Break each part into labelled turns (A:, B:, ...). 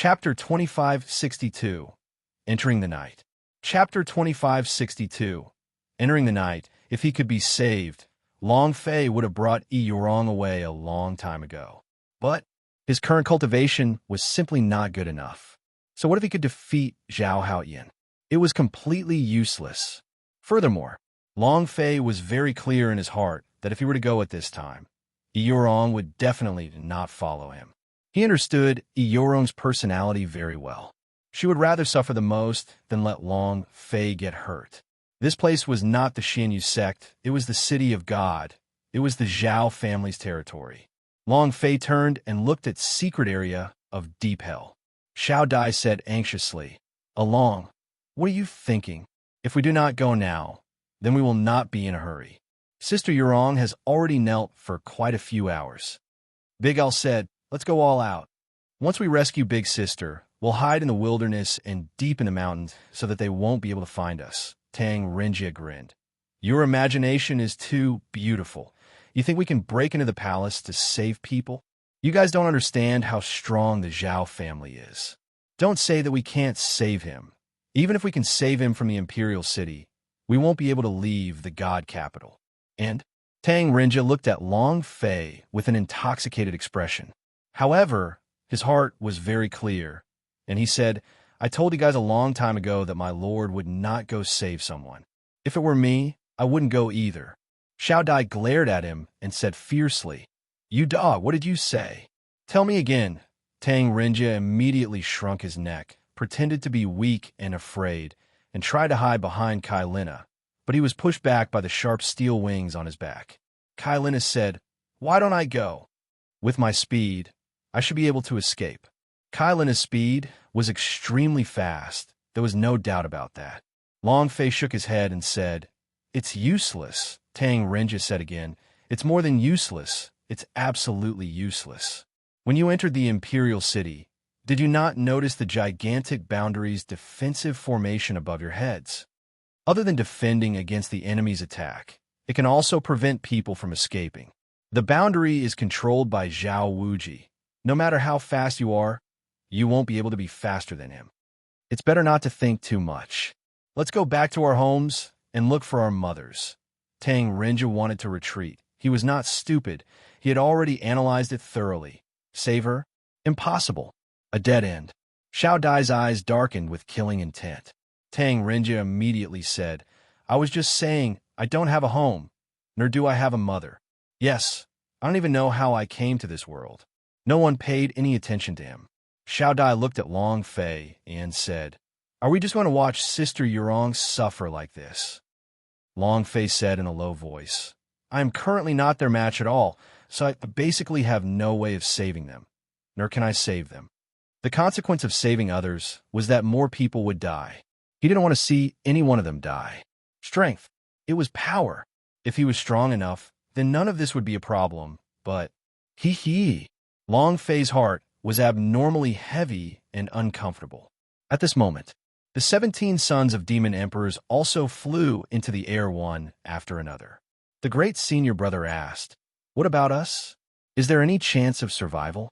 A: Chapter 2562. Entering the Night. Chapter 2562. Entering the Night. If he could be saved, Long Fei would have brought Yi Yurong away a long time ago. But his current cultivation was simply not good enough. So what if he could defeat Zhao Haoyan? It was completely useless. Furthermore, Long Fei was very clear in his heart that if he were to go at this time, Yi Yurong would definitely not follow him. He understood Yi Yurong's personality very well. She would rather suffer the most than let Long Fei get hurt. This place was not the Xianyu sect, it was the city of God. It was the Zhao family's territory. Long Fei turned and looked at secret area of deep hell. Xiao Dai said anxiously, "Along, what are you thinking? If we do not go now, then we will not be in a hurry. Sister Yurong has already knelt for quite a few hours." Big Al said, "Let's go all out. Once we rescue Big Sister, we'll hide in the wilderness and deep in the mountains so that they won't be able to find us." Tang Renjia grinned. "Your imagination is too beautiful. You think we can break into the palace to save people? You guys don't understand how strong the Zhao family is. Don't say that we can't save him. Even if we can save him from the Imperial City, we won't be able to leave the God capital." And Tang Renjia looked at Long Fei with an intoxicated expression. However, his heart was very clear, and he said, "I told you guys a long time ago that my lord would not go save someone. If it were me, I wouldn't go either." Xiao Dai glared at him and said fiercely, "You dog, what did you say? Tell me again." Tang Renjia immediately shrunk his neck, pretended to be weak and afraid, and tried to hide behind Kai Lina, but he was pushed back by the sharp steel wings on his back. Kai Lina said, "Why don't I go? With my speed, I should be able to escape." Kai Lina's speed was extremely fast. There was no doubt about that. Long Fei shook his head and said, "It's useless." Tang Renjia said again, "It's more than useless. It's absolutely useless. When you entered the Imperial City, did you not notice the gigantic boundary's defensive formation above your heads? Other than defending against the enemy's attack, it can also prevent people from escaping. The boundary is controlled by Zhao Wuji. No matter how fast you are, you won't be able to be faster than him. It's better not to think too much. Let's go back to our homes and look for our mothers." Tang Renjia wanted to retreat. He was not stupid. He had already analyzed it thoroughly. Save her? Impossible. A dead end. Xiao Dai's eyes darkened with killing intent. Tang Renjia immediately said, "I was just saying I don't have a home, nor do I have a mother. Yes, I don't even know how I came to this world." No one paid any attention to him. Xiao Dai looked at Long Fei and said, "Are we just going to watch Sister Yurong suffer like this?" Long Fei said in a low voice, "I am currently not their match at all, so I basically have no way of saving them, nor can I save them." The consequence of saving others was that more people would die. He didn't want to see any one of them die. Strength. It was power. If he was strong enough, then none of this would be a problem, but hee. Long Fei's heart was abnormally heavy and uncomfortable. At this moment, the 17 sons of demon emperors also flew into the air one after another. The great senior brother asked, "What about us? Is there any chance of survival?"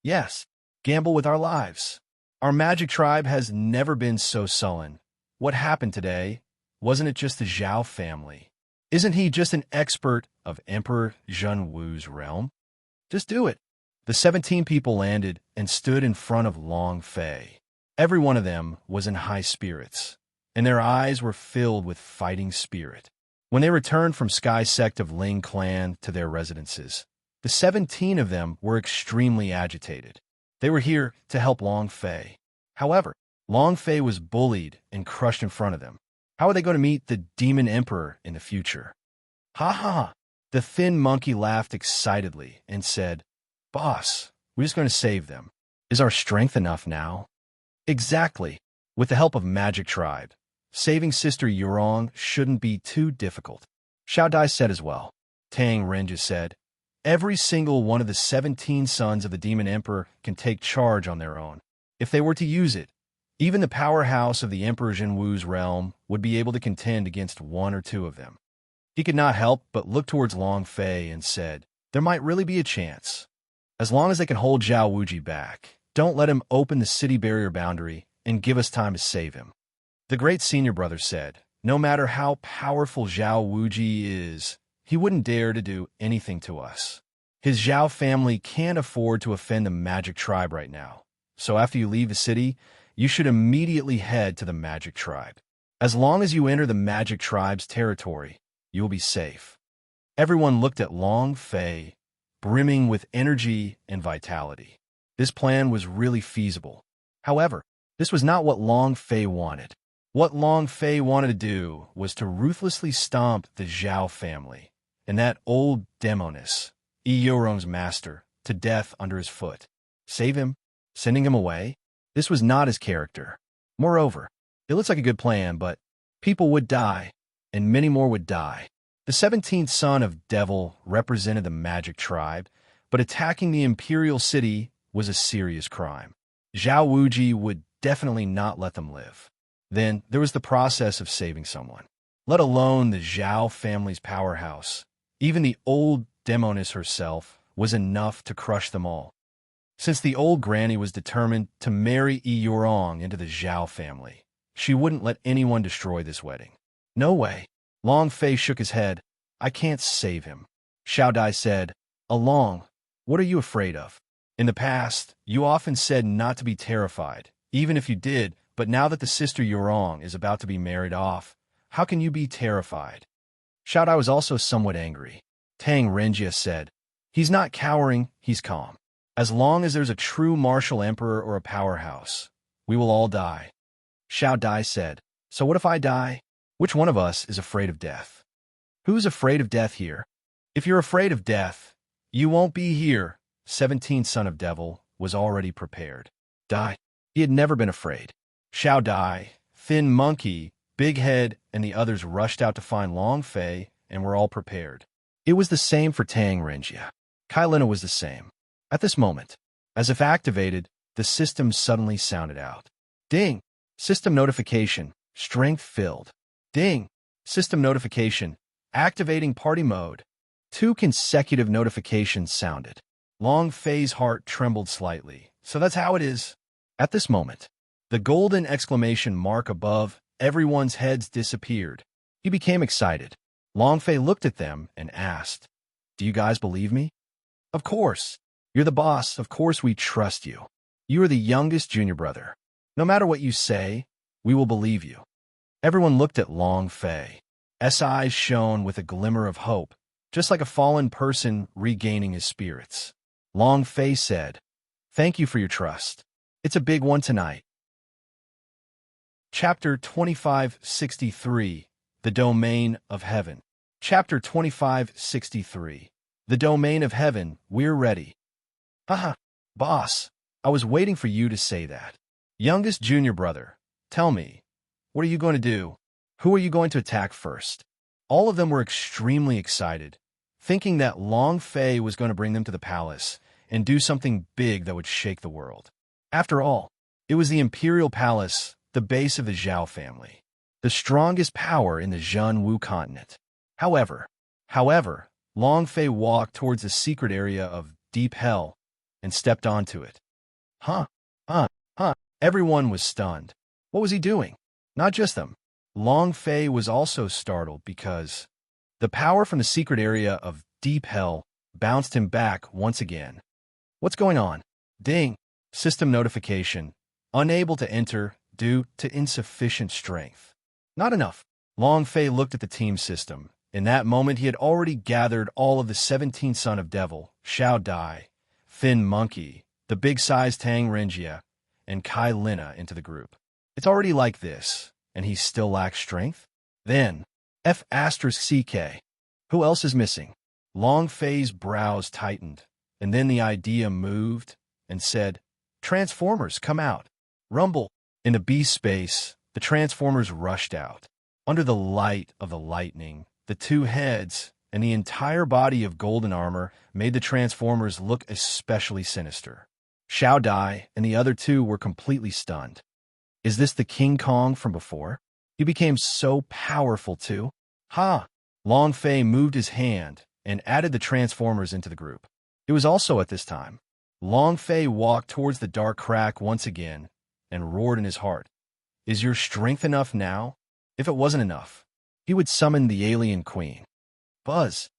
A: "Yes, gamble with our lives. Our magic tribe has never been so sullen. What happened today? Wasn't it just the Zhao family? Isn't he just an expert of Emperor Zhenwu's realm? Just do it." The 17 people landed and stood in front of Long Fei. Every one of them was in high spirits, and their eyes were filled with fighting spirit. When they returned from Sky Sect of Ling Clan to their residences, the 17 of them were extremely agitated. They were here to help Long Fei. However, Long Fei was bullied and crushed in front of them. How are they going to meet the Demon Emperor in the future? Ha ha! The thin monkey laughed excitedly and said, "Boss, we're just going to save them. Is our strength enough now?" "Exactly. With the help of Magic Tribe, saving Sister Yurong shouldn't be too difficult." Xiao Dai said as well. Tang Renjia said, "Every single one of the 17 sons of the Demon Emperor can take charge on their own. If they were to use it, even the powerhouse of the Emperor Zhenwu's realm would be able to contend against one or two of them." He could not help but look towards Long Fei and said, "There might really be a chance. As long as they can hold Zhao Wuji back, Don't let him open the city barrier boundary and give us time to save him. The great senior brother said, no matter how powerful Zhao Wuji is, he wouldn't dare to do anything to us. His Zhao family can't afford to offend the magic tribe right now. So after you leave the city, you should immediately head to the magic tribe. As long as you enter the magic tribe's territory, you will be safe. Everyone looked at Long Fei, brimming with energy and vitality. This plan was really feasible. However, this was not what Long Fei wanted. What Long Fei wanted to do was to ruthlessly stomp the Zhao family and that old demoness, Yi Yorong's master, to death under his foot. Save him? Sending him away? This was not his character. Moreover, it looks like a good plan, but people would die, and many more would die. The 17th son of Devil represented the magic tribe, but attacking the imperial city was a serious crime. Zhao Wuji would definitely not let them live. Then there was the process of saving someone, let alone the Zhao family's powerhouse. Even the old demoness herself was enough to crush them all. Since the old granny was determined to marry Yi Yorong into the Zhao family, she wouldn't let anyone destroy this wedding. No way. Long Fei shook his head. I can't save him. Xiao Dai said, Along, what are you afraid of? In the past, you often said not to be terrified, even if you did, but now that the sister Yorong is about to be married off, how can you be terrified? Xiao Dai was also somewhat angry. Tang Renjia said, He's not cowering, he's calm. As long as there's a true martial emperor or a powerhouse, we will all die. Xiao Dai said, So what if I die? Which one of us is afraid of death? Who's afraid of death here? If you're afraid of death, you won't be here. 17th son of Devil was already prepared. Die. He had never been afraid. Xiao Dai, Thin Monkey, Big Head, and the others rushed out to find Long Fei and were all prepared. It was the same for Tang Renjia. Kai Lina was the same. At this moment, as if activated, the system suddenly sounded out. Ding! System notification. Strength filled. Ding! System notification. Activating party mode. 2 consecutive notifications sounded. Long Fei's heart trembled slightly. So that's how it is. At this moment, the golden exclamation mark above everyone's heads disappeared. He became excited. Long Fei looked at them and asked, Do you guys believe me? Of course. You're the boss. Of course we trust you. You are the youngest junior brother. No matter what you say, we will believe you. Everyone looked at Long Fei. S eyes shone with a glimmer of hope, just like a fallen person regaining his spirits. Long Fei said, Thank you for your trust. It's a big one tonight. Chapter 2563, The Domain of Heaven. Chapter 2563, The Domain of Heaven, We're ready. Haha, boss, I was waiting for you to say that. Youngest junior brother, tell me, what are you going to do? Who are you going to attack first? All of them were extremely excited, thinking that Long Fei was going to bring them to the palace and do something big that would shake the world. After all, it was the imperial palace, the base of the Zhao family, the strongest power in the Zhenwu continent. However, Long Fei walked towards the secret area of deep hell and stepped onto it. Huh. Everyone was stunned. What was he doing? Not just them. Long Fei was also startled because the power from the secret area of deep hell bounced him back once again. What's going on? Ding. System notification. Unable to enter due to insufficient strength. Not enough. Long Fei looked at the team system. In that moment, he had already gathered all of the 17th son of Devil, Xiao Dai, Thin Monkey, the big-sized Tang Renjia, and Kai Lina into the group. It's already like this, and he still lacks strength? Then, F***CK. Who else is missing? Long Fei's brows tightened, and then the idea moved and said, Transformers, come out. Rumble. In the beast space, the Transformers rushed out. Under the light of the lightning, the 2 heads and the entire body of golden armor made the Transformers look especially sinister. Xiao Dai and the other 2 were completely stunned. Is this the King Kong from before? He became so powerful too. Ha! Long Fei moved his hand and added the Transformers into the group. It was also at this time. Long Fei walked towards the dark crack once again and roared in his heart. Is your strength enough now? If it wasn't enough, he would summon the alien queen. Buzz.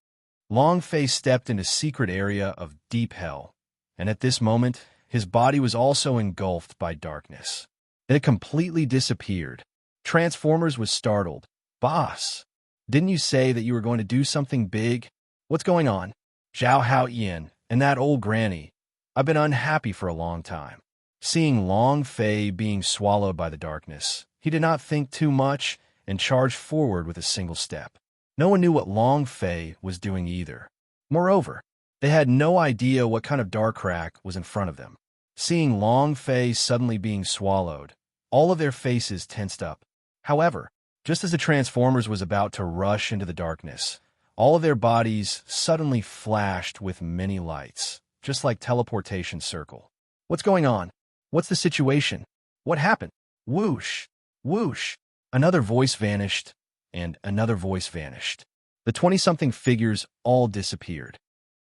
A: Long Fei stepped into secret area of deep hell, and at this moment, his body was also engulfed by darkness. It completely disappeared. Transformers was startled. Boss, didn't you say that you were going to do something big? What's going on? Zhao Hao Yin and that old granny. I've been unhappy for a long time. Seeing Long Fei being swallowed by the darkness, he did not think too much and charged forward with a single step. No one knew what Long Fei was doing either. Moreover, they had no idea what kind of dark crack was in front of them. Seeing Long Fei suddenly being swallowed, all of their faces tensed up. However, just as the Transformers was about to rush into the darkness, all of their bodies suddenly flashed with many lights, just like teleportation circle. What's going on? What's the situation? What happened? Whoosh! Whoosh! Another voice vanished, and another voice vanished. The 20-something figures all disappeared.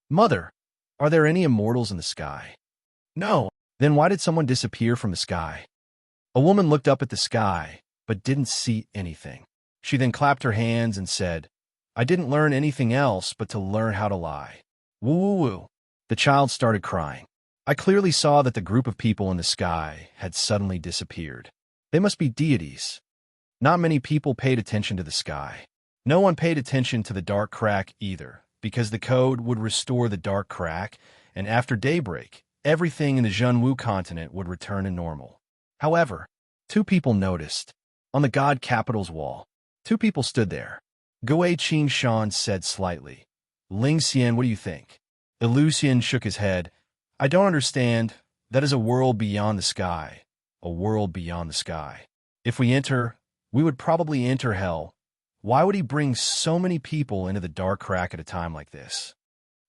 A: Mother, are there any immortals in the sky? No. Then why did someone disappear from the sky? A woman looked up at the sky, but didn't see anything. She then clapped her hands and said, I didn't learn anything else but to learn how to lie. Woo woo woo. The child started crying. I clearly saw that the group of people in the sky had suddenly disappeared. They must be deities. Not many people paid attention to the sky. No one paid attention to the dark crack either, because the code would restore the dark crack, and after daybreak, everything in the Zhenwu continent would return to normal. However, two people noticed. On the god capital's wall, two people stood there. Guo Qingshan said slightly, Ling Xian, what do you think? Lucian shook his head. I don't understand. That is a world beyond the sky. A world beyond the sky. If we enter, we would probably enter hell. Why would he bring so many people into the dark crack at a time like this?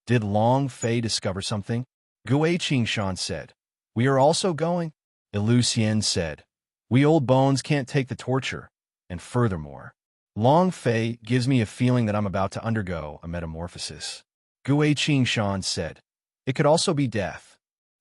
A: Did Long Fei discover something? Guo Qingshan said. We are also going? Lucian said. We old bones can't take the torture. And furthermore, Long Fei gives me a feeling that I'm about to undergo a metamorphosis. Guo Qingshan said. It could also be death.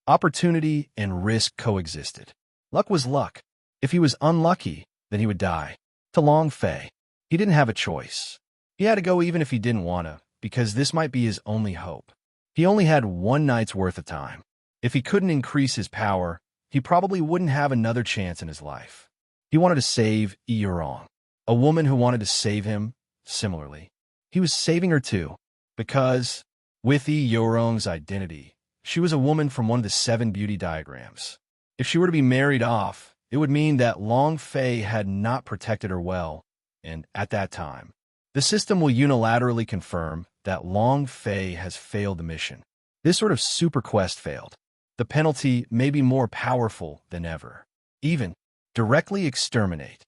A: Opportunity and risk coexisted. Luck was luck. If he was unlucky, then he would die. To Long Fei, he didn't have a choice. He had to go even if he didn't want to, because this might be his only hope. He only had one night's worth of time. If he couldn't increase his power, he probably wouldn't have another chance in his life. He wanted to save Yi Yurong, a woman who wanted to save him similarly. He was saving her too, because, with Yi Yurong's identity, she was a woman from one of the 7 beauty diagrams. If she were to be married off, it would mean that Long Fei had not protected her well, and at that time, the system will unilaterally confirm that Long Fei has failed the mission. This sort of super quest failed. The penalty may be more powerful than ever. Even, directly exterminate.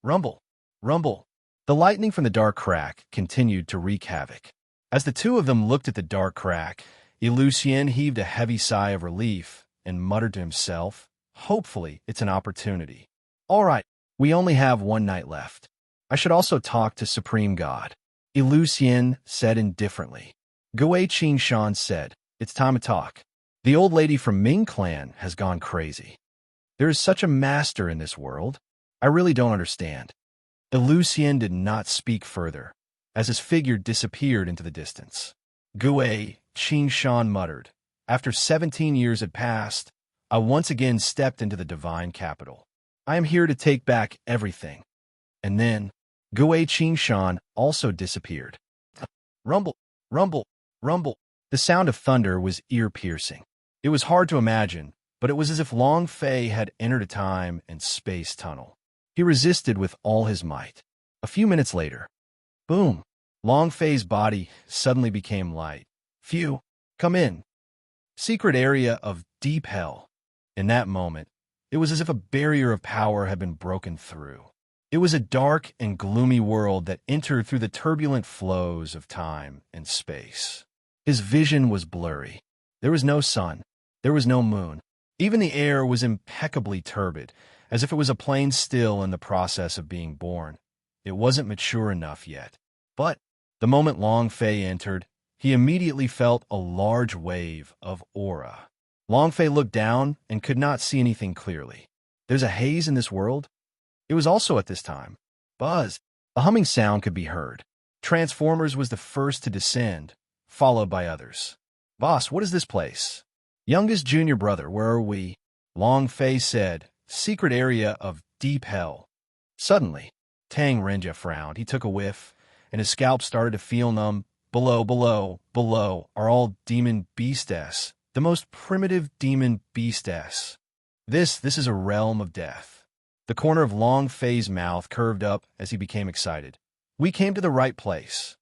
A: Rumble, rumble. The lightning from the dark crack continued to wreak havoc. As the two of them looked at the dark crack, Lucian heaved a heavy sigh of relief and muttered to himself, hopefully it's an opportunity. All right, we only have one night left. I should also talk to Supreme God. Lucian said indifferently. Guo Qingshan said, it's time to talk. The old lady from Ming clan has gone crazy. There is such a master in this world. I really don't understand. Lucian did not speak further, as his figure disappeared into the distance. Guo Qingshan muttered, after 17 years had passed, I once again stepped into the divine capital. I am here to take back everything. And then, Guo Qingshan also disappeared. Rumble, rumble, rumble. The sound of thunder was ear-piercing. It was hard to imagine, but it was as if Long Fei had entered a time and space tunnel. He resisted with all his might. A few minutes later, boom, Long Fei's body suddenly became light. Phew, come in. Secret area of deep hell. In that moment, it was as if a barrier of power had been broken through. It was a dark and gloomy world that entered through the turbulent flows of time and space. His vision was blurry. There was no sun. There was no moon. Even the air was impeccably turbid, as if it was a plane still in the process of being born. It wasn't mature enough yet. But the moment Long Fei entered, he immediately felt a large wave of aura. Longfei looked down and could not see anything clearly. There's a haze in this world? It was also at this time. Buzz. A humming sound could be heard. Transformers was the first to descend, followed by others. Boss, what is this place? Youngest junior brother, where are we? Long Fei said, secret area of deep hell. Suddenly, Tang Renjia frowned. He took a whiff, and his scalp started to feel numb. Below are all demon beastess, the most primitive demon beastess. This is a realm of death. The corner of Long Fei's mouth curved up as he became excited. We came to the right place.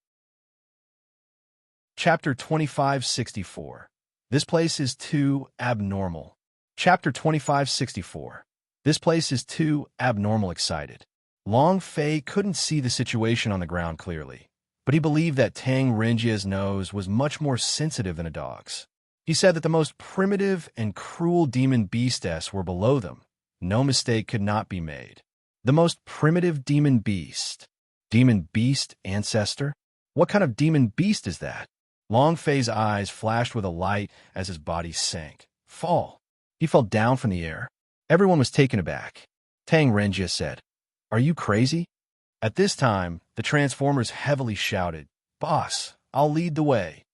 A: Chapter 2564. This place is too abnormal. Chapter 2564. This place is too abnormal excited. Long Fei couldn't see the situation on the ground clearly, but he believed that Tang Renjia's nose was much more sensitive than a dog's. He said that the most primitive and cruel demon beastess were below them. No mistake could not be made. The most primitive demon beast. Demon beast ancestor? What kind of demon beast is that? Long Fei's eyes flashed with a light as his body sank. Fall. He fell down from the air. Everyone was taken aback. Tang Renjia said, "Are you crazy?" At this time, the Transformers heavily shouted, "Boss, I'll lead the way."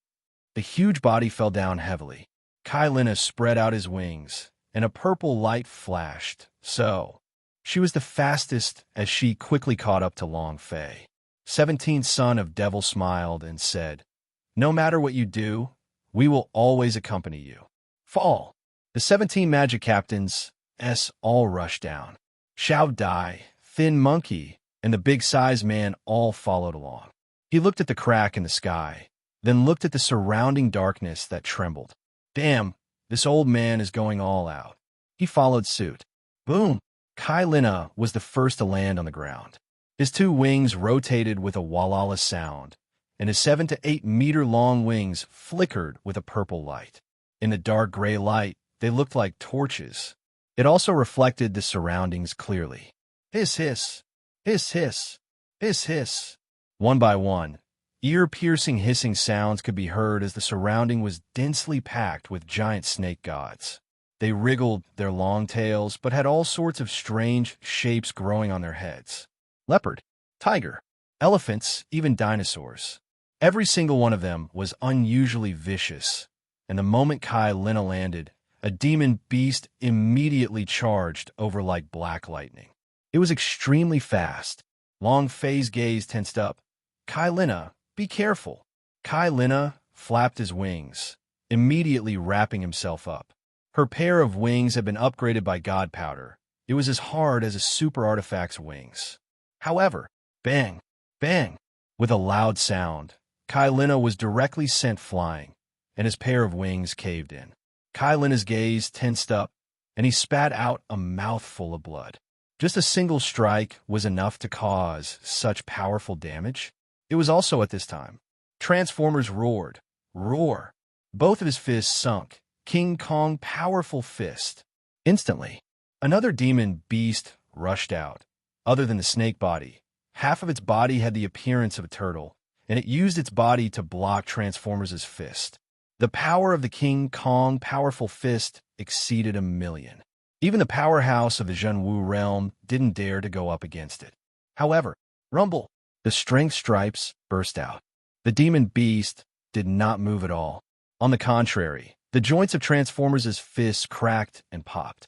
A: The huge body fell down heavily. Kai Lina spread out his wings, and a purple light flashed. So, she was the fastest as she quickly caught up to Long Fei. 17th son of Devil smiled and said, "No matter what you do, we will always accompany you." Fall. The 17 magic captains all rushed down. Xiao Dai, Thin Monkey, and the big-sized man all followed along. He looked at the crack in the sky, then looked at the surrounding darkness that trembled. Damn, this old man is going all out. He followed suit. Boom! Kai Lina was the first to land on the ground. His 2 wings rotated with a walala sound, and his 7 to 8 meter long wings flickered with a purple light. In the dark gray light, they looked like torches. It also reflected the surroundings clearly. Hiss, hiss. Hiss, hiss. Hiss, hiss. One by one, ear-piercing hissing sounds could be heard as the surrounding was densely packed with giant snake gods. They wriggled their long tails, but had all sorts of strange shapes growing on their heads. Leopard, tiger, elephants, even dinosaurs. Every single one of them was unusually vicious, and the moment Kai Lina landed, a demon beast immediately charged over like black lightning. It was extremely fast. Long Fei's gaze tensed up. Kai Lina, be careful. Kai Lina flapped his wings, immediately wrapping himself up. Her pair of wings had been upgraded by God Powder. It was as hard as a super artifact's wings. However, bang, bang, with a loud sound, Kai Lina was directly sent flying, and his pair of wings caved in. Kai Lina's gaze tensed up, and he spat out a mouthful of blood. Just a single strike was enough to cause such powerful damage. It was also at this time. Transformers roared. Roar. Both of his fists sunk. King Kong powerful fist. Instantly, another demon beast rushed out. Other than the snake body, half of its body had the appearance of a turtle, and it used its body to block Transformers' fist. The power of the King Kong powerful fist exceeded 1,000,000. Even the powerhouse of the Zhenwu realm didn't dare to go up against it. However, rumble, the strength stripes burst out. The demon beast did not move at all. On the contrary, the joints of Transformers' fists cracked and popped.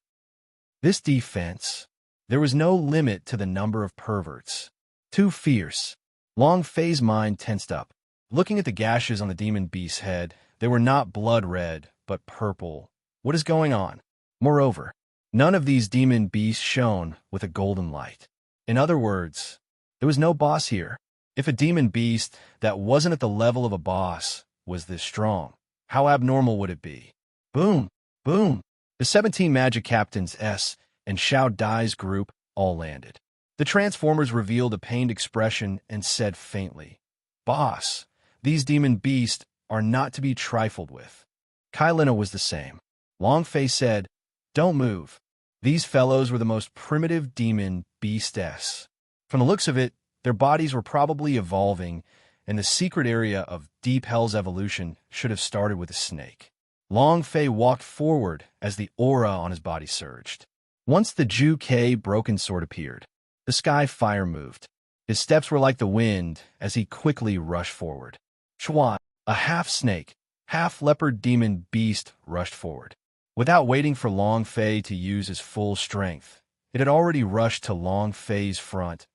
A: This defense, there was no limit to the number of perverts. Too fierce. Long Fei's mind tensed up. Looking at the gashes on the demon beast's head, they were not blood red, but purple. What is going on? Moreover, none of these demon beasts shone with a golden light. In other words, there was no boss here. If a demon beast that wasn't at the level of a boss was this strong, how abnormal would it be? Boom! Boom! The 17 Magic Captains and Xiao Dai's group all landed. The Transformers revealed a pained expression and said faintly, "Boss, these demon beasts are not to be trifled with." Kai Lina was the same. Long Fei said, "Don't move. These fellows were the most primitive demon beastess. From the looks of it, their bodies were probably evolving, and the secret area of Deep Hell's evolution should have started with a snake." Long Fei walked forward as the aura on his body surged. Once the Ju Kei broken sword appeared, the sky fire moved. His steps were like the wind as he quickly rushed forward. Chuan, a half-snake, half-leopard demon beast, rushed forward. Without waiting for Long Fei to use his full strength, it had already rushed to Long Fei's front,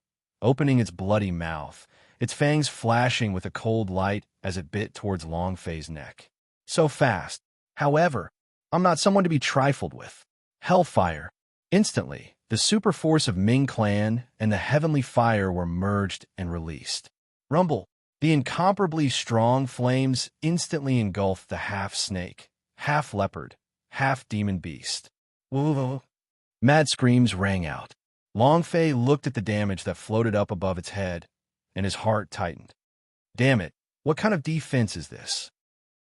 A: opening its bloody mouth, its fangs flashing with a cold light as it bit towards Long Fei's neck. So fast. However, I'm not someone to be trifled with. Hellfire. Instantly, the super force of Ming Clan and the heavenly fire were merged and released. Rumble. The incomparably strong flames instantly engulfed the half-snake, half-leopard, half-demon beast. Woo! Mad screams rang out. Long Fei looked at the damage that floated up above its head, and his heart tightened. Damn it, what kind of defense is this?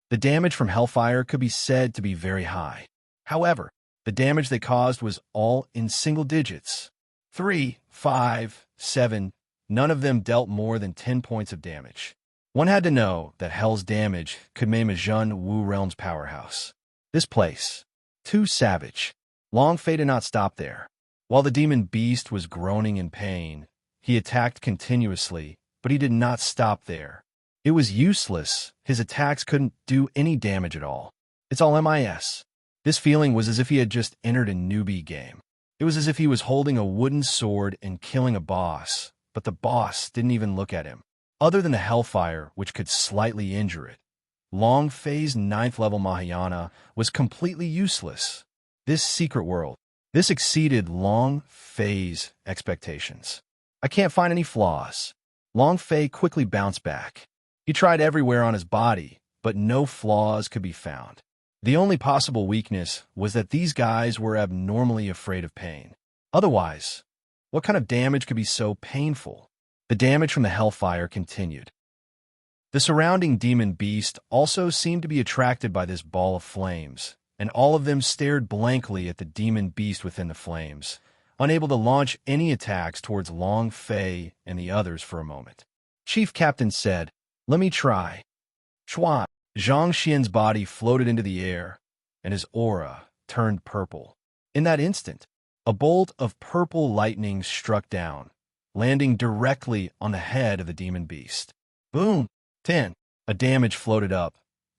A: The damage from Hellfire could be said to be very high. However, the damage they caused was all in single digits. 3, 5, 7, none of them dealt more than 10 points of damage. One had to know that Hell's damage could maim a Zhen Wu realm's powerhouse. This place. Too savage. Long Fei did not stop there. While the demon beast was groaning in pain, he attacked continuously, but he did not stop there. It was useless. His attacks couldn't do any damage at all. It's all MIS. This feeling was as if he had just entered a newbie game. It was as if he was holding a wooden sword and killing a boss, but the boss didn't even look at him. Other than the Hellfire, which could slightly injure it, Long Fei's 9th level Mahayana was completely useless. This secret world, this exceeded Long Fei's expectations. I can't find any flaws. Long Fei quickly bounced back. He tried everywhere on his body, but no flaws could be found. The only possible weakness was that these guys were abnormally afraid of pain. Otherwise, what kind of damage could be so painful? The damage from the Hellfire continued. The surrounding demon beast also seemed to be attracted by this ball of flames, and all of them stared blankly at the demon beast within the flames, unable to launch any attacks towards Long Fei and the others for a moment. Chief Captain said, "Let me try." Chuan. Zhang Xian's body floated into the air, and his aura turned purple. In that instant, a bolt of purple lightning struck down, landing directly on the head of the demon beast. Boom! 10. A damage floated up,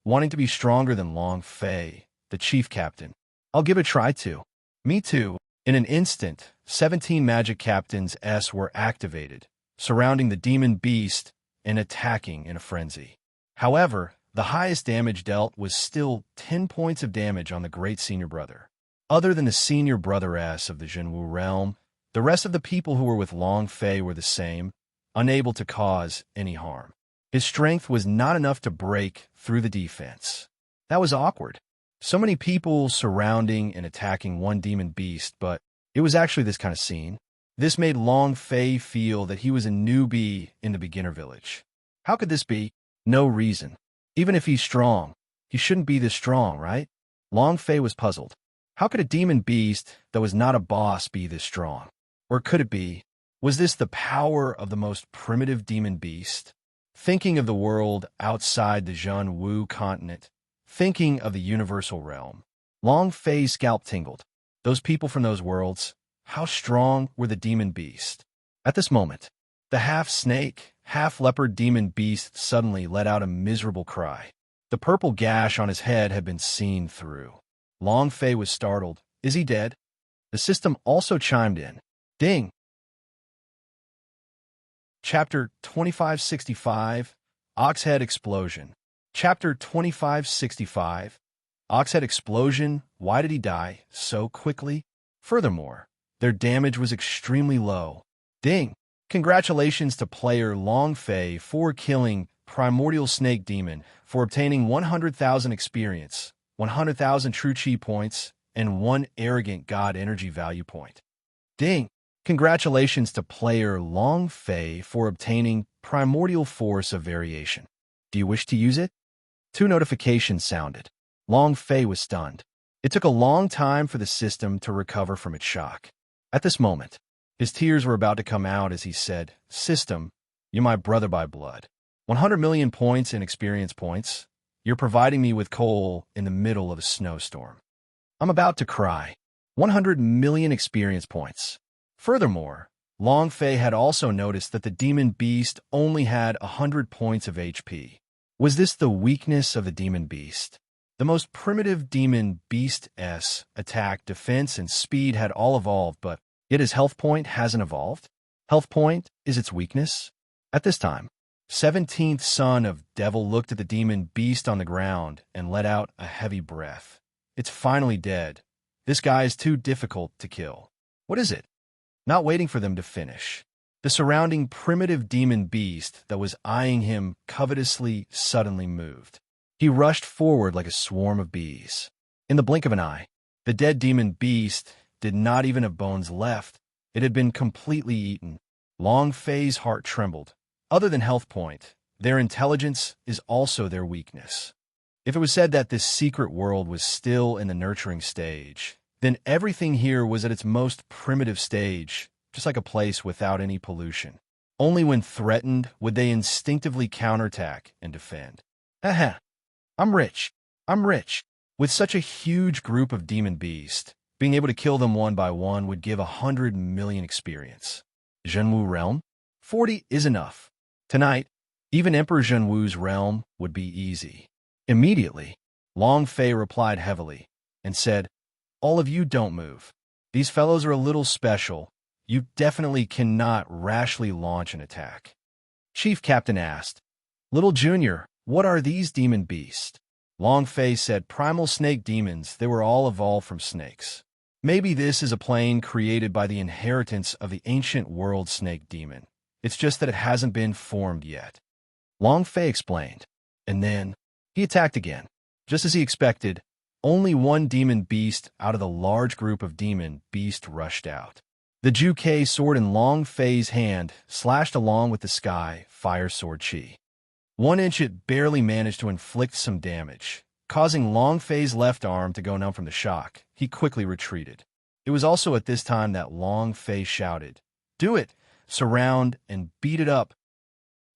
A: wanting to be stronger than Long Fei, the chief captain. I'll give it a try too. Me too. In an instant, 17 magic captains S were activated, surrounding the demon beast and attacking in a frenzy. However, the highest damage dealt was still 10 points of damage on the great senior brother. Other than the senior brother S of the Zhenwu realm, the rest of the people who were with Long Fei were the same, unable to cause any harm. His strength was not enough to break through the defense. That was awkward. So many people surrounding and attacking one demon beast, but it was actually this kind of scene. This made Long Fei feel that he was a newbie in the beginner village. How could this be? No reason. Even if he's strong, he shouldn't be this strong, right? Long Fei was puzzled. How could a demon beast that was not a boss be this strong? Or could it be? Was this the power of the most primitive demon beast? Thinking of the world outside the Zhen Wu continent, thinking of the universal realm, Long Fei's scalp tingled. Those people from those worlds, how strong were the demon beast? At this moment, the half-snake, half-leopard demon beast suddenly let out a miserable cry. The purple gash on his head had been seen through. Long Fei was startled. Is he dead? The system also chimed in. Ding! Chapter 2565, Oxhead Explosion. Chapter 2565, Oxhead Explosion. Why did he die so quickly? Furthermore, their damage was extremely low. Ding! Congratulations to player Long Fei for killing Primordial Snake Demon, for obtaining 100,000 experience, 100,000 true chi points, and 1 arrogant god energy value point. Ding! Congratulations to player Long Fei for obtaining Primordial Force of Variation. Do you wish to use it? 2 notifications sounded. Long Fei was stunned. It took a long time for the system to recover from its shock. At this moment, his tears were about to come out as he said, "System, you're my brother by blood. 100 million points in experience points. You're providing me with coal in the middle of a snowstorm. I'm about to cry. 100 million experience points. Furthermore, Long Fei had also noticed that the demon beast only had 100 points of HP. Was this the weakness of the demon beast? The most primitive demon beast's attack, defense, and speed had all evolved, but yet his health point hasn't evolved? Health point is its weakness? At this time, 17th son of Devil looked at the demon beast on the ground and let out a heavy breath. It's finally dead. This guy is too difficult to kill. What is it? Not waiting for them to finish, the surrounding primitive demon beast that was eyeing him covetously suddenly moved. He rushed forward like a swarm of bees. In the blink of an eye, the dead demon beast did not even have bones left. It had been completely eaten. Long Fei's heart trembled. Other than health point, their intelligence is also their weakness. If it was said that this secret world was still in the nurturing stage, then everything here was at its most primitive stage, just like a place without any pollution. Only when threatened would they instinctively counterattack and defend. Aha! I'm rich. I'm rich. With such a huge group of demon beasts, being able to kill them one by one would give 100 million experience. Zhenwu realm? 40 is enough. Tonight, even Emperor Zhenwu's realm would be easy. Immediately, Long Fei replied heavily and said, all of you don't move. These fellows are a little special. You definitely cannot rashly launch an attack. Chief Captain asked, Little Junior, what are these demon beasts? Long Fei said, primal snake demons. They were all evolved from snakes. Maybe this is a plane created by the inheritance of the ancient world snake demon. It's just that it hasn't been formed yet. Long Fei explained, and then he attacked again. Just as he expected, only one demon beast out of the large group of demon beasts rushed out. The Juke sword in Long Fei's hand slashed along with the sky fire sword chi. 1 inch it barely managed to inflict some damage, causing Long Fei's left arm to go numb from the shock. He quickly retreated. It was also at this time that Long Fei shouted, Do it! Surround and beat it up.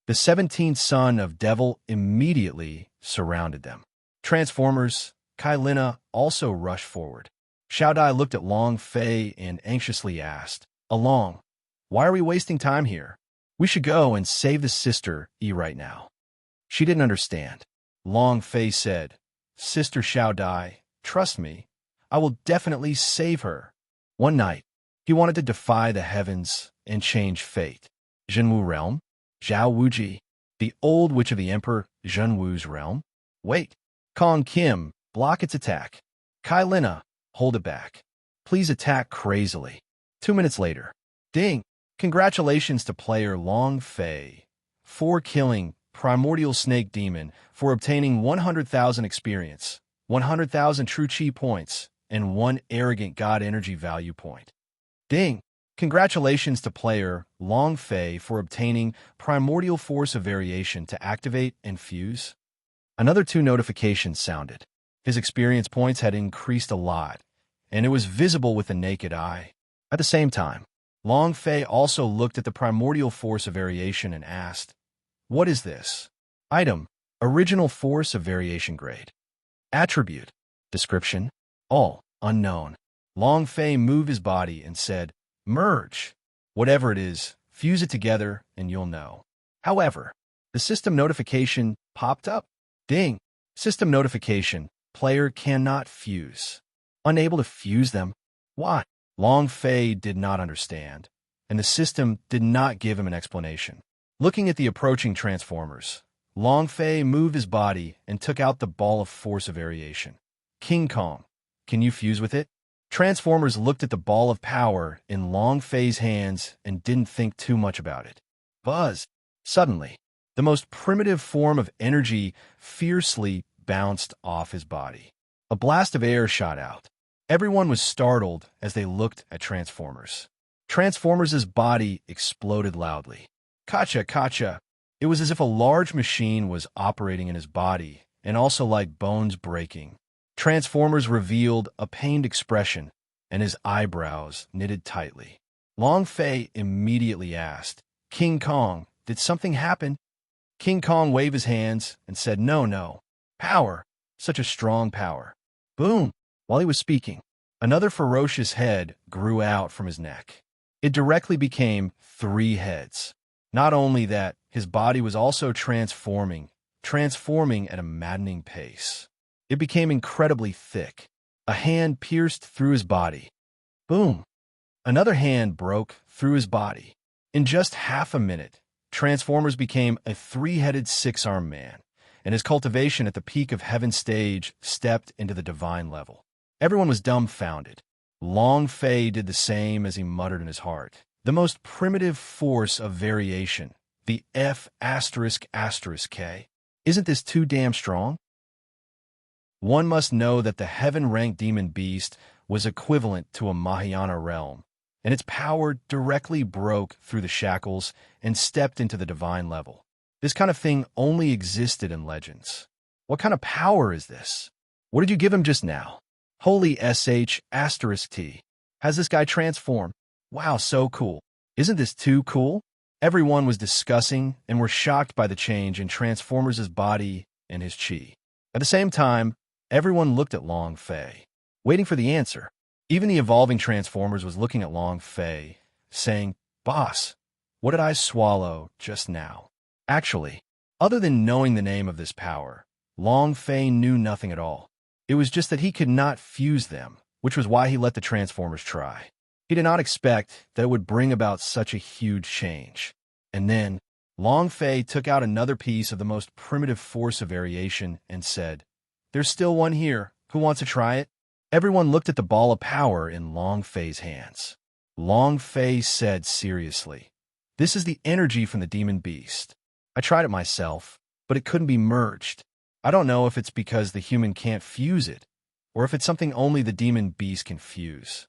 A: The 17th son of Devil immediately surrounded them. Transformers, Kai Lina also rushed forward. Xiao Dai looked at Long Fei and anxiously asked, Along, why are we wasting time here? We should go and save the sister E right now. She didn't understand. Long Fei said, Sister Xiao Dai, trust me, I will definitely save her. One night, he wanted to defy the heavens and change fate. Zhenwu realm? Zhao Wuji, the old witch of the Emperor Zhenwu's realm? Wait. Kong Kim, block its attack. Kai Lina, hold it back. Please attack crazily. 2 minutes later. Ding! Congratulations to player Long Fei for killing Primordial Snake Demon, for obtaining 100,000 experience, 100,000 true chi points, and 1 arrogant god energy value point. Ding! Congratulations to player Long Fei for obtaining Primordial Force of Variation to activate and fuse. Another 2 notifications sounded. His experience points had increased a lot, and it was visible with the naked eye. At the same time, Long Fei also looked at the Primordial Force of Variation and asked, What is this? Item, Original Force of Variation Grade. Attribute, Description, All, Unknown. Long Fei moved his body and said, Merge. Whatever it is, fuse it together and you'll know. However, the system notification popped up. Ding! System notification. Player cannot fuse. Unable to fuse them? Why? Long Fei did not understand, and the system did not give him an explanation. Looking at the approaching Transformers, Long Fei moved his body and took out the ball of force of variation. King Kong, can you fuse with it? Transformers looked at the ball of power in Long Fei's hands and didn't think too much about it. Buzz! Suddenly, the most primitive form of energy fiercely bounced off his body. A blast of air shot out. Everyone was startled as they looked at Transformers. Transformers' body exploded loudly. Kacha, kacha! It was as if a large machine was operating in his body, and also like bones breaking. Transformers revealed a pained expression, and his eyebrows knitted tightly. Long Fei immediately asked, King Kong, did something happen? King Kong waved his hands and said, No, no. Power. Such a strong power. Boom! While he was speaking, another ferocious head grew out from his neck. It directly became 3 heads. Not only that, his body was also transforming at a maddening pace. It became incredibly thick. A hand pierced through his body. Boom! Another hand broke through his body. In just half a minute, Transformers became a 3-headed 6-armed man, and his cultivation at the peak of Heaven's stage stepped into the divine level. Everyone was dumbfounded. Long Fei did the same as he muttered in his heart. The most primitive force of variation, the F***K. Isn't this too damn strong? One must know that the heaven-ranked demon beast was equivalent to a Mahayana realm, and its power directly broke through the shackles and stepped into the divine level. This kind of thing only existed in legends. What kind of power is this? What did you give him just now? Holy sh**t. Has this guy transformed? Wow, so cool. Isn't this too cool? Everyone was discussing and were shocked by the change in Transformers' body and his chi. At the same time, everyone looked at Long Fei, waiting for the answer. Even the evolving Transformers was looking at Long Fei, saying, "Boss, what did I swallow just now?" Actually, other than knowing the name of this power, Long Fei knew nothing at all. It was just that he could not fuse them, which was why he let the Transformers try. He did not expect that it would bring about such a huge change. And then, Long Fei took out another piece of the most primitive force of variation and said, "There's still one here. Who wants to try it?" Everyone looked at the ball of power in Long Fei's hands. Long Fei said seriously, "This is the energy from the demon beast. I tried it myself, but it couldn't be merged. I don't know if it's because the human can't fuse it, or if it's something only the demon beast can fuse.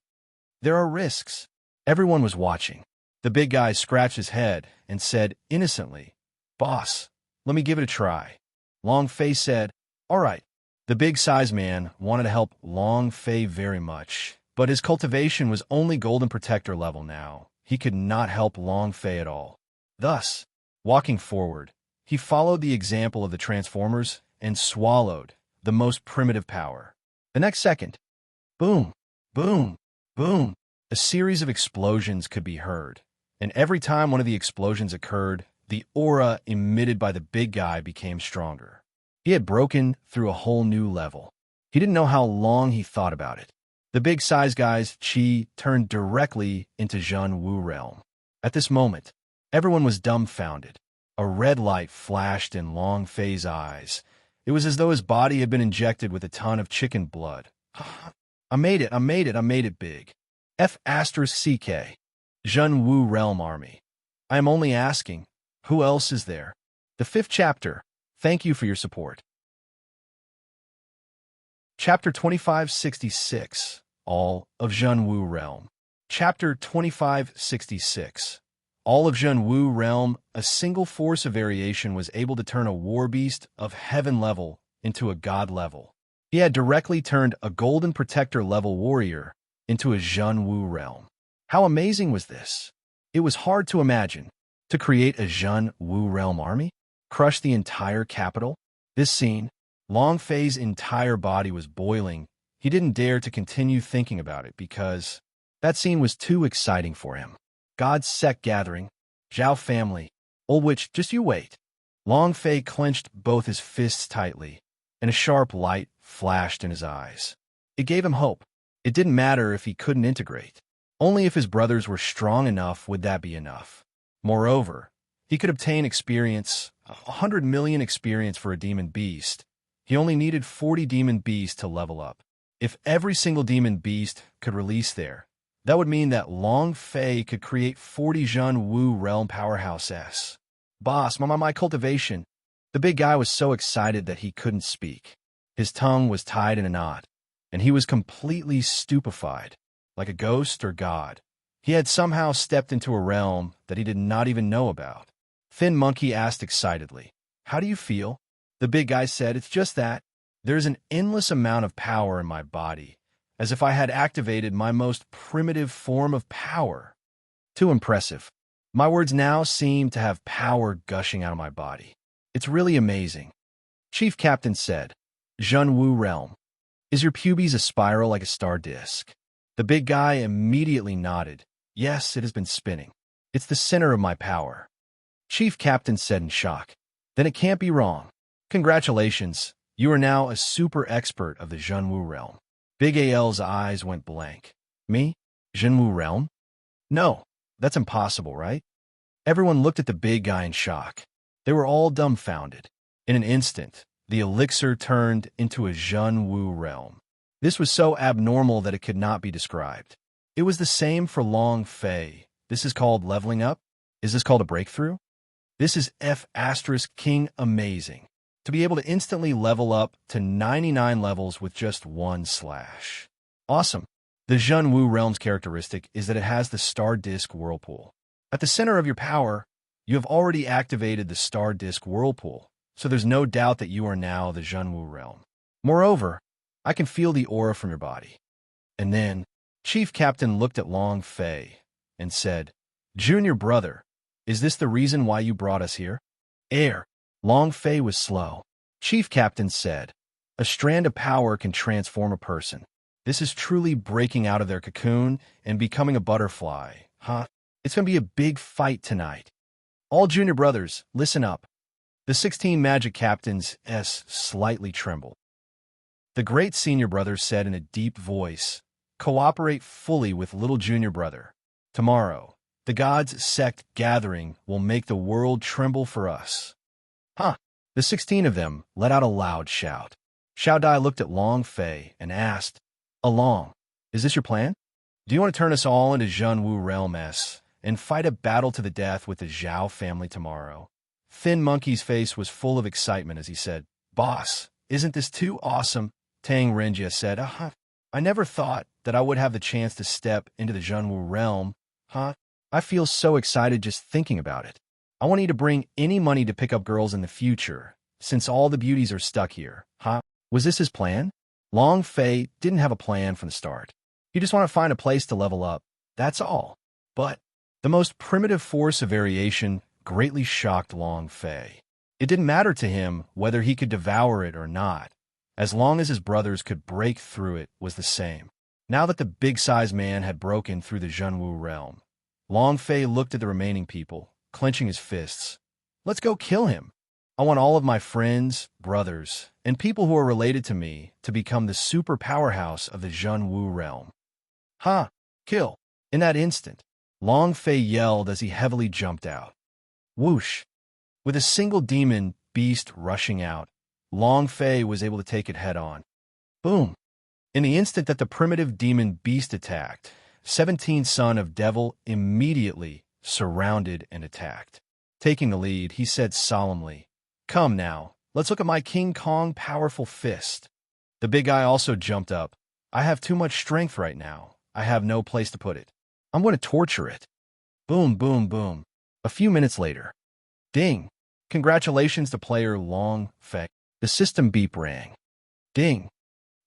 A: There are risks." Everyone was watching. The big guy scratched his head and said innocently, "Boss, let me give it a try." Long Fei said, "All right." The big-sized man wanted to help Long Fei very much, but his cultivation was only Golden Protector level now. He could not help Long Fei at all. Thus, walking forward, he followed the example of the Transformers and swallowed the most primitive power. The next second, boom, boom, boom, a series of explosions could be heard, and every time one of the explosions occurred, the aura emitted by the big guy became stronger. He had broken through a whole new level. He didn't know how long he thought about it. The big-sized guy's chi turned directly into Zhen Wu realm. At this moment, everyone was dumbfounded. A red light flashed in Long Fei's eyes. It was as though his body had been injected with a ton of chicken blood. I made it big. F***CK. Zhen Wu Realm Army. I am only asking, who else is there? The 5th chapter. Thank you for your support. Chapter 2566. All of Zhen Wu Realm. Chapter 2566. All of Zhen Wu Realm, a single force of variation was able to turn a war beast of heaven level into a god level. He had directly turned a Golden Protector level warrior into a Zhen Wu realm. How amazing was this? It was hard to imagine. To create a Zhen Wu realm army? Crush the entire capital? This scene, Long Fei's entire body was boiling. He didn't dare to continue thinking about it because that scene was too exciting for him. God's sect gathering, Zhao family, old witch, just you wait. Long Fei clenched both his fists tightly, and a sharp light flashed in his eyes. It gave him hope. It didn't matter if he couldn't integrate. Only if his brothers were strong enough would that be enough. Moreover, he could obtain experience, 100 million experience for a demon beast. He only needed 40 demon beasts to level up. If every single demon beast could release there, that would mean that Long Fei could create 40 Zhen Wu realm powerhouses. Boss, my cultivation. The big guy was so excited that he couldn't speak. His tongue was tied in a knot, and he was completely stupefied, like a ghost or god. He had somehow stepped into a realm that he did not even know about. Thin Monkey asked excitedly, "How do you feel?" The big guy said, "It's just that. There's an endless amount of power in my body, as if I had activated my most primitive form of power. Too impressive. My words now seem to have power gushing out of my body. It's really amazing." Chief Captain said, Junwu realm. Is your pubes a spiral like a star disk? The big guy immediately nodded. Yes, it has been spinning. It's the center of my power. Chief Captain said in shock. Then it can't be wrong. Congratulations. You are now a super expert of the Junwu realm. Big AL's eyes went blank. Me? Junwu realm? No, that's impossible, right? Everyone looked at the big guy in shock. They were all dumbfounded. In an instant, the elixir turned into a Junwu realm. This was so abnormal that it could not be described. It was the same for Long Fei. This is called leveling up? Is this called a breakthrough? This is F** King amazing. To be able to instantly level up to 99 levels with just one slash. Awesome. The Junwu realm's characteristic is that it has the Star Disk Whirlpool. At the center of your power, you have already activated the Star Disk Whirlpool, so there's no doubt that you are now the Junwu realm. Moreover, I can feel the aura from your body. And then, Chief Captain looked at Long Fei and said, Junior brother, is this the reason why you brought us here? Air. Long Fei was slow. Chief Captain said, a strand of power can transform a person. This is truly breaking out of their cocoon and becoming a butterfly, huh? It's going to be a big fight tonight. All junior brothers, listen up. The 16 magic captains slightly trembled. The great senior brother said in a deep voice, cooperate fully with little junior brother. Tomorrow, the gods' sect gathering will make the world tremble for us. Huh. The 16 of them let out a loud shout. Xiao Dai looked at Long Fei and asked, Along, is this your plan? Do you want to turn us all into Junwu realm and fight a battle to the death with the Zhao family tomorrow? Thin Monkey's face was full of excitement as he said, Boss, isn't this too awesome? Tang Renjia said, I never thought that I would have the chance to step into the Junwu realm, huh? I feel so excited just thinking about it. I want you to bring any money to pick up girls in the future, since all the beauties are stuck here, huh? Was this his plan? Long Fei didn't have a plan from the start. He just wanted to find a place to level up, that's all. But the most primitive force of variation greatly shocked Long Fei. It didn't matter to him whether he could devour it or not. As long as his brothers could break through it was the same. Now that the big-sized man had broken through the Junwu realm, Long Fei looked at the remaining people, clenching his fists. Let's go kill him. I want all of my friends, brothers, and people who are related to me to become the super powerhouse of the Junwu realm. Ha! Kill! In that instant, Long Fei yelled as he heavily jumped out. Whoosh! With a single demon beast rushing out, Long Fei was able to take it head-on. Boom! In the instant that the primitive demon beast attacked, 17 son of Devil immediately surrounded and attacked. Taking the lead, he said solemnly, Come now, let's look at my King Kong powerful fist. The big guy also jumped up. I have too much strength right now. I have no place to put it. I'm going to torture it. Boom, boom, boom. A few minutes later. Ding! Congratulations to player Long Fei. The system beep rang. Ding!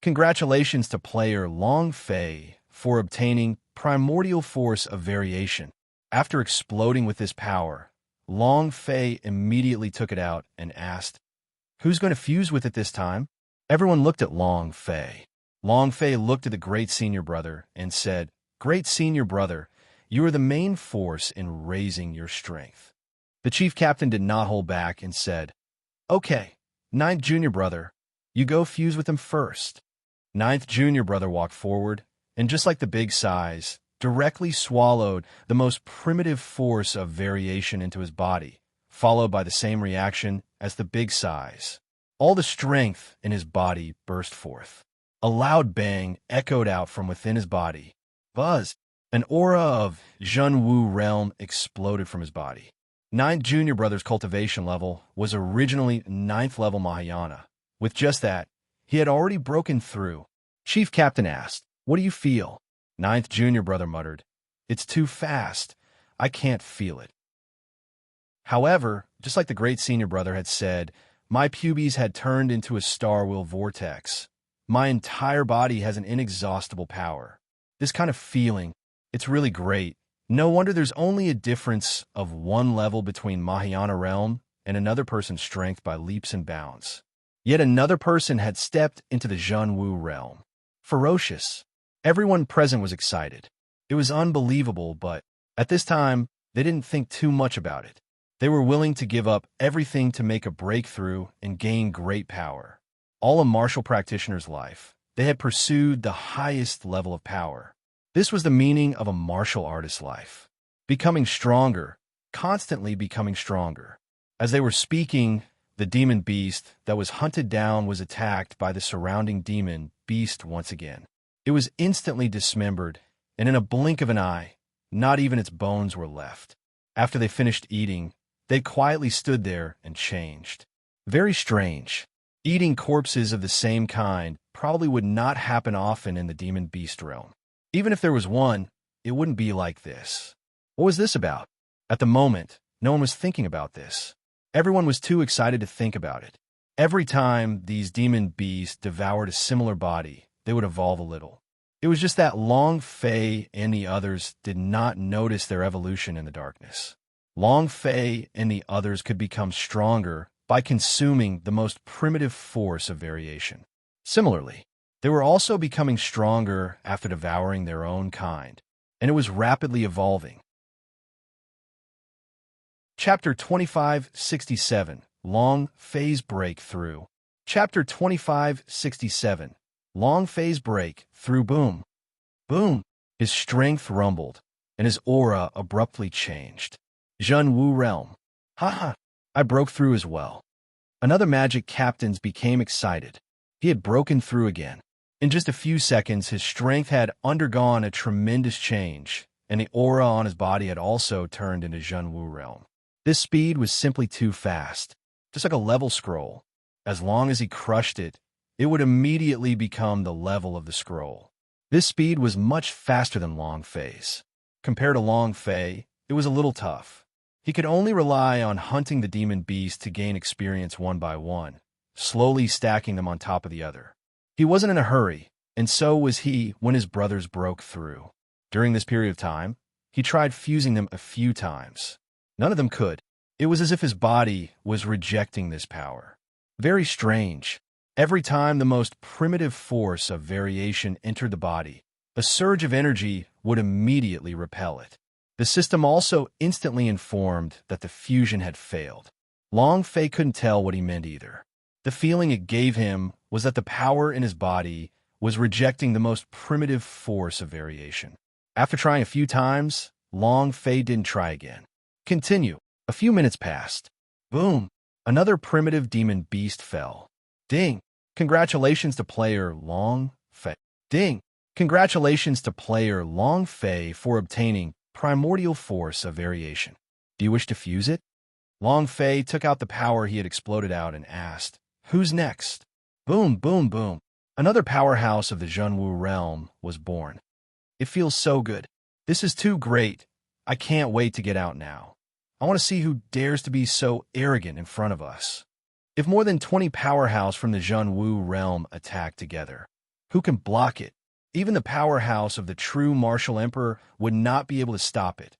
A: Congratulations to player Long Fei for obtaining primordial force of variation. After exploding with this power, Long Fei immediately took it out and asked, Who's going to fuse with it this time? Everyone looked at Long Fei. Long Fei looked at the great senior brother and said, Great senior brother, you are the main force in raising your strength. The chief captain did not hold back and said, Okay, 9th junior brother, you go fuse with him first. 9th junior brother walked forward, and just like the big size, directly swallowed the most primitive force of variation into his body, followed by the same reaction as the big size. All the strength in his body burst forth. A loud bang echoed out from within his body. Buzz! An aura of Junwu realm exploded from his body. 9th junior brother's cultivation level was originally 9th level Mahayana. With just that, he had already broken through. Chief Captain asked, What do you feel? 9th junior brother muttered, It's too fast. I can't feel it. However, just like the great senior brother had said, my pubes had turned into a star wheel vortex. My entire body has an inexhaustible power. This kind of feeling, it's really great. No wonder there's only a difference of one level between Mahayana realm and another person's strength by leaps and bounds. Yet another person had stepped into the Zhenwu realm. Ferocious. Everyone present was excited. It was unbelievable, but at this time, they didn't think too much about it. They were willing to give up everything to make a breakthrough and gain great power. All a martial practitioner's life, they had pursued the highest level of power. This was the meaning of a martial artist's life. Becoming stronger, constantly becoming stronger. As they were speaking, the demon beast that was hunted down was attacked by the surrounding demon beast once again. It was instantly dismembered, and in a blink of an eye, not even its bones were left. After they finished eating, they quietly stood there and changed. Very strange. Eating corpses of the same kind probably would not happen often in the demon beast realm. Even if there was one, it wouldn't be like this. What was this about? At the moment, no one was thinking about this. Everyone was too excited to think about it. Every time these demon beasts devoured a similar body, they would evolve a little. It was just that Long Fei and the others did not notice their evolution in the darkness. Long Fei and the others could become stronger by consuming the most primitive force of variation. Similarly, they were also becoming stronger after devouring their own kind, and it was rapidly evolving. Chapter 2567, Long Fei's Breakthrough. Chapter 2567, Long Fei's Breakthrough. Boom. Boom. His strength rumbled, and his aura abruptly changed. Zhenwu realm. Haha, I broke through as well. Another magic captains became excited. He had broken through again. In just a few seconds, his strength had undergone a tremendous change, and the aura on his body had also turned into Zhenwu realm. This speed was simply too fast, just like a level scroll. As long as he crushed it, it would immediately become the level of the scroll. This speed was much faster than Long Fei's. Compared to Long Fei, it was a little tough. He could only rely on hunting the demon beast to gain experience one by one, slowly stacking them on top of the other. He wasn't in a hurry, and so was he when his brothers broke through. During this period of time, he tried fusing them a few times. None of them could. It was as if his body was rejecting this power. Very strange. Every time the most primitive force of variation entered the body, a surge of energy would immediately repel it. The system also instantly informed that the fusion had failed. Long Fei couldn't tell what he meant either. The feeling it gave him was that the power in his body was rejecting the most primitive force of variation. After trying a few times, Long Fei didn't try again. Continue. A few minutes passed. Boom. Another primitive demon beast fell. Ding. Congratulations to player Long Fei. Ding. Congratulations to player Long Fei for obtaining primordial force of variation. Do you wish to fuse it? Long Fei took out the power he had exploded out and asked, "Who's next?" Boom, boom, boom. Another powerhouse of the Zhenwu realm was born. It feels so good. This is too great. I can't wait to get out now. I want to see who dares to be so arrogant in front of us. If more than 20 powerhouse from the Zhenwu realm attack together, who can block it? Even the powerhouse of the true martial emperor would not be able to stop it,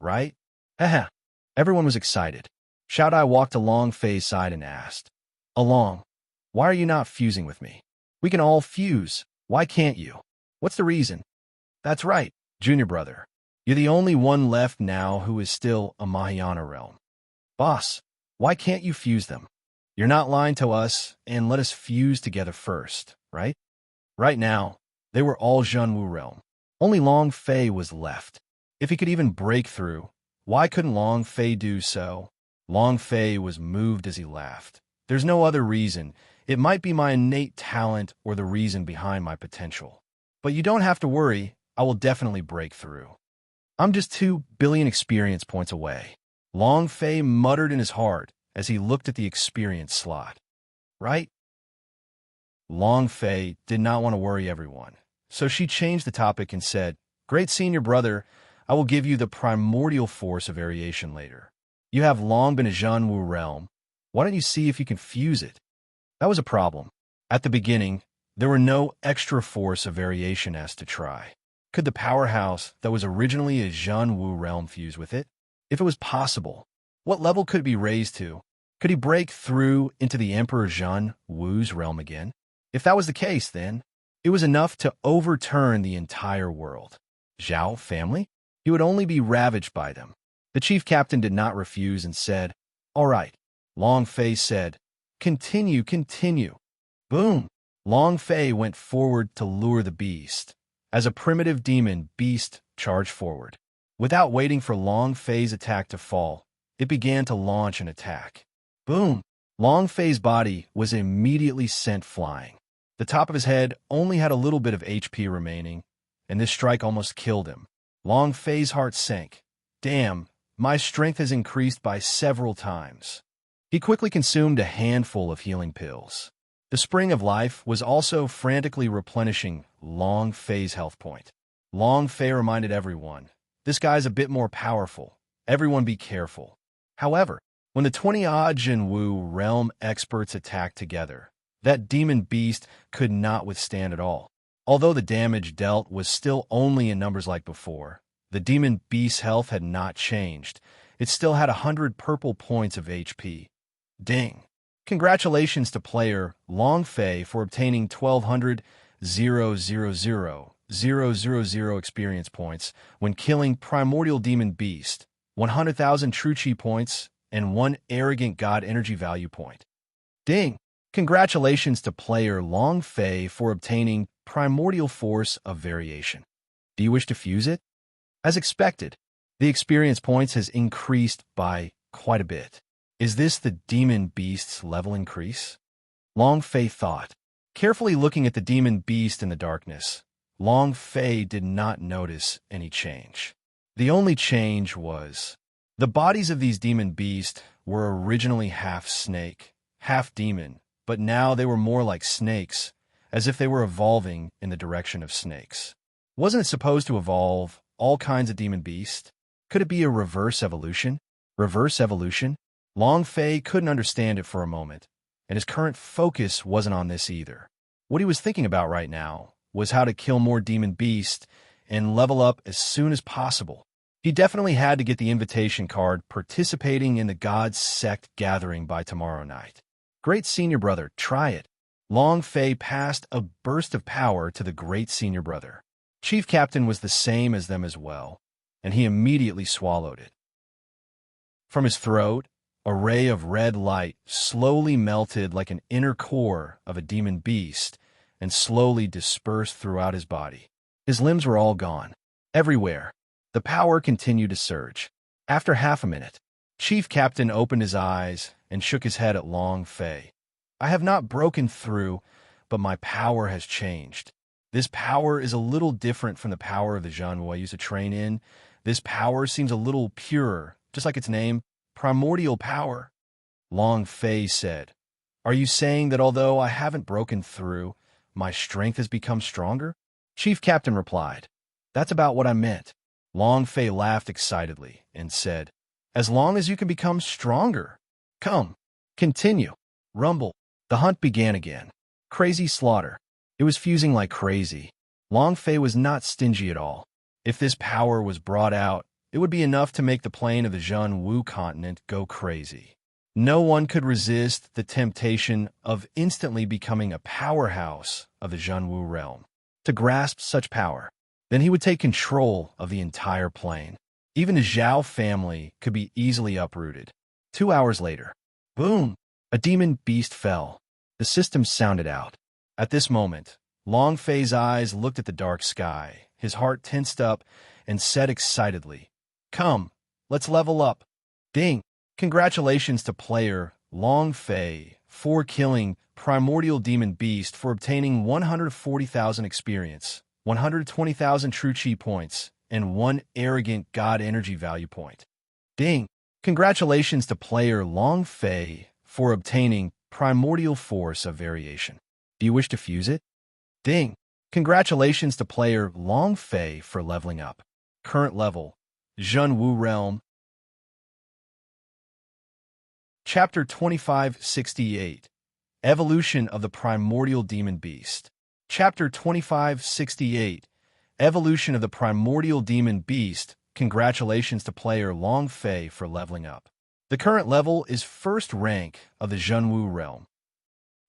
A: right? Haha. Everyone was excited. Shout-I walked along Fei's side and asked, "Along, why are you not fusing with me? We can all fuse. Why can't you? What's the reason?" "That's right, junior brother. You're the only one left now who is still a Mahayana realm. Boss, why can't you fuse them? You're not lying to us, and let us fuse together first, right?" Right now, they were all Zhenwu realm. Only Long Fei was left. If he could even break through, why couldn't Long Fei do so? Long Fei was moved as he laughed. There's no other reason. It might be my innate talent or the reason behind my potential. But you don't have to worry. I will definitely break through. I'm just 2 billion experience points away. Long Fei muttered in his heart as he looked at the experience slot. Right? Long Fei did not want to worry everyone, so she changed the topic and said, "Great senior brother, I will give you the primordial force of variation later. You have long been a Zhenwu realm. Why don't you see if you can fuse it?" That was a problem. At the beginning, there were no extra force of variation as to try. Could the powerhouse that was originally a Zhenwu realm fuse with it? If it was possible, what level could it be raised to? Could he break through into the Emperor Zhan Wu's realm again? If that was the case, then it was enough to overturn the entire world. Zhao family? He would only be ravaged by them. The chief captain did not refuse and said, "All right." Long Fei said, "Continue, continue." Boom! Long Fei went forward to lure the beast. As a primitive demon beast charged forward. Without waiting for Long Fei's attack to fall, it began to launch an attack. Boom! Long Fei's body was immediately sent flying. The top of his head only had a little bit of HP remaining, and this strike almost killed him. Long Fei's heart sank. Damn, my strength has increased by several times. He quickly consumed a handful of healing pills. The Spring of Life was also frantically replenishing Long Fei's health point. Long Fei reminded everyone, "This guy's a bit more powerful. Everyone be careful." However, when the 20-odd Zhan Wu realm experts attacked together, that demon beast could not withstand at all. Although the damage dealt was still only in numbers like before, the demon beast's health had not changed. It still had 100 purple points of HP. Ding! Congratulations to player Long Fei for obtaining 1,200,000 experience points when killing Primordial Demon Beast, 100,000 True Chi points, and 1 Arrogant God Energy Value point. Ding! Congratulations to player Long Fei for obtaining Primordial Force of Variation. Do you wish to fuse it? As expected, the experience points has increased by quite a bit. Is this the demon beast's level increase? Long Fei thought. Carefully looking at the demon beast in the darkness, Long Fei did not notice any change. The only change was the bodies of these demon beasts were originally half snake, half demon, but now they were more like snakes, as if they were evolving in the direction of snakes. Wasn't it supposed to evolve all kinds of demon beasts? Could it be a reverse evolution? Reverse evolution? Long Fei couldn't understand it for a moment, and his current focus wasn't on this either. What he was thinking about right now was how to kill more demon beasts and level up as soon as possible. He definitely had to get the invitation card participating in the God's Sect gathering by tomorrow night. Great Senior Brother, try it. Long Fei passed a burst of power to the Great Senior Brother. Chief Captain was the same as them as well, and he immediately swallowed it. From his throat, a ray of red light slowly melted like an inner core of a demon beast and slowly dispersed throughout his body. His limbs were all gone. Everywhere, the power continued to surge. After half a minute, Chief Captain opened his eyes and shook his head at Long Fei. "I have not broken through, but my power has changed. This power is a little different from the power of the Zhan Wu I used to train in. This power seems a little purer, just like its name, Primordial Power." Long Fei said, "Are you saying that although I haven't broken through, my strength has become stronger?" Chief Captain replied, "That's about what I meant." Long Fei laughed excitedly and said, "As long as you can become stronger. Come, continue." Rumble. The hunt began again. Crazy slaughter. It was fusing like crazy. Long Fei was not stingy at all. If this power was brought out, it would be enough to make the plane of the Zhan Wu continent go crazy. No one could resist the temptation of instantly becoming a powerhouse of the Zhan Wu realm. To grasp such power, then he would take control of the entire plane. Even the Zhao family could be easily uprooted. 2 hours later, boom! A demon beast fell. The system sounded out. At this moment, Long Fei's eyes looked at the dark sky. His heart tensed up and said excitedly, "Come, let's level up." Ding! Congratulations to player Long Fei for killing Primordial Demon Beast for obtaining 140,000 experience, 120,000 True Chi points, and 1 Arrogant God Energy Value point. Ding! Congratulations to player Long Fei for obtaining Primordial Force of Variation. Do you wish to fuse it? Ding! Congratulations to player Long Fei for leveling up. Current level, Zhan Wu Realm. Chapter 2568, Evolution of the Primordial Demon Beast. Chapter 2568, Evolution of the Primordial Demon Beast. Congratulations to player Long Fei for leveling up. The current level is first rank of the Zhenwu realm.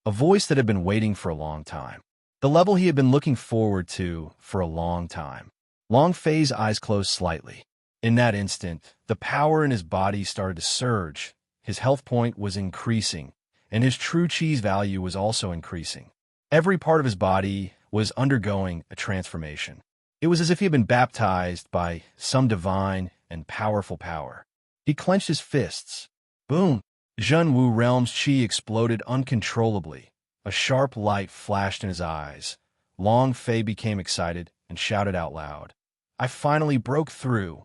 A: A voice that had been waiting for a long time. The level he had been looking forward to for a long time. Long Fei's eyes closed slightly. In that instant, the power in his body started to surge. His health point was increasing, and his true chi's value was also increasing. Every part of his body was undergoing a transformation. It was as if he had been baptized by some divine and powerful power. He clenched his fists. Boom! Zhenwu realm's chi exploded uncontrollably. A sharp light flashed in his eyes. Long Fei became excited and shouted out loud, "I finally broke through.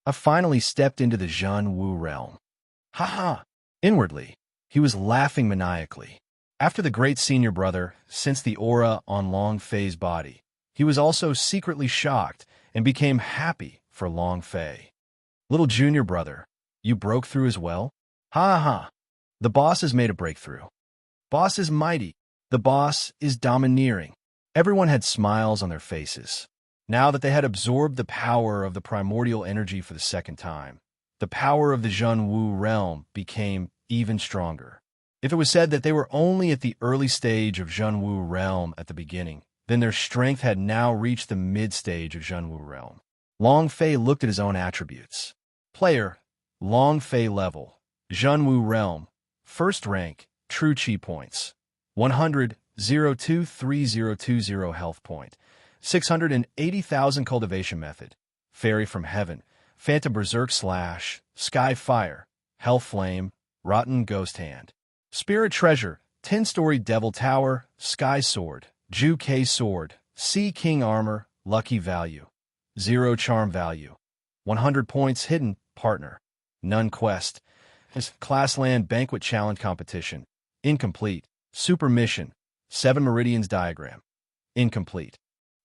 A: I finally stepped into the Zhenwu realm." Ha ha! Inwardly, he was laughing maniacally. After the great senior brother sensed the aura on Long Fei's body, he was also secretly shocked and became happy for Long Fei. Little junior brother, you broke through as well? Ha ha! The boss has made a breakthrough. Boss is mighty. The boss is domineering. Everyone had smiles on their faces. Now that they had absorbed the power of the primordial energy for the second time, the power of the Zhenwu realm became even stronger. If it was said that they were only at the early stage of Zhenwu realm at the beginning, then their strength had now reached the mid-stage of Zhenwu realm. Long Fei looked at his own attributes. Player, Long Fei level, Zhenwu realm, first rank, true chi points, 100, 023020 health point, 680,000 cultivation method, fairy from heaven, phantom berserk / sky fire, hell flame, rotten ghost hand. Spirit treasure, 10-story devil tower, sky sword, Ju K sword, sea king armor, lucky value, 0 charm value, 100 points hidden, partner, none quest, class land banquet challenge competition, incomplete, super mission, 7 meridians diagram, incomplete.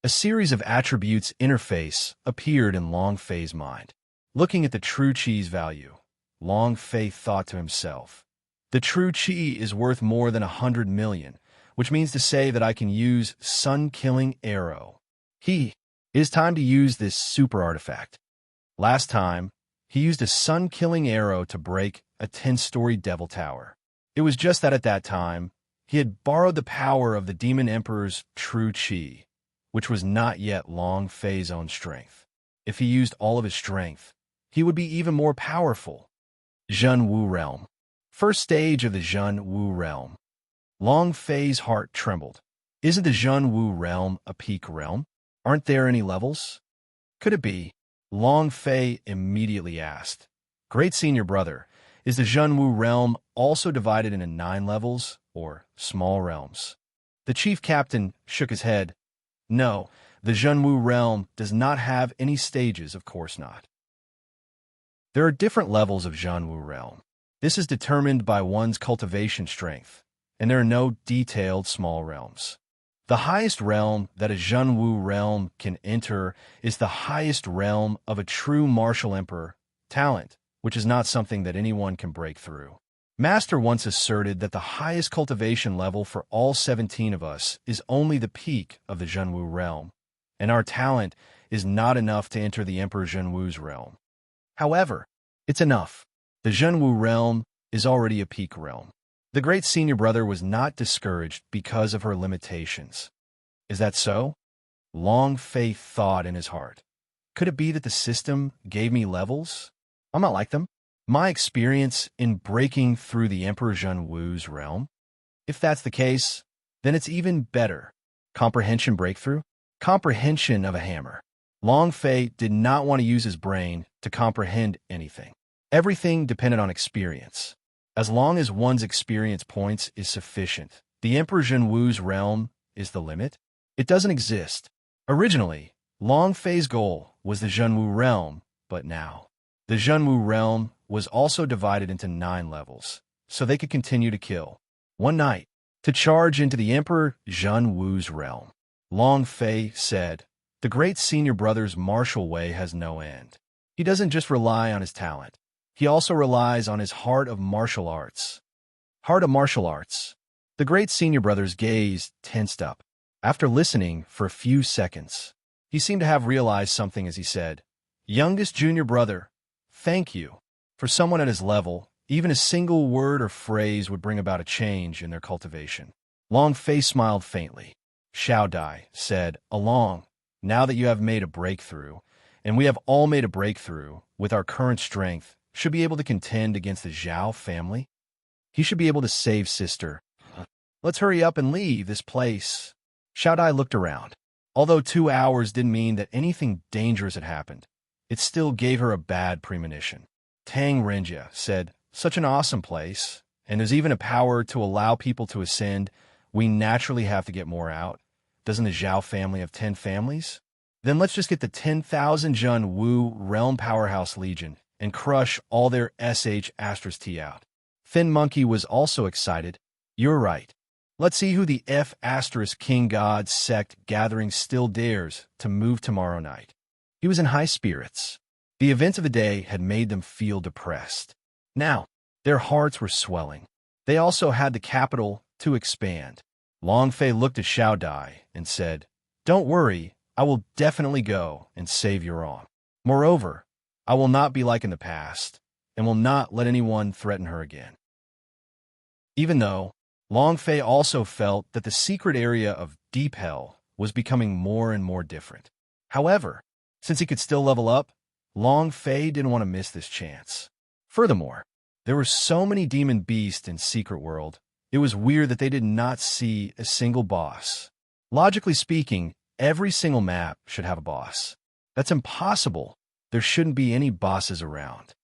A: A series of attributes interface appeared in Long Fei's mind. Looking at the true chi's value, Long Fei thought to himself, the true chi is worth more than 100 million, which means to say that I can use sun-killing arrow. It is time to use this super artifact. Last time, he used a sun-killing arrow to break a 10-story devil tower. It was just that at that time, he had borrowed the power of the Demon Emperor's true chi, which was not yet Long Fei's own strength. If he used all of his strength, he would be even more powerful. Zhenwu realm. First stage of the Zhenwu realm. Long Fei's heart trembled. Isn't the Zhenwu realm a peak realm? Aren't there any levels? Could it be? Long Fei immediately asked. Great senior brother, is the Zhenwu realm also divided into 9 levels, or small realms? The chief captain shook his head. No, the Zhenwu realm does not have any stages, of course not. There are different levels of Zhenwu realm. This is determined by one's cultivation strength, and there are no detailed small realms. The highest realm that a Zhenwu realm can enter is the highest realm of a true martial emperor, talent, which is not something that anyone can break through. Master once asserted that the highest cultivation level for all 17 of us is only the peak of the Zhenwu realm, and our talent is not enough to enter the Emperor Zhenwu's realm. However, it's enough. The Zhenwu realm is already a peak realm. The great senior brother was not discouraged because of her limitations. Is that so? Long Fei thought in his heart. Could it be that the system gave me levels? I'm not like them. My experience in breaking through the Emperor Zhenwu's realm? If that's the case, then it's even better. Comprehension breakthrough? Comprehension of a hammer. Long Fei did not want to use his brain to comprehend anything. Everything depended on experience. As long as one's experience points is sufficient, the Emperor Zhenwu's realm is the limit. It doesn't exist. Originally, Long Fei's goal was the Zhenwu realm, but now, the Zhenwu realm was also divided into 9 levels, so they could continue to kill. One night, to charge into the Emperor Zhenwu's realm, Long Fei said, the great senior brother's martial way has no end. He doesn't just rely on his talent. He also relies on his heart of martial arts. Heart of martial arts. The great senior brother's gaze tensed up. After listening for a few seconds, he seemed to have realized something as he said, Youngest junior brother, thank you. For someone at his level, Even a single word or phrase would bring about a change in their cultivation. Long Fei smiled faintly. Xiao Dai said, Along, now that you have made a breakthrough, and we have all made a breakthrough, with our current strength, should be able to contend against the Zhao family? He should be able to save sister. Let's hurry up and leave this place. Xiao Dai looked around. Although 2 hours didn't mean that anything dangerous had happened, it still gave her a bad premonition. Tang Renjia said, Such an awesome place, and there's even a power to allow people to ascend. We naturally have to get more out. Doesn't the Zhao family have 10 families? Then let's just get the 10,000 Jun Wu Realm Powerhouse Legion and crush all their SH*T out. Thin Monkey was also excited. You're right. Let's see who the F*King God sect gathering still dares to move tomorrow night. He was in high spirits. The events of the day had made them feel depressed. Now, their hearts were swelling. They also had the capital to expand. Long Fei looked at Xiao Dai and said, Don't worry, I will definitely go and save your own. Moreover, I will not be like in the past, and will not let anyone threaten her again. Even though Long Fei also felt that the secret area of Deep Hell was becoming more and more different. However, since he could still level up, Long Fei didn't want to miss this chance. Furthermore, there were so many demon beasts in Secret World, it was weird that they did not see a single boss. Logically speaking, every single map should have a boss. That's impossible. There shouldn't be any bosses around.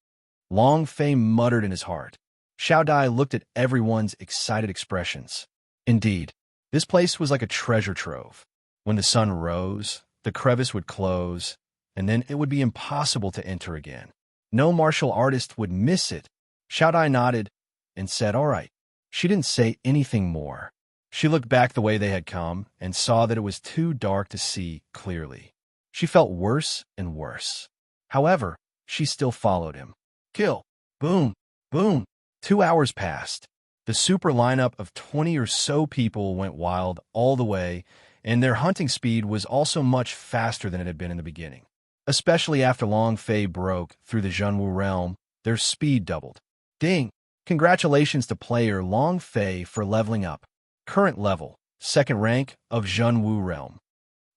A: Long Fei muttered in his heart. Xiao Dai looked at everyone's excited expressions. Indeed, this place was like a treasure trove. When the sun rose, the crevice would close, and then it would be impossible to enter again. No martial artist would miss it. Xiao Dai nodded and said, All right. She didn't say anything more. She looked back the way they had come and saw that it was too dark to see clearly. She felt worse and worse. However, she still followed him. Kill. Boom. Boom. 2 hours passed. The super lineup of 20 or so people went wild all the way, and their hunting speed was also much faster than it had been in the beginning. Especially after Long Fei broke through the Zhenwu realm, their speed doubled. Ding! Congratulations to player Long Fei for leveling up. Current level, 2nd rank of Zhenwu realm.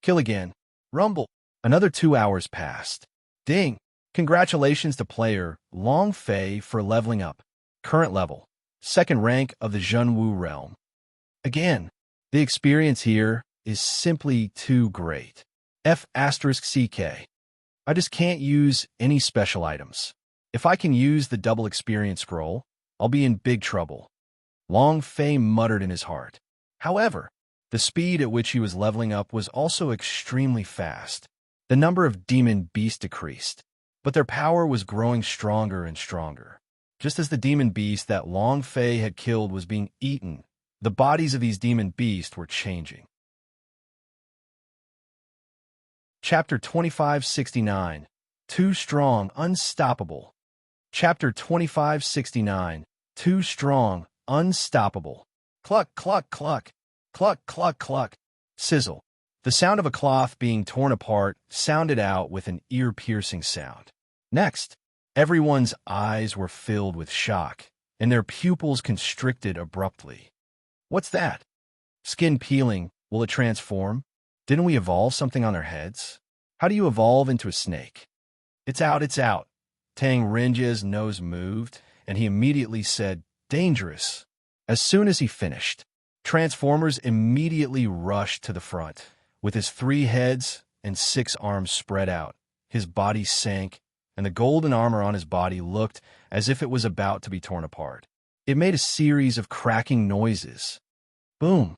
A: Kill again. Rumble. Another 2 hours passed. Ding! Congratulations to player Long Fei for leveling up. Current level, 2nd rank of the Zhenwu realm. Again, the experience here is simply too great. F***CK. I just can't use any special items. If I can use the double experience scroll, I'll be in big trouble. Long Fei muttered in his heart. However, the speed at which he was leveling up was also extremely fast. The number of demon beasts decreased, but their power was growing stronger and stronger. Just as the demon beast that Long Fei had killed was being eaten, the bodies of these demon beasts were changing. Chapter 2569. Too Strong, Unstoppable. Chapter 2569. Too Strong, Unstoppable. Cluck, cluck, cluck. Cluck, cluck, cluck. Sizzle. The sound of a cloth being torn apart sounded out with an ear-piercing sound. Next, everyone's eyes were filled with shock, and their pupils constricted abruptly. What's that? Skin peeling. Will it transform? Didn't we evolve something on our heads? How do you evolve into a snake? It's out, it's out. Tang Renjia's nose moved, and he immediately said, Dangerous. As soon as he finished, Transformers immediately rushed to the front. With his 3 heads and 6 arms spread out, his body sank, and the golden armor on his body looked as if it was about to be torn apart. It made a series of cracking noises. Boom!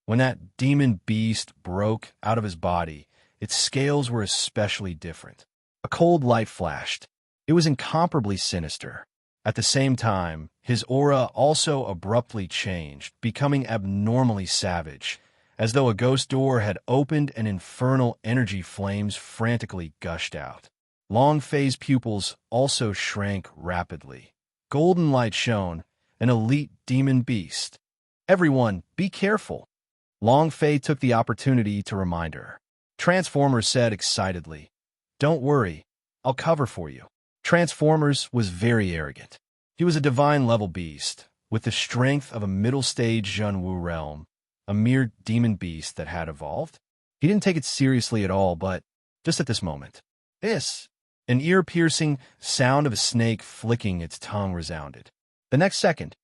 A: When that demon beast broke out of his body, its scales were especially different. A cold light flashed. It was incomparably sinister. At the same time, his aura also abruptly changed, becoming abnormally savage, as though a ghost door had opened and infernal energy flames frantically gushed out. Long Fei's pupils also shrank rapidly. Golden light shone, an elite demon beast. Everyone, be careful. Long Fei took the opportunity to remind her. Transformers said excitedly, Don't worry, I'll cover for you. Transformers was very arrogant. He was a divine-level beast, with the strength of a middle-stage Zhenwu realm, a mere demon beast that had evolved. He didn't take it seriously at all, but just at this moment, an ear-piercing sound of a snake flicking its tongue resounded. The next second,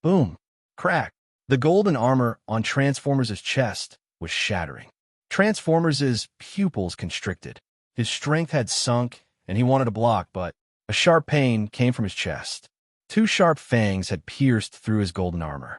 A: boom, crack, the golden armor on Transformers' chest was shattering. Transformers' pupils constricted. His strength had sunk, and he wanted to block, but a sharp pain came from his chest. Two sharp fangs had pierced through his golden armor.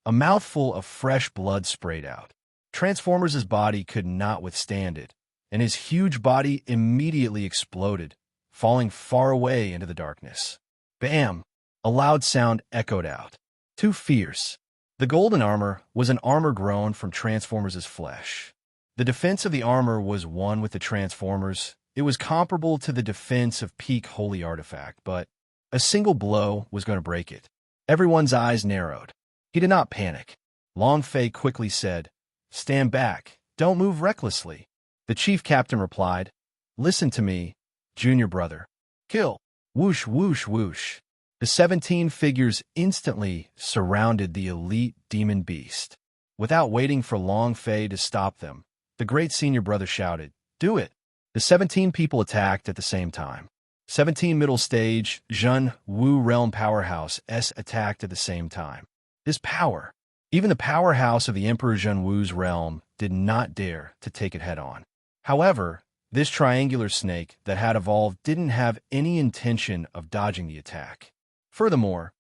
A: A mouthful of fresh blood sprayed out. Transformers' body could not withstand it, and his huge body immediately exploded, falling far away into the darkness. Bam! A loud sound echoed out. Too fierce. The golden armor was an armor grown from Transformers' flesh. The defense of the armor was one with the Transformers. It was comparable to the defense of peak holy artifact, but a single blow was going to break it. Everyone's eyes narrowed. He did not panic. Long Fei quickly said, "Stand back. Don't move recklessly." The chief captain replied, "Listen to me, junior brother. Kill." Whoosh, whoosh, whoosh. The 17 figures instantly surrounded the elite demon beast. Without waiting for Long Fei to stop them, the great senior brother shouted, "Do it!" The 17 people attacked at the same time. 17 middle stage Zhen Wu realm powerhouse attacked at the same time. This power, even the powerhouse of the Emperor Zhen Wu's realm, did not dare to take it head-on. However, this triangular snake that had evolved didn't have any intention of dodging the attack. Furthermore,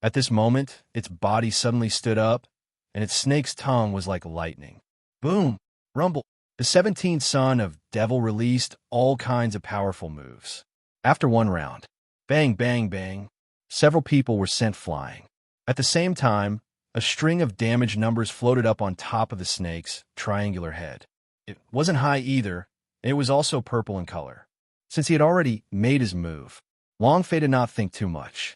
A: at this moment, its body suddenly stood up, and its snake's tongue was like lightning. Boom! Rumble! The 17th son of Devil released all kinds of powerful moves. After one round, bang, bang, bang, several people were sent flying. At the same time, a string of damage numbers floated up on top of the snake's triangular head. It wasn't high either, and it was also purple in color. Since he had already made his move, Long Fei did not think too much.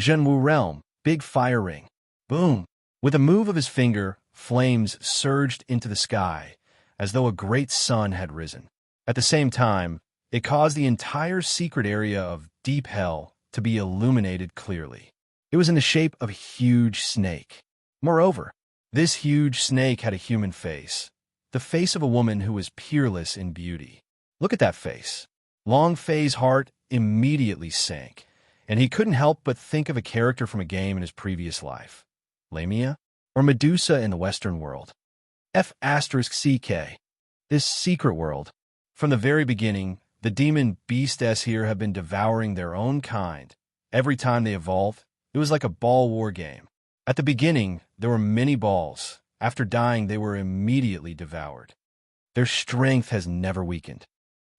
A: Zhenwu realm, big fire ring. Boom! With a move of his finger, flames surged into the sky, as though a great sun had risen. At the same time, it caused the entire secret area of Deep Hell to be illuminated clearly. It was in the shape of a huge snake. Moreover, this huge snake had a human face, the face of a woman who was peerless in beauty. Look at that face. Long Fei's heart immediately sank, and he couldn't help but think of a character from a game in his previous life. Lamia? Or Medusa in the Western world. F***CK. This secret world. From the very beginning, the demon beasts here have been devouring their own kind. Every time they evolved, it was like a ball war game. At the beginning, there were many balls. After dying, they were immediately devoured. Their strength has never weakened.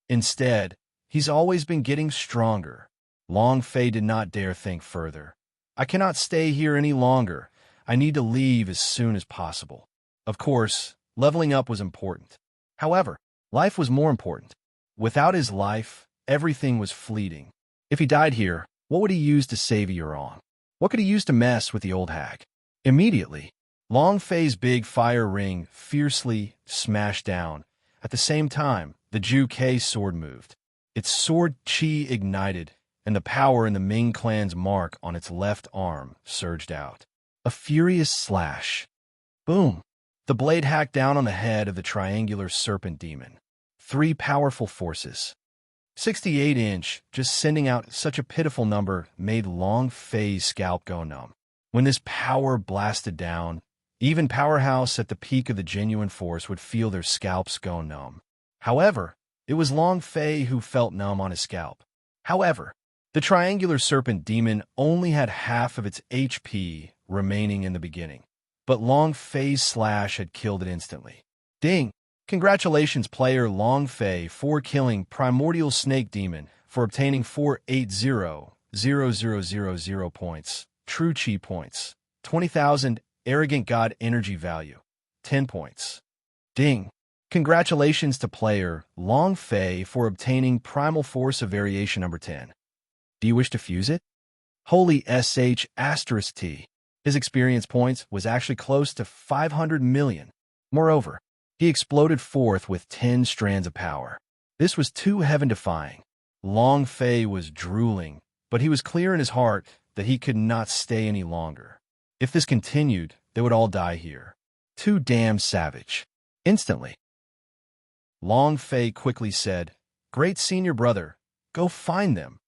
A: Instead, he's always been getting stronger. Long Fei did not dare think further. I cannot stay here any longer. I need to leave as soon as possible. Of course, leveling up was important. However, life was more important. Without his life, everything was fleeting. If he died here, what would he use to save Yurong? What could he use to mess with the old hag? Immediately, Long Fei's big fire ring fiercely smashed down. At the same time, the Ju Kei sword moved. Its sword chi ignited, and the power in the Ming clan's mark on its left arm surged out. A furious slash. Boom! The blade hacked down on the head of the triangular serpent demon. 3 powerful forces. 68-inch, just sending out such a pitiful number, made Long Fei's scalp go numb. When this power blasted down, even Powerhouse at the peak of the genuine force would feel their scalps go numb. However, it was Long Fei who felt numb on his scalp. However, the triangular serpent demon only had half of its HP remaining in the beginning, but Long Fei's slash had killed it instantly. Ding! Congratulations, player Long Fei, for killing Primordial Snake Demon, for obtaining 480,000 points, True Chi points, 20,000 Arrogant God Energy Value, 10 points. Ding! Congratulations to player Long Fei for obtaining Primal Force of Variation number 10. Do you wish to fuse it? Holy **T. His experience points was actually close to 500 million. Moreover, he exploded forth with 10 strands of power. This was too heaven-defying. Long Fei was drooling, but he was clear in his heart that he could not stay any longer. If this continued, they would all die here. Too damn savage. Instantly. Long Fei quickly said, "Great senior brother, go find them.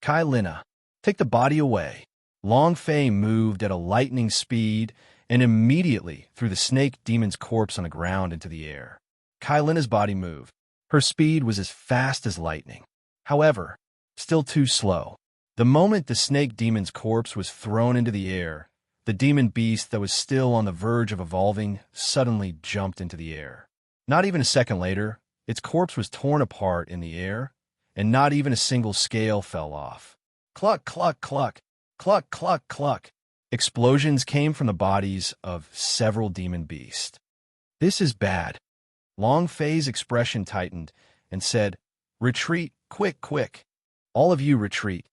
A: Kai Lina, take the body away." Long Fei moved at a lightning speed and immediately threw the snake demon's corpse on the ground into the air. Kai Lina's body moved. Her speed was as fast as lightning. However, still too slow. The moment the snake demon's corpse was thrown into the air, the demon beast that was still on the verge of evolving suddenly jumped into the air. Not even a second later, its corpse was torn apart in the air, and not even a single scale fell off. Cluck, cluck, cluck, cluck, cluck, cluck. Explosions came from the bodies of several demon beasts. "This is bad." Long Fei's expression tightened and said, "Retreat, quick, quick. All of you retreat."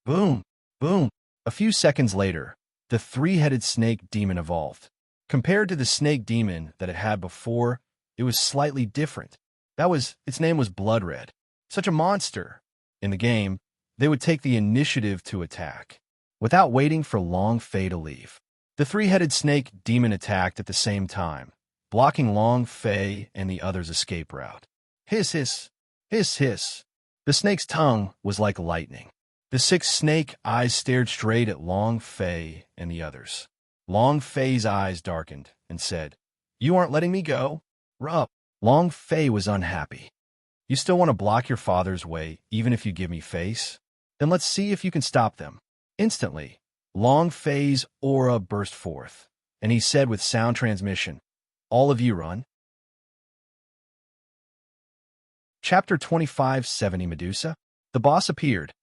A: Boom, boom. A few seconds later, the three-headed snake demon evolved. Compared to the snake demon that it had before, it was slightly different. Its name was Bloodred. Such a monster. In the game, they would take the initiative to attack. Without waiting for Long Fei to leave, the three-headed snake demon attacked at the same time, blocking Long Fei and the others' escape route. Hiss, hiss, hiss, hiss. The snake's tongue was like lightning. The six snake eyes stared straight at Long Fei and the others. Long Fei's eyes darkened and said, "You aren't letting me go? Rup." Long Fei was unhappy. "You still want to block your father's way, even if you give me face? Then let's see if you can stop them." Instantly, Long Fei's aura burst forth, and he said with sound transmission, "All of you run." Chapter 2570 Medusa. The boss appeared.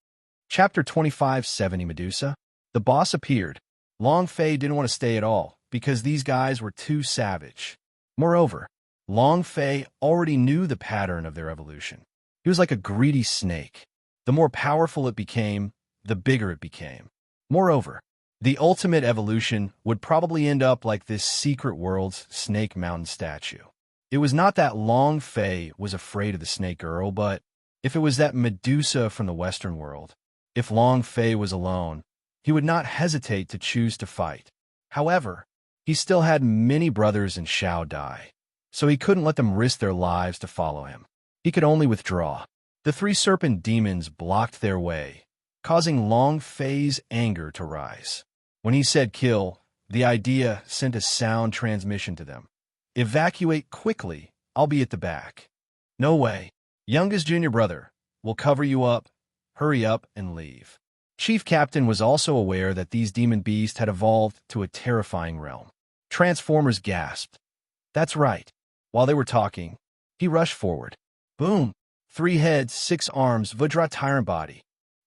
A: Chapter 2570 Medusa. The boss appeared. Long Fei didn't want to stay at all, because these guys were too savage. Moreover, Long Fei already knew the pattern of their evolution. He was like a greedy snake. The more powerful it became, the bigger it became. Moreover, the ultimate evolution would probably end up like this secret world's Snake Mountain statue. It was not that Long Fei was afraid of the snake girl, but if it was that Medusa from the Western world, if Long Fei was alone, he would not hesitate to choose to fight. However, he still had many brothers in Shao Dai, so he couldn't let them risk their lives to follow him. He could only withdraw. The three serpent demons blocked their way, causing Long Fei's anger to rise. When he said kill, the idea sent a sound transmission to them. "Evacuate quickly, I'll be at the back." "No way. Youngest junior brother, we'll cover you up. Hurry up and leave." Chief Captain was also aware that these demon beasts had evolved to a terrifying realm. Transformers gasped. That's right. While they were talking, he rushed forward. Boom! 3 heads, 6 arms, Vajra tyrant body.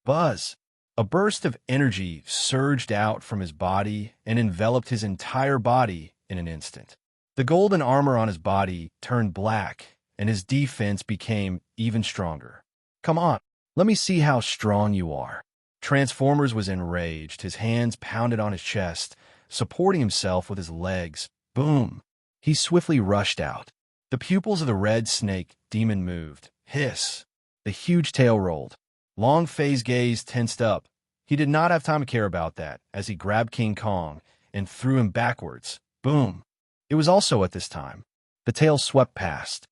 A: Buzz! A burst of energy surged out from his body and enveloped his entire body in an instant. The golden armor on his body turned black, and his defense became even stronger. "Come on, let me see how strong you are." Transformers was enraged. His hands pounded on his chest, supporting himself with his legs. Boom! He swiftly rushed out. The pupils of the red snake demon moved. Hiss! The huge tail rolled. Long Fei's gaze tensed up. He did not have time to care about that, as he grabbed King Kong and threw him backwards. Boom! It was also at this time. The tail swept past.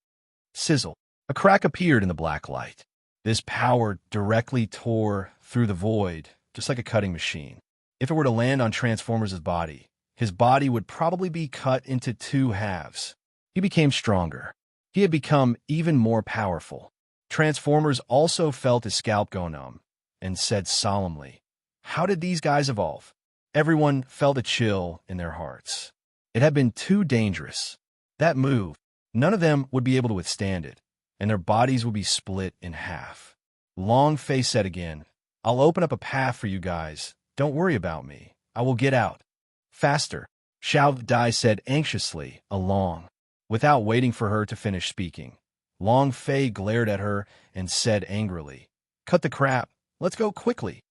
A: Sizzle! A crack appeared in the black light. This power directly tore through the void, just like a cutting machine. If it were to land on Transformers' body, his body would probably be cut into 2 halves. He became stronger. He had become even more powerful. Transformers also felt his scalp go numb and said solemnly, "How did these guys evolve?" Everyone felt a chill in their hearts. It had been too dangerous. That move, none of them would be able to withstand it, and their bodies would be split in half. Long Fei said again, "I'll open up a path for you guys. Don't worry about me. I will get out." "Faster," Shao Dai said anxiously, along. Without waiting for her to finish speaking, Long Fei glared at her and said angrily, "Cut the crap. Let's go quickly."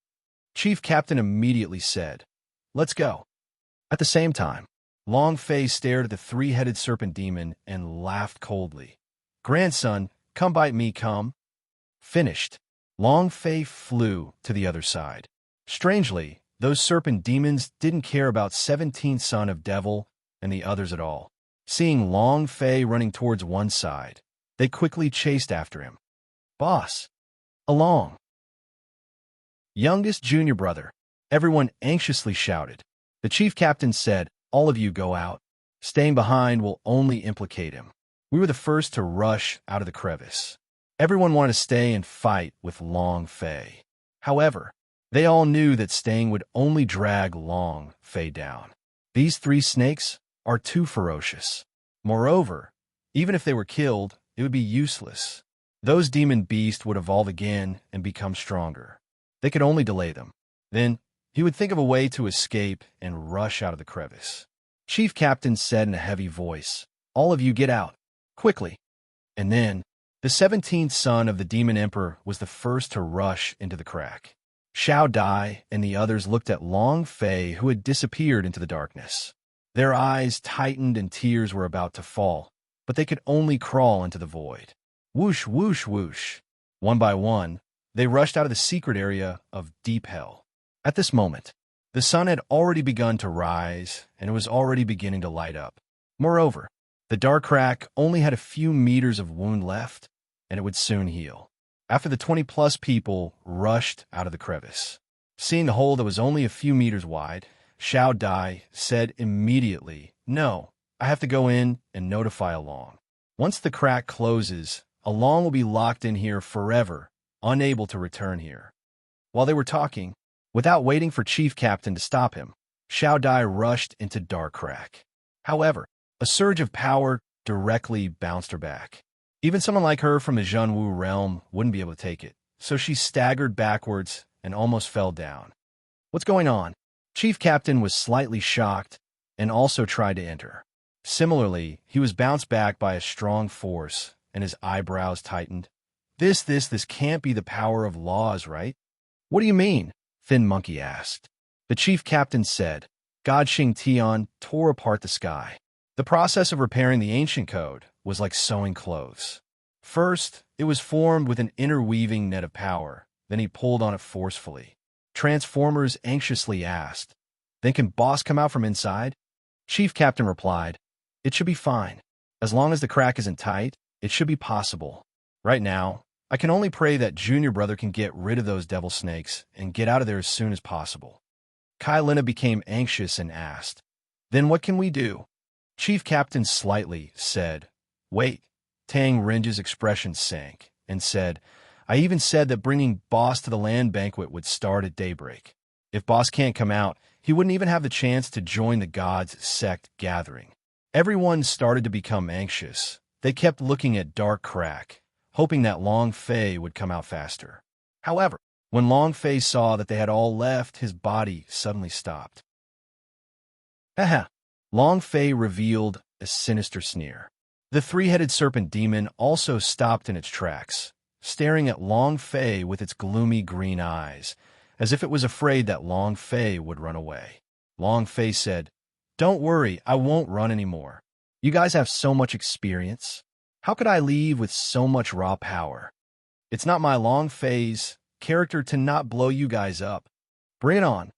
A: Chief Captain immediately said, "Let's go." At the same time, Long Fei stared at the 3-headed serpent demon and laughed coldly. "Grandson, come bite me, come." Finished. Long Fei flew to the other side. Strangely, those serpent demons didn't care about 17th son of Devil and the others at all. Seeing Long Fei running towards one side, they quickly chased after him. Boss! Along! Youngest junior brother! Everyone anxiously shouted. The chief captain said, all of you go out. Staying behind will only implicate him. We were the first to rush out of the crevice. Everyone wanted to stay and fight with Long Fei. However, they all knew that staying would only drag Long Fei down. These three snakes are too ferocious. Moreover, even if they were killed, it would be useless. Those demon beasts would evolve again and become stronger. They could only delay them. Then, he would think of a way to escape and rush out of the crevice. Chief Captain said in a heavy voice, all of you get out, quickly. And then, the 17th son of the Demon Emperor was the first to rush into the crack. Xiao Dai and the others looked at Long Fei, who had disappeared into the darkness. Their eyes tightened and tears were about to fall, but they could only crawl into the void. Whoosh, whoosh, whoosh. One by one, they rushed out of the secret area of deep hell. At this moment, the sun had already begun to rise, and it was already beginning to light up. Moreover, the dark crack only had a few meters of wound left, and it would soon heal. After the 20-plus people rushed out of the crevice. Seeing the hole that was only a few meters wide, Xiao Dai said immediately, no, I have to go in and notify Along. Once the crack closes, Along will be locked in here forever, unable to return here. While they were talking, without waiting for Chief Captain to stop him, Xiao Dai rushed into Dark Crack. However, a surge of power directly bounced her back. Even someone like her from the Zhenwu realm wouldn't be able to take it, so she staggered backwards and almost fell down. What's going on? Chief Captain was slightly shocked and also tried to enter. Similarly, he was bounced back by a strong force, and his eyebrows tightened. This can't be the power of laws, right? What do you mean? Thin Monkey asked. The Chief Captain said, God Xing Tian tore apart the sky. The process of repairing the ancient code was like sewing clothes. First, it was formed with an interweaving net of power. Then he pulled on it forcefully. Transformers anxiously asked, then can Boss come out from inside? Chief Captain replied, it should be fine. As long as the crack isn't tight, it should be possible. Right now, I can only pray that Junior Brother can get rid of those devil snakes and get out of there as soon as possible. Kai Lina became anxious and asked, then what can we do? Chief Captain slightly said, wait. Tang Ringe's expression sank and said, I even said that bringing Boss to the land banquet would start at daybreak. If Boss can't come out, he wouldn't even have the chance to join the Gods' sect gathering. Everyone started to become anxious. They kept looking at Dark Crack, hoping that Long Fei would come out faster. However, when Long Fei saw that they had all left, his body suddenly stopped. Haha! Long Fei revealed a sinister sneer. The three-headed serpent demon also stopped in its tracks, staring at Long Fei with its gloomy green eyes, as if it was afraid that Long Fei would run away. Long Fei said, don't worry, I won't run anymore. You guys have so much experience. How could I leave with so much raw power? It's not my Long Fei's character to not blow you guys up. Bring it on.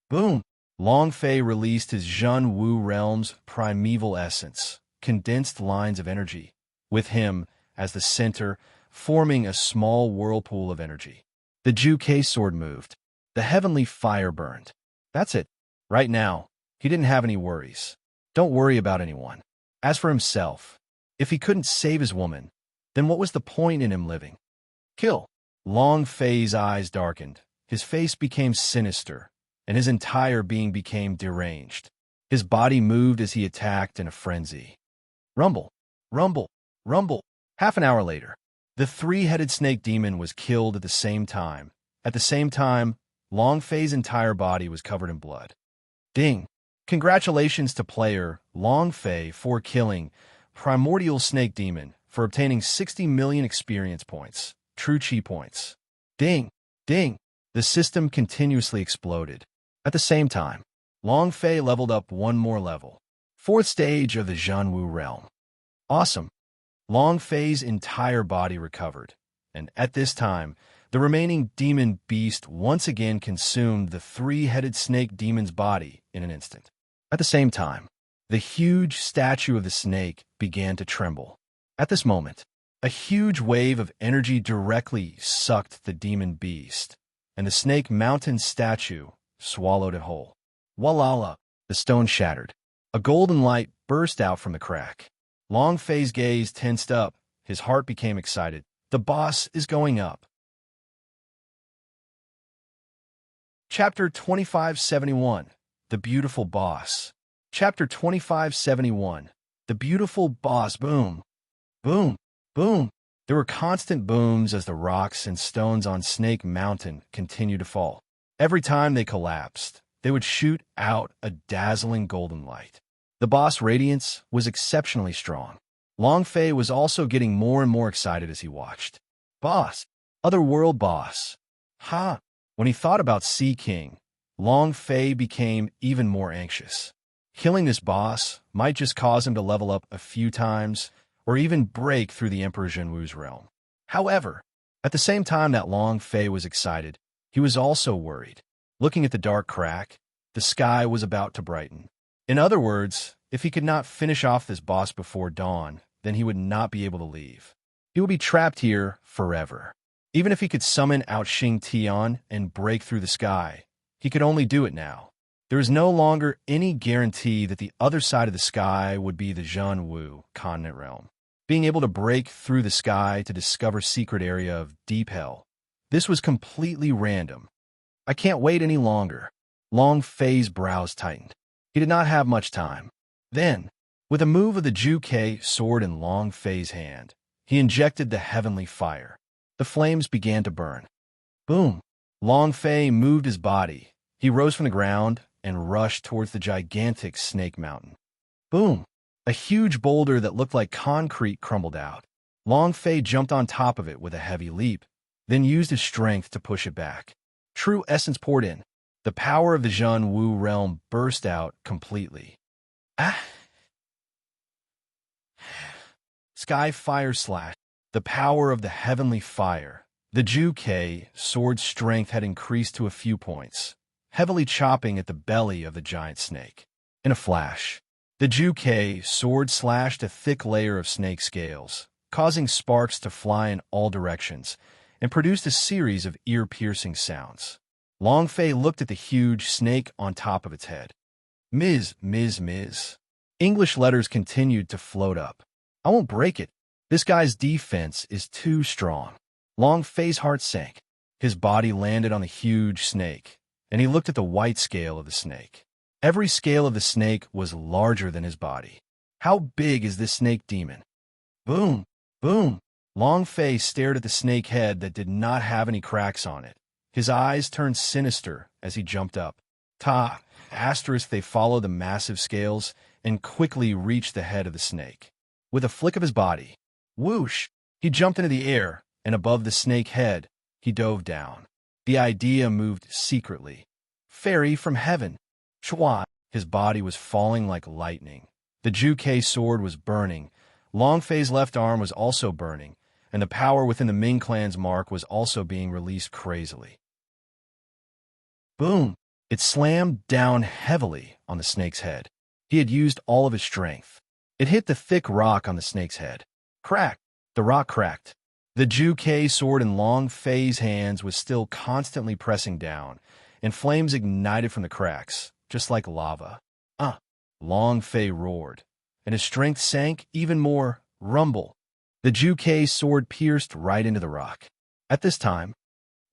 A: Boom! Long Fei released his Zhenwu realm's primeval essence, condensed lines of energy, with him as the center, forming a small whirlpool of energy. The Ju Kei sword moved. The heavenly fire burned. That's it. Right now, he didn't have any worries. Don't worry about anyone. As for himself, if he couldn't save his woman, then what was the point in him living? Kill. Long Fei's eyes darkened. His face became sinister, and his entire being became deranged. His body moved as he attacked in a frenzy. Rumble, rumble, rumble. Half an hour later, the three-headed snake demon was killed at the same time. At the same time, Long Fei's entire body was covered in blood. Ding! Congratulations to player Long Fei for killing Primordial Snake Demon for obtaining 60 million experience points, true chi points. Ding! Ding! The system continuously exploded. At the same time, Long Fei leveled up one more level. 4th stage of the Zhenwu realm. Awesome! Long Fei's entire body recovered, and at this time, The remaining demon beast once again consumed the three-headed snake demon's body in an instant. At the same time, the huge statue of the snake began to tremble. At this moment, a huge wave of energy directly sucked the demon beast, and the snake mountain statue swallowed it whole. Walala! The stone shattered. A golden light burst out from the crack. Long Fei's gaze tensed up. His heart became excited. The boss is going up. Chapter 2571. The Beautiful Boss. Chapter 2571. The Beautiful Boss. Boom. Boom. Boom. There were constant booms as the rocks and stones on Snake Mountain continued to fall. Every time they collapsed, they would shoot out a dazzling golden light. The boss' radiance was exceptionally strong. Long Fei was also getting more and more excited as he watched. Boss! Otherworld boss! Ha! When he thought about Sea King, Long Fei became even more anxious. Killing this boss might just cause him to level up a few times, or even break through the Emperor Zhenwu's realm. However, at the same time that Long Fei was excited, he was also worried. Looking at the dark crack, the sky was about to brighten. In other words, if he could not finish off this boss before dawn, then he would not be able to leave. He would be trapped here forever. Even if he could summon out Xing Tian and break through the sky, he could only do it now. There is no longer any guarantee that the other side of the sky would be the Zhenwu continent realm. Being able to break through the sky to discover secret area of deep hell, this was completely random. I can't wait any longer. Long Fei's brows tightened. He did not have much time. Then, with a move of the Juke sword in Long Fei's hand, he injected the heavenly fire. The flames began to burn. Boom! Long Fei moved his body. He rose from the ground and rushed towards the gigantic Snake Mountain. Boom! A huge boulder that looked like concrete crumbled out. Long Fei jumped on top of it with a heavy leap, then used his strength to push it back. True essence poured in. The power of the Zhenwu realm burst out completely. Ah! Sky fire slash. The power of the heavenly fire. The Juke sword's strength had increased to a few points, heavily chopping at the belly of the giant snake. In a flash, the Juke sword slashed a thick layer of snake scales, causing sparks to fly in all directions, and produced a series of ear-piercing sounds. Long Fei looked at the huge snake on top of its head. Ms. English letters continued to float up. I won't break it. This guy's defense is too strong. Long Fei's heart sank. His body landed on the huge snake, and he looked at the white scale of the snake. Every scale of the snake was larger than his body. How big is this snake demon? Boom! Boom! Long Fei stared at the snake head that did not have any cracks on it. His eyes turned sinister as he jumped up. They followed the massive scales and quickly reached the head of the snake. With a flick of his body, whoosh! He jumped into the air, and above the snake head, he dove down. The idea moved secretly. Fairy from heaven. Chua! His body was falling like lightning. The Juke sword was burning. Long Fei's left arm was also burning, and the power within the Ming clan's mark was also being released crazily. Boom! It slammed down heavily on the snake's head. He had used all of his strength. It hit the thick rock on the snake's head. Crack! The rock cracked. The Juke sword in Long Fei's hands was still constantly pressing down, and flames ignited from the cracks, just like lava. Long Fei roared, and his strength sank even more. Rumble! The Juke sword pierced right into the rock. At this time,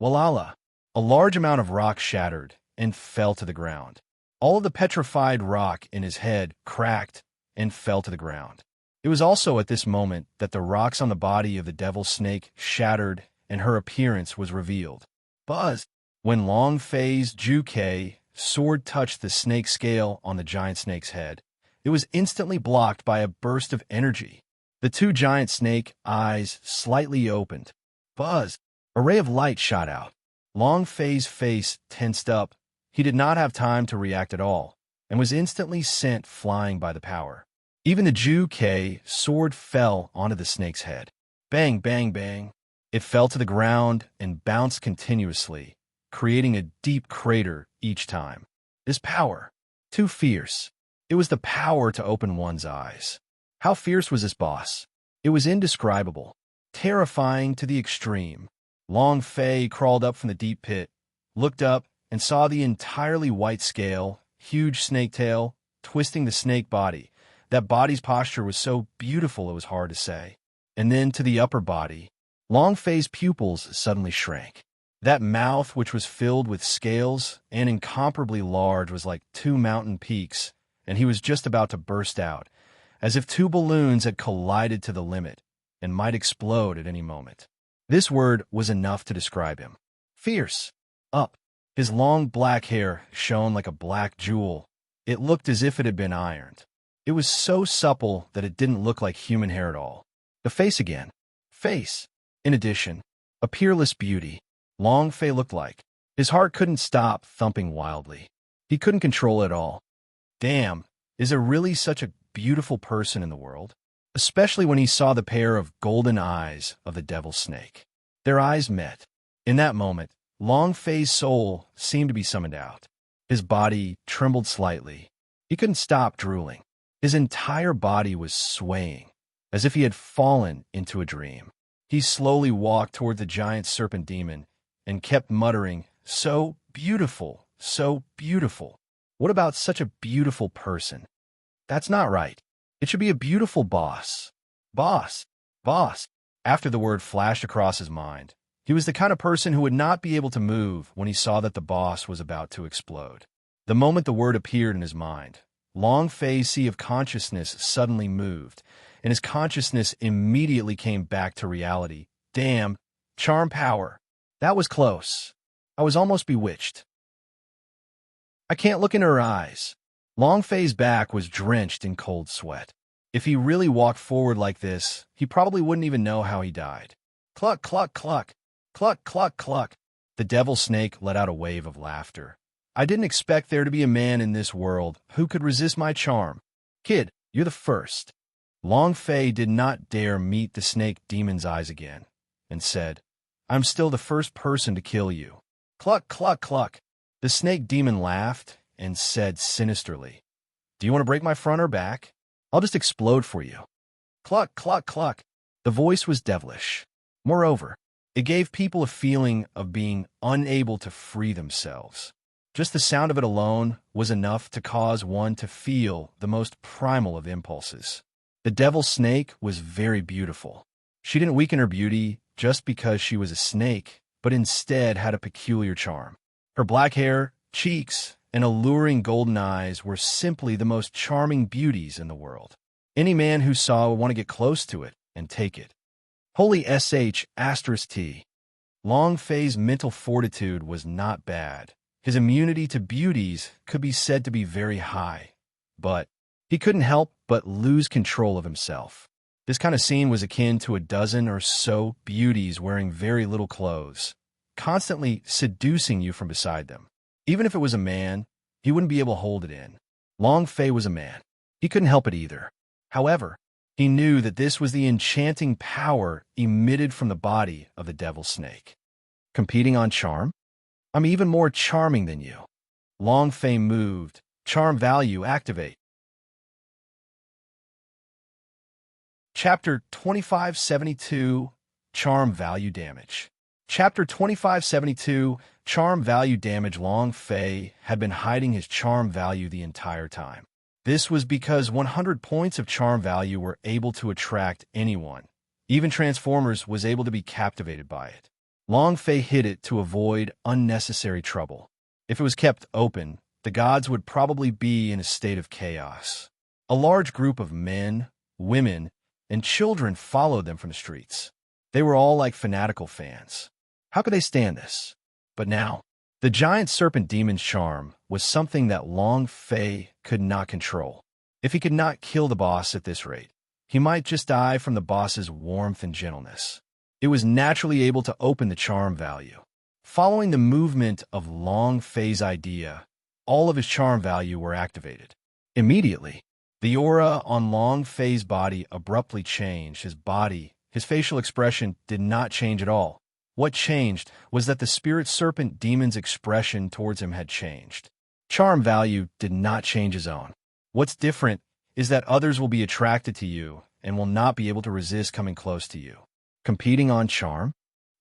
A: walala! A large amount of rock shattered and fell to the ground. All of the petrified rock in his head cracked and fell to the ground. It was also at this moment that the rocks on the body of the devil snake shattered and her appearance was revealed. Buzz! When Long Fei's Juke sword touched the snake scale on the giant snake's head, it was instantly blocked by a burst of energy. The two giant snake eyes slightly opened. Buzz! A ray of light shot out. Long Fei's face tensed up. He did not have time to react at all, and was instantly sent flying by the power. Even the Juke sword fell onto the snake's head. Bang, bang, bang. It fell to the ground and bounced continuously, creating a deep crater each time. His power, too fierce. It was the power to open one's eyes. How fierce was this boss? It was indescribable, terrifying to the extreme. Long Fei crawled up from the deep pit, looked up, and saw the entirely white scale, huge snake tail, twisting the snake body. That body's posture was so beautiful it was hard to say. And then to the upper body, Long Fei's pupils suddenly shrank. That mouth, which was filled with scales and incomparably large, was like two mountain peaks, and he was just about to burst out, as if two balloons had collided to the limit and might explode at any moment. This word was enough to describe him. Fierce. Up. His long black hair shone like a black jewel. It looked as if it had been ironed. It was so supple that it didn't look like human hair at all. The face again. Face. In addition, a peerless beauty. Long Fei looked like. His heart couldn't stop thumping wildly. He couldn't control it all. Damn, is there really such a beautiful person in the world? Especially when he saw the pair of golden eyes of the devil snake. Their eyes met. In that moment, Long Fei's soul seemed to be summoned out. His body trembled slightly. He couldn't stop drooling. His entire body was swaying, as if he had fallen into a dream. He slowly walked toward the giant serpent demon and kept muttering, "So beautiful, so beautiful. What about such a beautiful person? That's not right. It should be a beautiful boss. Boss, boss." After the word flashed across his mind, he was the kind of person who would not be able to move when he saw that the boss was about to explode. The moment the word appeared in his mind, Long Fei's sea of consciousness suddenly moved, and his consciousness immediately came back to reality. Damn, charm power. That was close. I was almost bewitched. I can't look into her eyes. Long Fei's back was drenched in cold sweat. If he really walked forward like this, he probably wouldn't even know how he died. Cluck, cluck, cluck. Cluck, cluck, cluck. The devil snake let out a wave of laughter. I didn't expect there to be a man in this world who could resist my charm. Kid, you're the first. Long Fei did not dare meet the snake demon's eyes again, and said, I'm still the first person to kill you. Cluck, cluck, cluck. The snake demon laughed and said sinisterly, Do you want to break my front or back? I'll just explode for you. Cluck, cluck, cluck. The voice was devilish. Moreover, it gave people a feeling of being unable to free themselves. Just the sound of it alone was enough to cause one to feel the most primal of impulses. The devil snake was very beautiful. She didn't weaken her beauty just because she was a snake, but instead had a peculiar charm. Her black hair, cheeks, and alluring golden eyes were simply the most charming beauties in the world. Any man who saw would want to get close to it and take it. Holy **T. Long Fei's mental fortitude was not bad. His immunity to beauties could be said to be very high, but he couldn't help but lose control of himself. This kind of scene was akin to a dozen or so beauties wearing very little clothes, constantly seducing you from beside them. Even if it was a man, he wouldn't be able to hold it in. Long Fei was a man. He couldn't help it either. However, he knew that this was the enchanting power emitted from the body of the devil snake. Competing on charm? I'm even more charming than you. Long Fei moved. Charm value activate. Chapter 2572, Charm Value Damage. Chapter 2572, Charm Value Damage. Long Fei had been hiding his charm value the entire time. This was because 100 points of charm value were able to attract anyone. Even Transformers was able to be captivated by it. Long Fei hid it to avoid unnecessary trouble. If it was kept open, the gods would probably be in a state of chaos. A large group of men, women, and children followed them from the streets. They were all like fanatical fans. How could they stand this? But now, the giant serpent demon's charm was something that Long Fei could not control. If he could not kill the boss at this rate, he might just die from the boss's warmth and gentleness. It was naturally able to open the charm value. Following the movement of Long Fei's idea, all of his charm value were activated. Immediately, the aura on Long Fei's body abruptly changed. His body his facial expression did not change at all. What changed was that the spirit serpent demon's expression towards him had changed. Charm value did not change his own. What's different is that others will be attracted to you and will not be able to resist coming close to you. Competing on charm?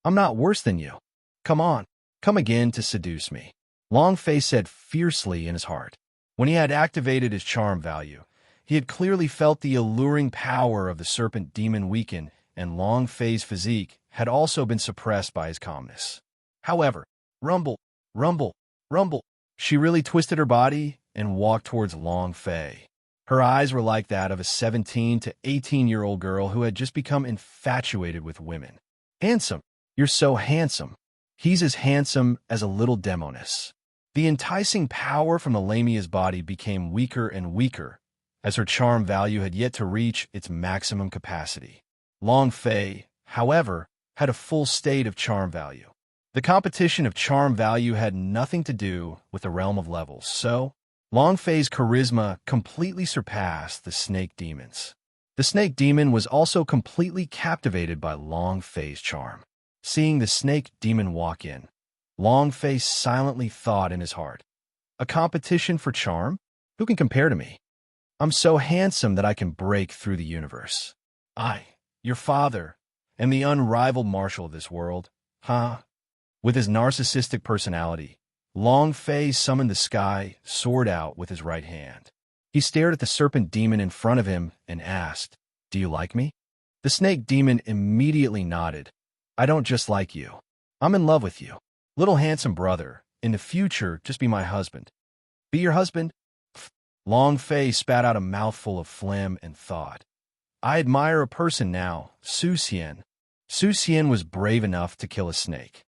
A: I'm not worse than you. Come on, come again to seduce me. Long Fei said fiercely in his heart. When he had activated his charm value, he had clearly felt the alluring power of the serpent demon weaken, and Long Fei's physique had also been suppressed by his calmness. However, rumble, rumble, rumble, she really twisted her body and walked towards Long Fei. Her eyes were like that of a 17 to 18-year-old girl who had just become infatuated with women. Handsome. You're so handsome. He's as handsome as a little demoness. The enticing power from the Lamia's body became weaker and weaker, as her charm value had yet to reach its maximum capacity. Long Fei, however, had a full state of charm value. The competition of charm value had nothing to do with the realm of levels, so Long Fei's charisma completely surpassed the snake demon's. The snake demon was also completely captivated by Long Fei's charm. Seeing the snake demon walk in, Long Fei silently thought in his heart, "A competition for charm? Who can compare to me? I'm so handsome that I can break through the universe. I, your father, am the unrivaled marshal of this world, huh?" With his narcissistic personality, Long Fei summoned the sky, sword out with his right hand. He stared at the serpent demon in front of him and asked, "Do you like me?" The snake demon immediately nodded. "I don't just like you. I'm in love with you. Little handsome brother, in the future, just be my husband." "Be your husband?" Long Fei spat out a mouthful of phlegm and thought, "I admire a person now, Su Xian." Su Xian was brave enough to kill a snake.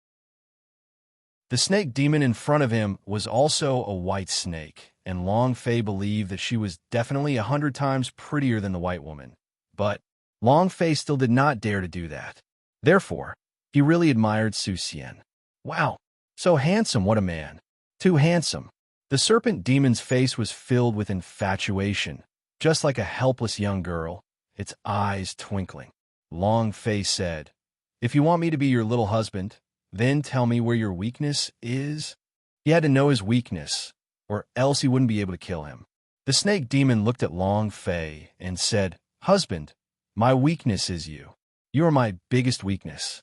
A: The snake demon in front of him was also a white snake, and Long Fei believed that she was definitely 100 times prettier than the white woman. But Long Fei still did not dare to do that. Therefore, he really admired Su Xian. Wow, so handsome, what a man. Too handsome. The serpent demon's face was filled with infatuation, just like a helpless young girl, its eyes twinkling. Long Fei said, "If you want me to be your little husband, then tell me where your weakness is." He had to know his weakness, or else he wouldn't be able to kill him. The snake demon looked at Long Fei and said, "Husband, my weakness is you. You are my biggest weakness."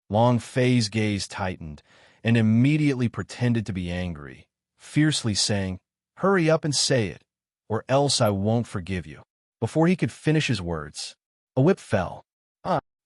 A: Long Fei's gaze tightened and immediately pretended to be angry, fiercely saying, "Hurry up and say it, or else I won't forgive you." Before he could finish his words, a whip fell.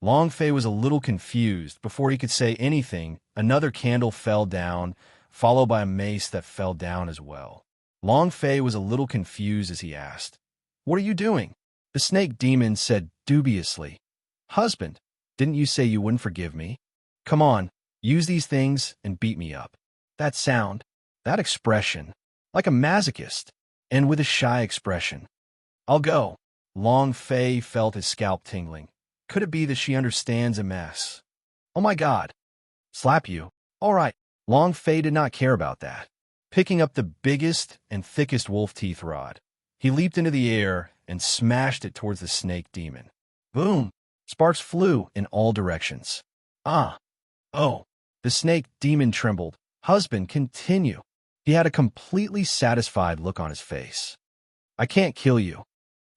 A: Long Fei was a little confused. Before he could say anything, another candle fell down, followed by a mace that fell down as well. Long Fei was a little confused as he asked, "What are you doing?" The snake demon said dubiously, "Husband, didn't you say you wouldn't forgive me? Come on, use these things and beat me up." That sound, that expression, like a masochist, and with a shy expression. "I'll go." Long Fei felt his scalp tingling. Could it be that she understands a mess? "Oh my God. Slap you? All right." Long Fei did not care about that. Picking up the biggest and thickest wolf teeth rod, he leaped into the air and smashed it towards the snake demon. Boom! Sparks flew in all directions. Ah! Oh! The snake demon trembled. "Husband, continue." He had a completely satisfied look on his face. "I can't kill you."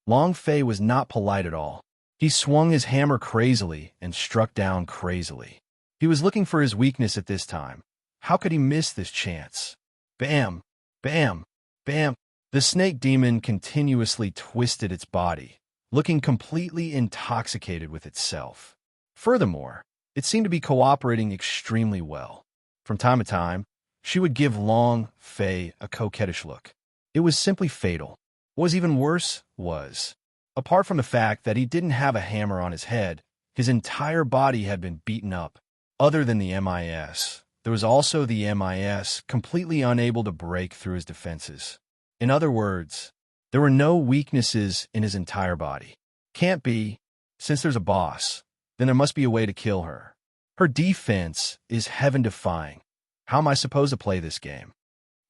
A: Long Fei was not polite at all. He swung his hammer crazily and struck down crazily. He was looking for his weakness at this time. How could he miss this chance? Bam! Bam! Bam! The snake demon continuously twisted its body, looking completely intoxicated with itself. Furthermore, it seemed to be cooperating extremely well. From time to time, she would give Long Fei a coquettish look. It was simply fatal. What was even worse was, apart from the fact that he didn't have a hammer on his head, his entire body had been beaten up. Other than the MIS, there was also the MIS completely unable to break through his defenses. In other words, there were no weaknesses in his entire body. Can't be. Since there's a boss, then there must be a way to kill her. Her defense is heaven-defying. How am I supposed to play this game?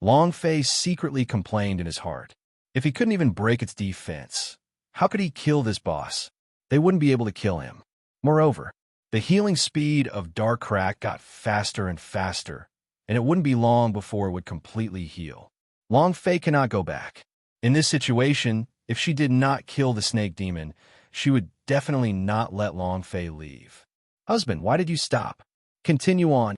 A: Long Fei secretly complained in his heart. If he couldn't even break its defense, how could he kill this boss? They wouldn't be able to kill him. Moreover, the healing speed of Dark Crack got faster and faster, and it wouldn't be long before it would completely heal. Long Fei cannot go back. In this situation, if she did not kill the snake demon, she would definitely not let Long Fei leave. Husband, why did you stop? Continue on.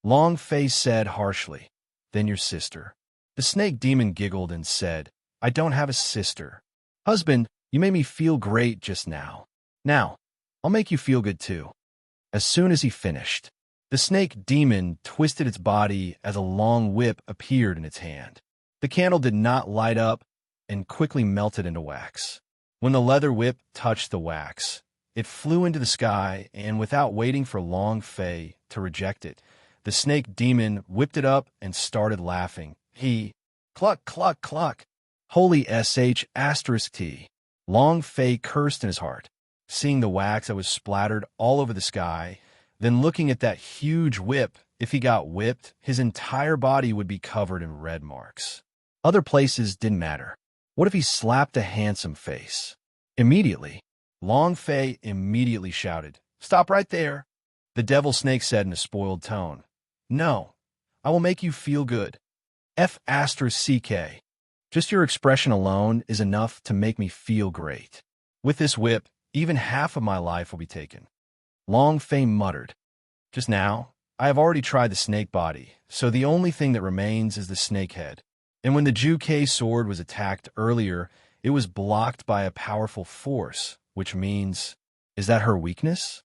A: Long Fei said harshly. Then your sister. The snake demon giggled and said, I don't have a sister. Husband, you made me feel great just now. Now, I'll make you feel good too. As soon as he finished, the snake demon twisted its body as a long whip appeared in its hand. The candle did not light up and quickly melted into wax. When the leather whip touched the wax, it flew into the sky, and without waiting for Long Fei to reject it, the snake demon whipped it up and started laughing. He, cluck, cluck, cluck. Holy sh**t. Long Fei cursed in his heart, seeing the wax that was splattered all over the sky, then looking at that huge whip. If he got whipped, his entire body would be covered in red marks. Other places didn't matter. What if he slapped a handsome face? Immediately, Long Fei immediately shouted, Stop right there. The devil snake said in a spoiled tone, No, I will make you feel good. F***ck. Just your expression alone is enough to make me feel great. With this whip, even half of my life will be taken. Long Fei muttered, Just now, I have already tried the snake body, so the only thing that remains is the snake head. And when the Juke sword was attacked earlier, it was blocked by a powerful force, which means, is that her weakness?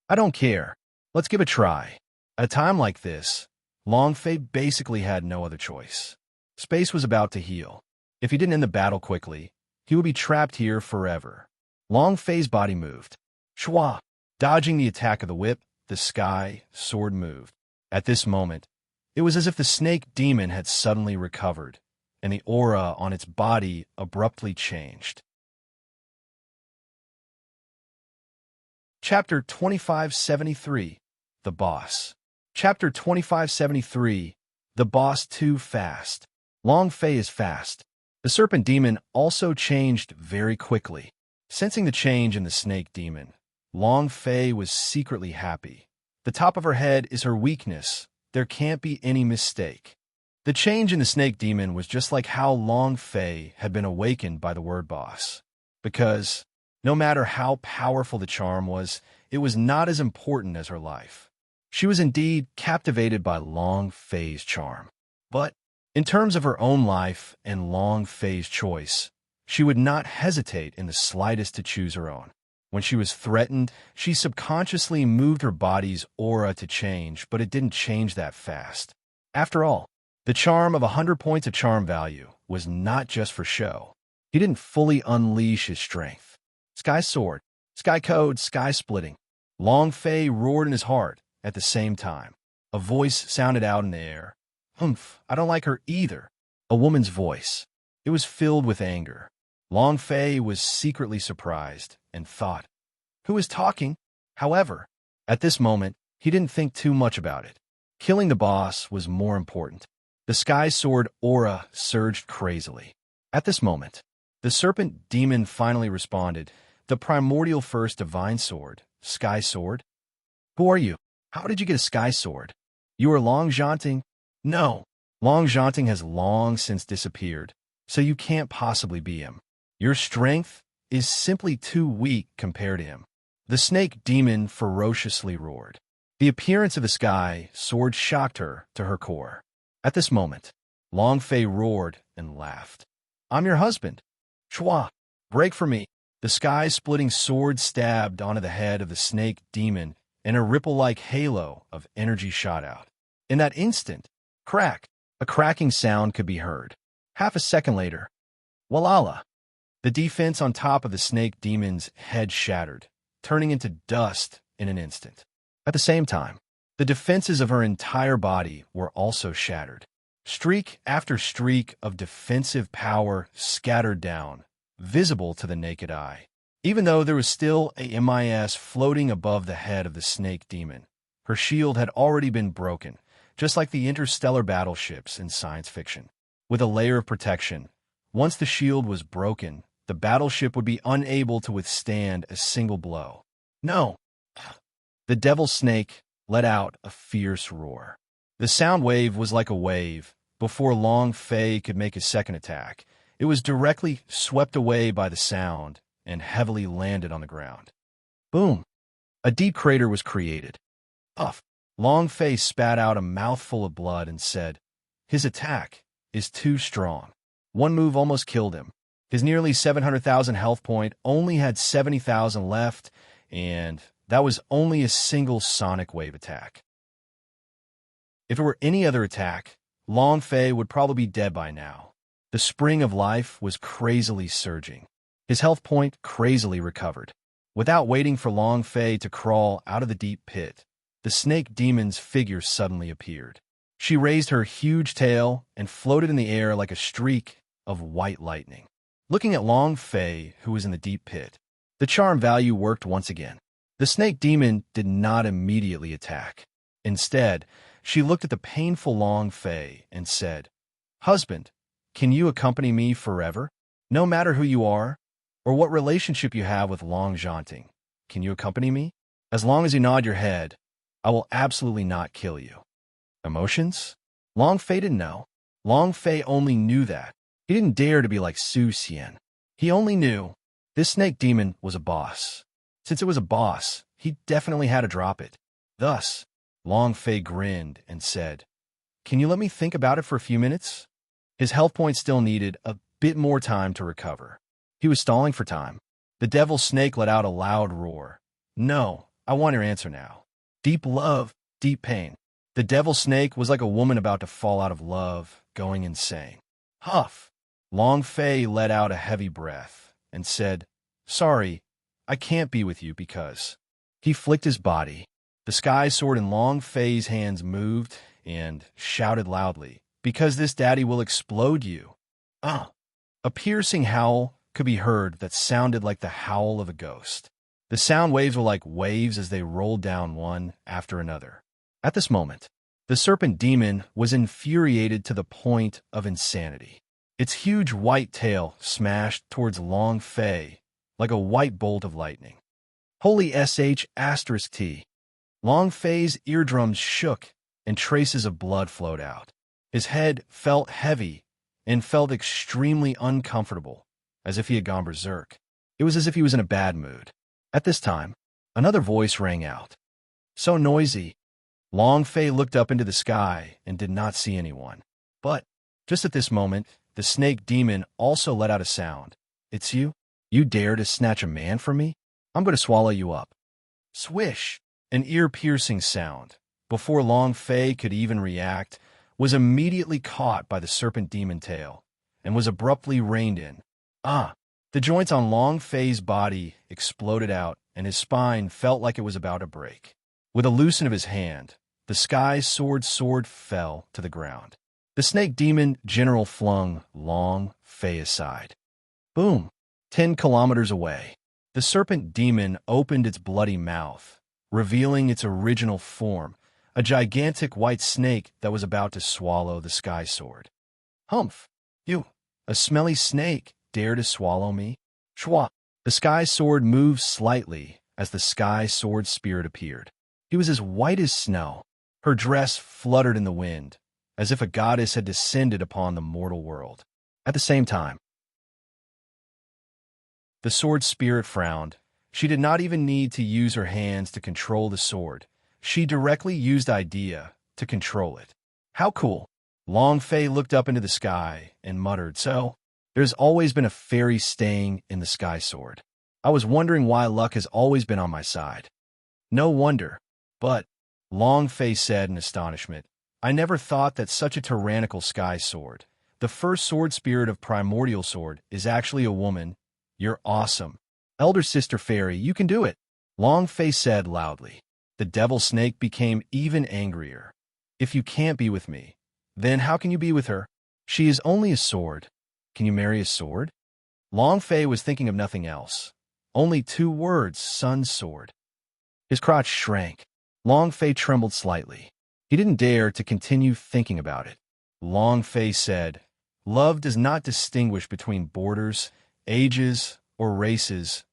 A: I don't care. Let's give it a try. At a time like this, Long Fei basically had no other choice. Space was about to heal. If he didn't end the battle quickly, he would be trapped here forever. Long Fei's body moved. Shwa! Dodging the attack of the whip, the sky sword moved. At this moment, it was as if the snake demon had suddenly recovered, and the aura on its body abruptly changed. Chapter 2573, The Boss. Chapter 2573, The Boss Too Fast. Long Fei is fast. The serpent demon also changed very quickly. Sensing the change in the snake demon, Long Fei was secretly happy. The top of her head is her weakness. There can't be any mistake. The change in the snake demon was just like how Long Fei had been awakened by the word boss. Because, no matter how powerful the charm was, it was not as important as her life. She was indeed captivated by Long Fei's charm. But, in terms of her own life and Long Fei's choice, she would not hesitate in the slightest to choose her own. When she was threatened, she subconsciously moved her body's aura to change, but it didn't change that fast. After all, the charm of 100 points of charm value was not just for show. He didn't fully unleash his strength. Sky Sword, Sky Code, Sky Splitting. Long Fei roared in his heart at the same time. A voice sounded out in the air. Humph, I don't like her either. A woman's voice. It was filled with anger. Long Fei was secretly surprised and thought, who is talking? However, at this moment, he didn't think too much about it. Killing the boss was more important. The Sky Sword aura surged crazily. At this moment, the serpent demon finally responded. The primordial first divine sword, Sky Sword? Who are you? How did you get a Sky Sword? You are Long Zhanting? No, Long Zhanting has long since disappeared, so you can't possibly be him. Your strength is simply too weak compared to him. The snake demon ferociously roared. The appearance of the Sky Sword shocked her to her core. At this moment, Long Fei roared and laughed. I'm your husband. Chua, break for me. The sky-splitting sword stabbed onto the head of the snake demon, and a ripple-like halo of energy shot out. In that instant, crack, a cracking sound could be heard. Half a second later, Walala! The defense on top of the snake demon's head shattered, turning into dust in an instant. At the same time, the defenses of her entire body were also shattered. Streak after streak of defensive power scattered down, visible to the naked eye. Even though there was still a MIS floating above the head of the snake demon, her shield had already been broken, just like the interstellar battleships in science fiction. With a layer of protection, once the shield was broken, the battleship would be unable to withstand a single blow. No! The devil snake let out a fierce roar. The sound wave was like a wave. Before Long Fei could make his second attack, it was directly swept away by the sound and heavily landed on the ground. Boom! A deep crater was created. Puff! Long Fei spat out a mouthful of blood and said, "His attack is too strong. One move almost killed him. His nearly 700,000 health point only had 70,000 left, and that was only a single sonic wave attack. If it were any other attack, Long Fei would probably be dead by now. The spring of life was crazily surging. His health point crazily recovered. Without waiting for Long Fei to crawl out of the deep pit, the snake demon's figure suddenly appeared. She raised her huge tail and floated in the air like a streak of white lightning. Looking at Long Fei, who was in the deep pit, the charm value worked once again. The snake demon did not immediately attack. Instead, she looked at the painful Long Fei and said, "Husband, can you accompany me forever? No matter who you are, or what relationship you have with Long Zhanting, can you accompany me? As long as you nod your head, I will absolutely not kill you." Emotions? Long Fei didn't know. Long Fei only knew that. He didn't dare to be like Su Xian. He only knew this snake demon was a boss. Since it was a boss, he definitely had to drop it. Thus, Long Fei grinned and said, "Can you let me think about it for a few minutes?" His health point still needed a bit more time to recover. He was stalling for time. The devil snake let out a loud roar. "No, I want your answer now. Deep love, deep pain." The devil snake was like a woman about to fall out of love, going insane. Huff! Long Fei let out a heavy breath and said, "Sorry, I can't be with you because..." He flicked his body. The sky sword in Long Fei's hands moved and shouted loudly, "Because this daddy will explode you." A piercing howl could be heard that sounded like the howl of a ghost. The sound waves were like waves as they rolled down one after another. At this moment, the serpent demon was infuriated to the point of insanity. Its huge white tail smashed towards Long Fei like a white bolt of lightning. Holy **T. Long Fei's eardrums shook and traces of blood flowed out. His head felt heavy and felt extremely uncomfortable, as if he had gone berserk. It was as if he was in a bad mood. At this time, another voice rang out. So noisy. Long Fei looked up into the sky and did not see anyone. But, just at this moment, the snake demon also let out a sound. "It's you? You dare to snatch a man from me? I'm going to swallow you up." Swish! An ear-piercing sound, before Long Fei could even react, was immediately caught by the serpent demon tail and was abruptly reined in. The joints on Long Fei's body exploded out and his spine felt like it was about to break. With a loosen of his hand, the sky sword fell to the ground. The snake demon general flung Long Fei aside. Boom! 10 kilometers away, the serpent demon opened its bloody mouth, revealing its original form, a gigantic white snake that was about to swallow the sky sword. "Humph! You, a smelly snake, dare to swallow me?" Schwa! The sky sword moved slightly as the sky sword spirit appeared. He was as white as snow. Her dress fluttered in the wind, as if a goddess had descended upon the mortal world. At the same time, the sword spirit frowned. She did not even need to use her hands to control the sword. She directly used idea to control it. How cool! Long Fei looked up into the sky and muttered, "So, there's always been a fairy staying in the sky sword. I was wondering why luck has always been on my side." "No wonder. But," Long Fei said in astonishment, "I never thought that such a tyrannical sky sword, the first sword spirit of primordial sword, is actually a woman. You're awesome. Elder sister fairy, you can do it," Long Fei said loudly. The devil snake became even angrier. "If you can't be with me, then how can you be with her? She is only a sword. Can you marry a sword?" Long Fei was thinking of nothing else. Only 2 words, "Sun's sword." His crotch shrank. Long Fei trembled slightly. He didn't dare to continue thinking about it. Long Fei said, "Love does not distinguish between borders ages, or races.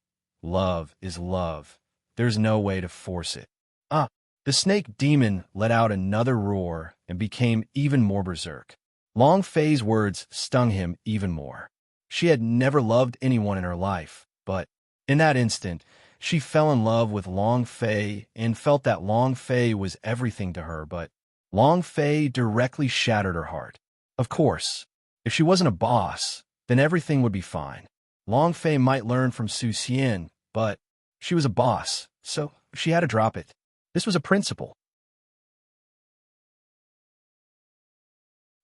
A: Love is love. There's no way to force it. Ah! The snake demon let out another roar and became even more berserk. Long Fei's words stung him even more. She had never loved anyone in her life, but in that instant, she fell in love with Long Fei and felt that Long Fei was everything to her, but Long Fei directly shattered her heart. Of course, if she wasn't a boss, then everything would be fine. Long Fei might learn from Su Xian, but she was a boss, so she had to drop it. This was a principle.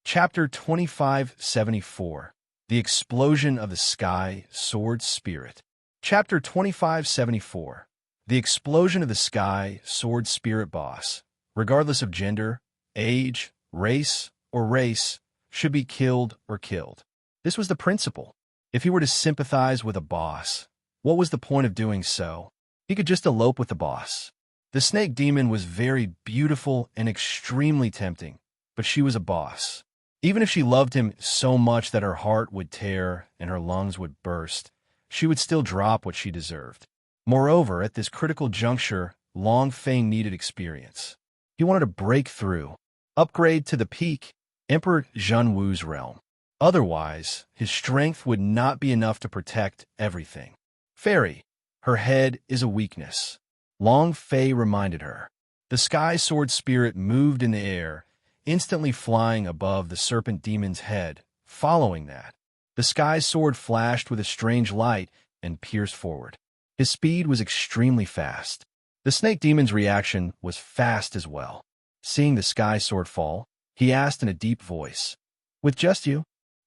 A: Chapter 2574. The Explosion of the Sky Sword Spirit. Chapter 2574. The Explosion of the Sky Sword Spirit Boss, regardless of gender, age, race, or race, should be killed or killed. This was the principle. If he were to sympathize with a boss, what was the point of doing so? He could just elope with the boss. The snake demon was very beautiful and extremely tempting, but she was a boss. Even if she loved him so much that her heart would tear and her lungs would burst, she would still drop what she deserved. Moreover, at this critical juncture, Long Fei needed experience. He wanted to break through, upgrade to the peak, Emperor Zhenwu's realm. Otherwise, his strength would not be enough to protect everything. Fairy, her head is a weakness. Long Fei reminded her. The sky sword spirit moved in the air, instantly flying above the serpent demon's head. Following that, the sky sword flashed with a strange light and pierced forward. His speed was extremely fast. The snake demon's reaction was fast as well. Seeing the sky sword fall, he asked in a deep voice, "With just you?"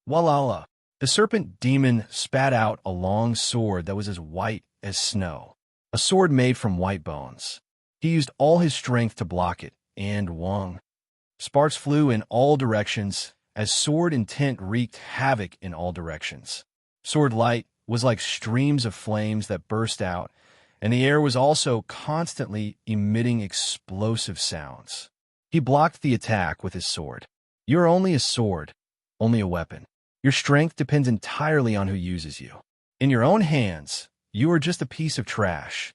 A: Walala. The serpent demon spat out a long sword that was as white as snow. A sword made from white bones. He used all his strength to block it, and wong. Sparks flew in all directions, as sword intent wreaked havoc in all directions. Sword light was like streams of flames that burst out, and the air was also constantly emitting explosive sounds. He blocked the attack with his sword. You are only a sword, only a weapon. Your strength depends entirely on who uses you. In your own hands, you are just a piece of trash.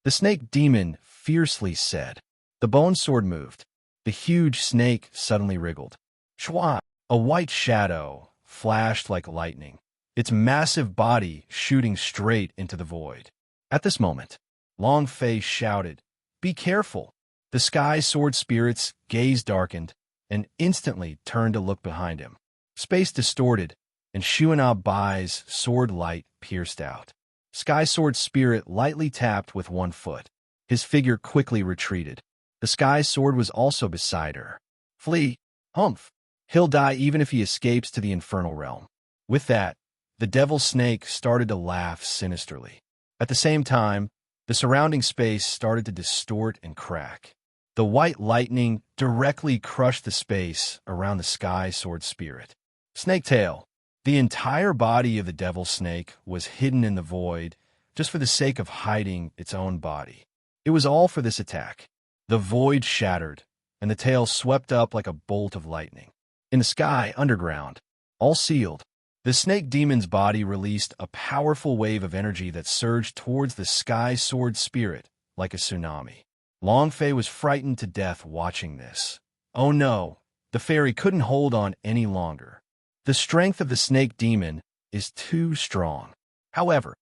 A: The snake demon fiercely said. The bone sword moved. The huge snake suddenly wriggled. Shwa! A white shadow flashed like lightning, its massive body shooting straight into the void. At this moment, Long Fei shouted, "Be careful!" The sky sword spirit's gaze darkened and instantly turned to look behind him. Space distorted, and Shuana Bai's sword light pierced out. Sky sword spirit lightly tapped with one foot. His figure quickly retreated. The sky sword was also beside her. Flee! Humph! He'll die even if he escapes to the infernal realm. With that, the devil snake started to laugh sinisterly. At the same time, the surrounding space started to distort and crack. The white lightning directly crushed the space around the sky sword spirit. Snake tail. The entire body of the devil snake was hidden in the void just for the sake of hiding its own body. It was all for this attack. The void shattered, and the tail swept up like a bolt of lightning. In the sky, underground, all sealed, the snake demon's body released a powerful wave of energy that surged towards the sky sword spirit like a tsunami. Long Fei was frightened to death watching this. Oh no, the fairy couldn't hold on any longer. The strength of the snake demon is too strong. However,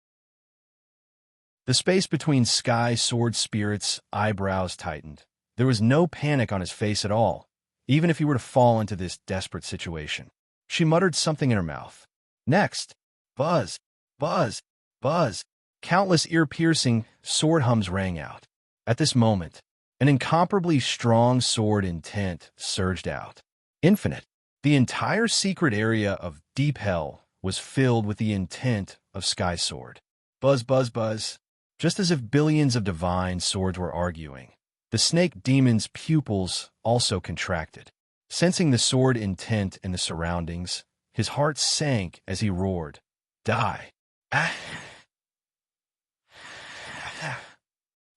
A: the space between sky sword spirit's eyebrows tightened. There was no panic on his face at all, even if he were to fall into this desperate situation. She muttered something in her mouth. Next, buzz, buzz, buzz. Countless ear-piercing sword hums rang out. At this moment, an incomparably strong sword intent surged out. Infinite. The entire secret area of deep hell was filled with the intent of Sky Sword. Buzz, buzz, buzz. Just as if billions of divine swords were arguing, the snake demon's pupils also contracted. Sensing the sword intent in the surroundings, his heart sank as he roared, "Die!"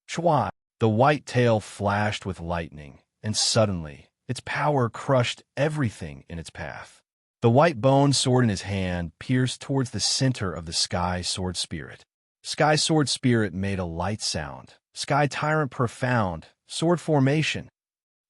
A: Chua! The white tail flashed with lightning, and suddenly, its power crushed everything in its path. The white bone sword in his hand pierced towards the center of the Sky Sword Spirit. Sky Sword Spirit made a light sound. Sky Tyrant profound. Sword formation.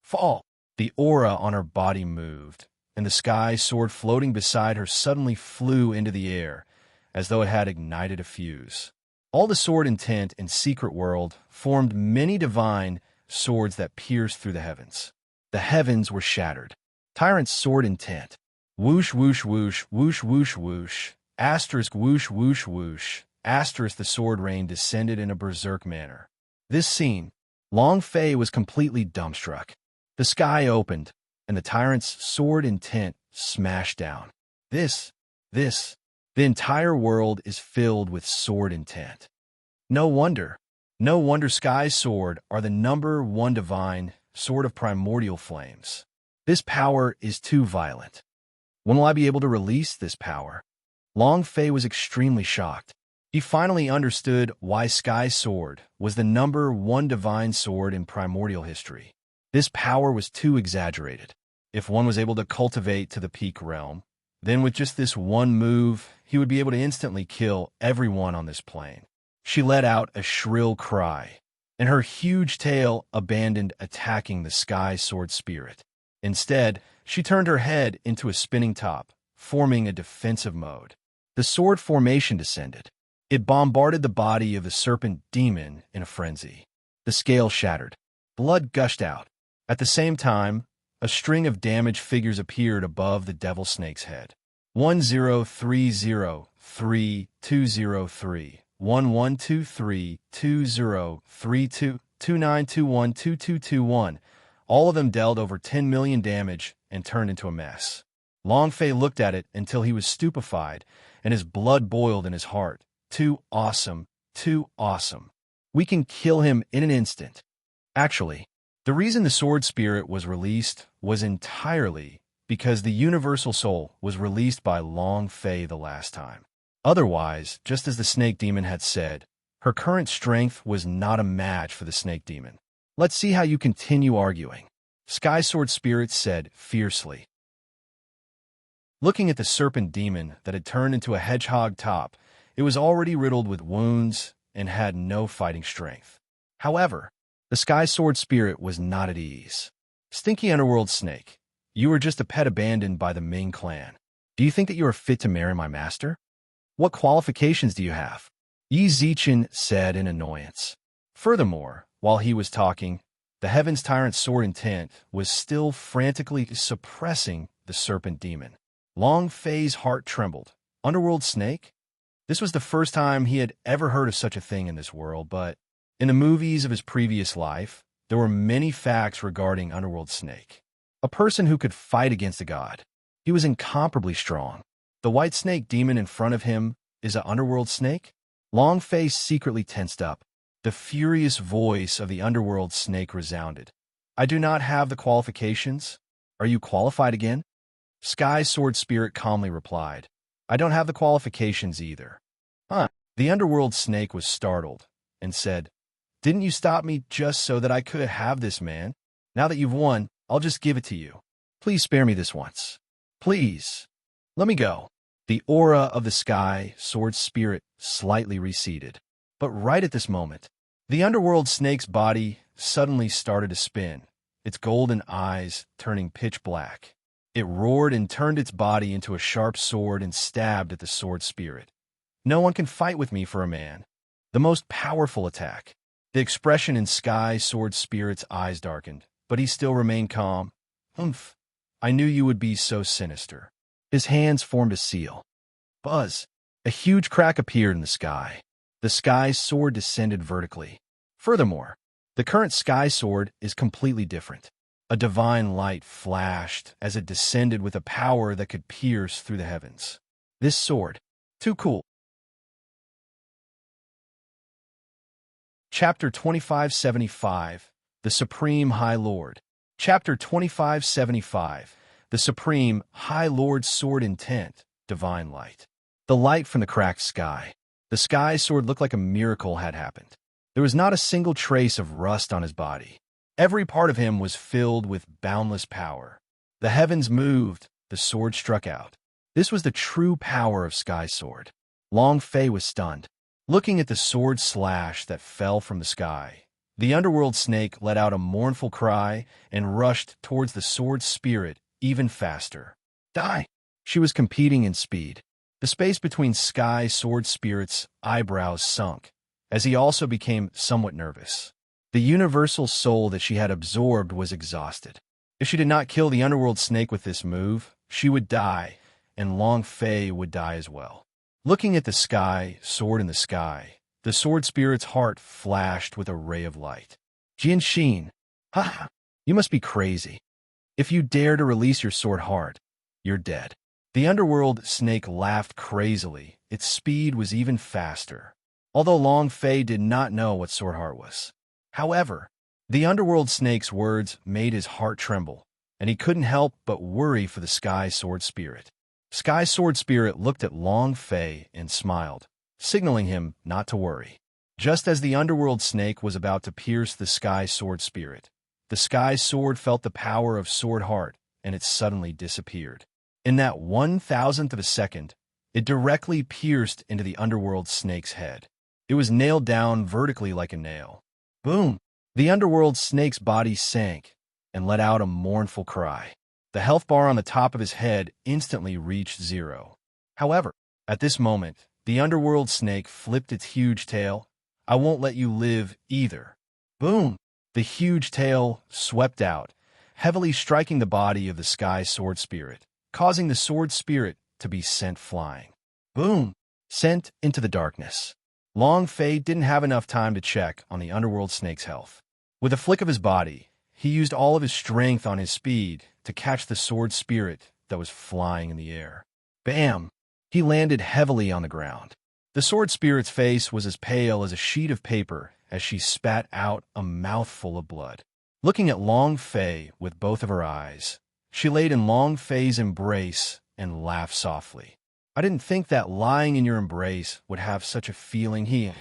A: Fall. The aura on her body moved, and the Sky Sword floating beside her suddenly flew into the air, as though it had ignited a fuse. All the sword intent in Secret World formed many divine swords that pierced through the heavens. The heavens were shattered. Tyrant's sword intent. Whoosh, whoosh, whoosh, whoosh, whoosh, whoosh, asterisk, whoosh, whoosh, whoosh, asterisk. The sword rain descended in a berserk manner. This scene, Long Fei was completely dumbstruck. The sky opened, and the tyrant's sword intent smashed down. The entire world is filled with sword intent. No wonder Sky Sword are the #1 divine sword of primordial flames. This power is too violent. When will I be able to release this power? Long Fei was extremely shocked. He finally understood why Sky Sword was the #1 divine sword in primordial history. This power was too exaggerated. If one was able to cultivate to the peak realm, then with just this one move, he would be able to instantly kill everyone on this plane. She let out a shrill cry, and her huge tail abandoned attacking the Sky Sword Spirit. Instead, she turned her head into a spinning top, forming a defensive mode. The sword formation descended. It bombarded the body of the serpent demon in a frenzy. The scale shattered. Blood gushed out. At the same time, a string of damaged figures appeared above the devil snake's head. 10303203, 11232032, 29212221. All of them dealt over 10 million damage and turned into a mess. Long Fei looked at it until he was stupefied and his blood boiled in his heart. Too awesome, too awesome. We can kill him in an instant. Actually, the reason the sword spirit was released was entirely because the universal soul was released by Long Fei the last time. Otherwise, just as the snake demon had said, her current strength was not a match for the snake demon. Let's see how you continue arguing, Sky Sword Spirit said fiercely. Looking at the serpent demon that had turned into a hedgehog top, it was already riddled with wounds and had no fighting strength. However, the Sky Sword Spirit was not at ease. Stinky Underworld Snake, you were just a pet abandoned by the Ming clan. Do you think that you are fit to marry my master? What qualifications do you have? Yi Zichen said in annoyance. Furthermore, while he was talking, the Heaven's Tyrant's sword intent was still frantically suppressing the serpent demon. Long Fei's heart trembled. Underworld Snake? This was the first time he had ever heard of such a thing in this world, but in the movies of his previous life, there were many facts regarding Underworld Snake. A person who could fight against a god. He was incomparably strong. The white snake demon in front of him is an Underworld Snake? Long Fei secretly tensed up. The furious voice of the Underworld Snake resounded. I do not have the qualifications. Are you qualified again? Sky Sword Spirit calmly replied. I don't have the qualifications either. Huh. The Underworld Snake was startled and said, Didn't you stop me just so that I could have this man? Now that you've won, I'll just give it to you. Please spare me this once. Please. Let me go. The aura of the Sky Sword Spirit slightly receded. But right at this moment, the Underworld Snake's body suddenly started to spin, its golden eyes turning pitch black. It roared and turned its body into a sharp sword and stabbed at the sword spirit. No one can fight with me for a man. The most powerful attack. The expression in Sky Sword Spirit's eyes darkened, but he still remained calm. Humph. I knew you would be so sinister. His hands formed a seal. Buzz. A huge crack appeared in the sky. The Sky Sword descended vertically. Furthermore, the current Sky Sword is completely different. A divine light flashed as it descended with a power that could pierce through the heavens. This sword. Too cool. Chapter 2575, The Supreme High Lord. Chapter 2575, The Supreme High Lord's Sword Intent, Divine Light. The light from the cracked sky. The Sky Sword looked like a miracle had happened. There was not a single trace of rust on his body. Every part of him was filled with boundless power. The heavens moved, the sword struck out. This was the true power of Sky Sword. Long Fei was stunned. Looking at the sword slash that fell from the sky, the underworld snake let out a mournful cry and rushed towards the sword spirit even faster. Die! She was competing in speed. The space between Sky Sword Spirit's eyebrows sunk, as he also became somewhat nervous. The universal soul that she had absorbed was exhausted. If she did not kill the underworld snake with this move, she would die, and Long Fei would die as well. Looking at the Sky Sword in the sky, the sword spirit's heart flashed with a ray of light. Jianxin, ha! You must be crazy. If you dare to release your sword heart, you're dead. The underworld snake laughed crazily. Its speed was even faster, although Long Fei did not know what sword heart was. However, the underworld snake's words made his heart tremble, and he couldn't help but worry for the Sky Sword Spirit. Sky Sword Spirit looked at Long Fei and smiled, signaling him not to worry. Just as the underworld snake was about to pierce the Sky Sword Spirit, the Sky Sword felt the power of Sword Heart, and it suddenly disappeared. In that 1,000th of a second, it directly pierced into the underworld snake's head. It was nailed down vertically like a nail. Boom! The underworld snake's body sank and let out a mournful cry. The health bar on the top of his head instantly reached 0. However, at this moment, the underworld snake flipped its huge tail. I won't let you live either. Boom! The huge tail swept out, heavily striking the body of the Sky Sword Spirit, causing the sword spirit to be sent flying. Boom! Sent into the darkness. Long Fei didn't have enough time to check on the underworld snake's health. With a flick of his body, he used all of his strength on his speed to catch the sword spirit that was flying in the air. Bam! He landed heavily on the ground. The sword spirit's face was as pale as a sheet of paper as she spat out a mouthful of blood. Looking at Long Fei with both of her eyes, she laid in Long Fei's embrace and laughed softly. I didn't think that lying in your embrace would have such a feeling.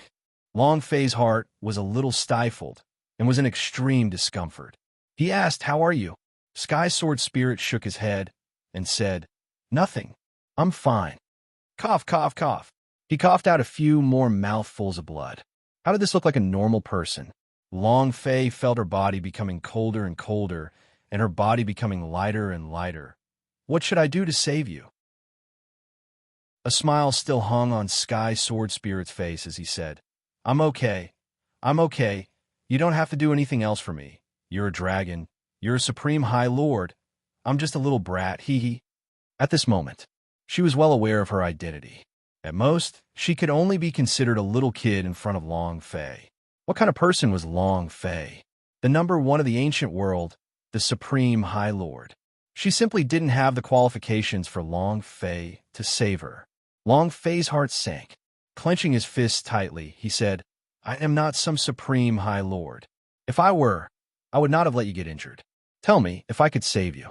A: Long Fei's heart was a little stifled and was in extreme discomfort. He asked, "How are you?" Sky Sword Spirit shook his head and said, "Nothing. I'm fine." Cough, cough, cough. He coughed out a few more mouthfuls of blood. How did this look like a normal person? Long Fei felt her body becoming colder and colder, and her body becoming lighter and lighter. What should I do to save you? A smile still hung on Sky Sword Spirit's face as he said, I'm okay. I'm okay. You don't have to do anything else for me. You're a dragon. You're a supreme high lord. I'm just a little brat, hee. At this moment, she was well aware of her identity. At most, she could only be considered a little kid in front of Long Fei. What kind of person was Long Fei? The number one of the ancient world, the supreme high lord. She simply didn't have the qualifications for Long Fei to save her. Long Fei's heart sank. Clenching his fists tightly, he said, I am not some supreme high lord. If I were, I would not have let you get injured. Tell me if I could save you.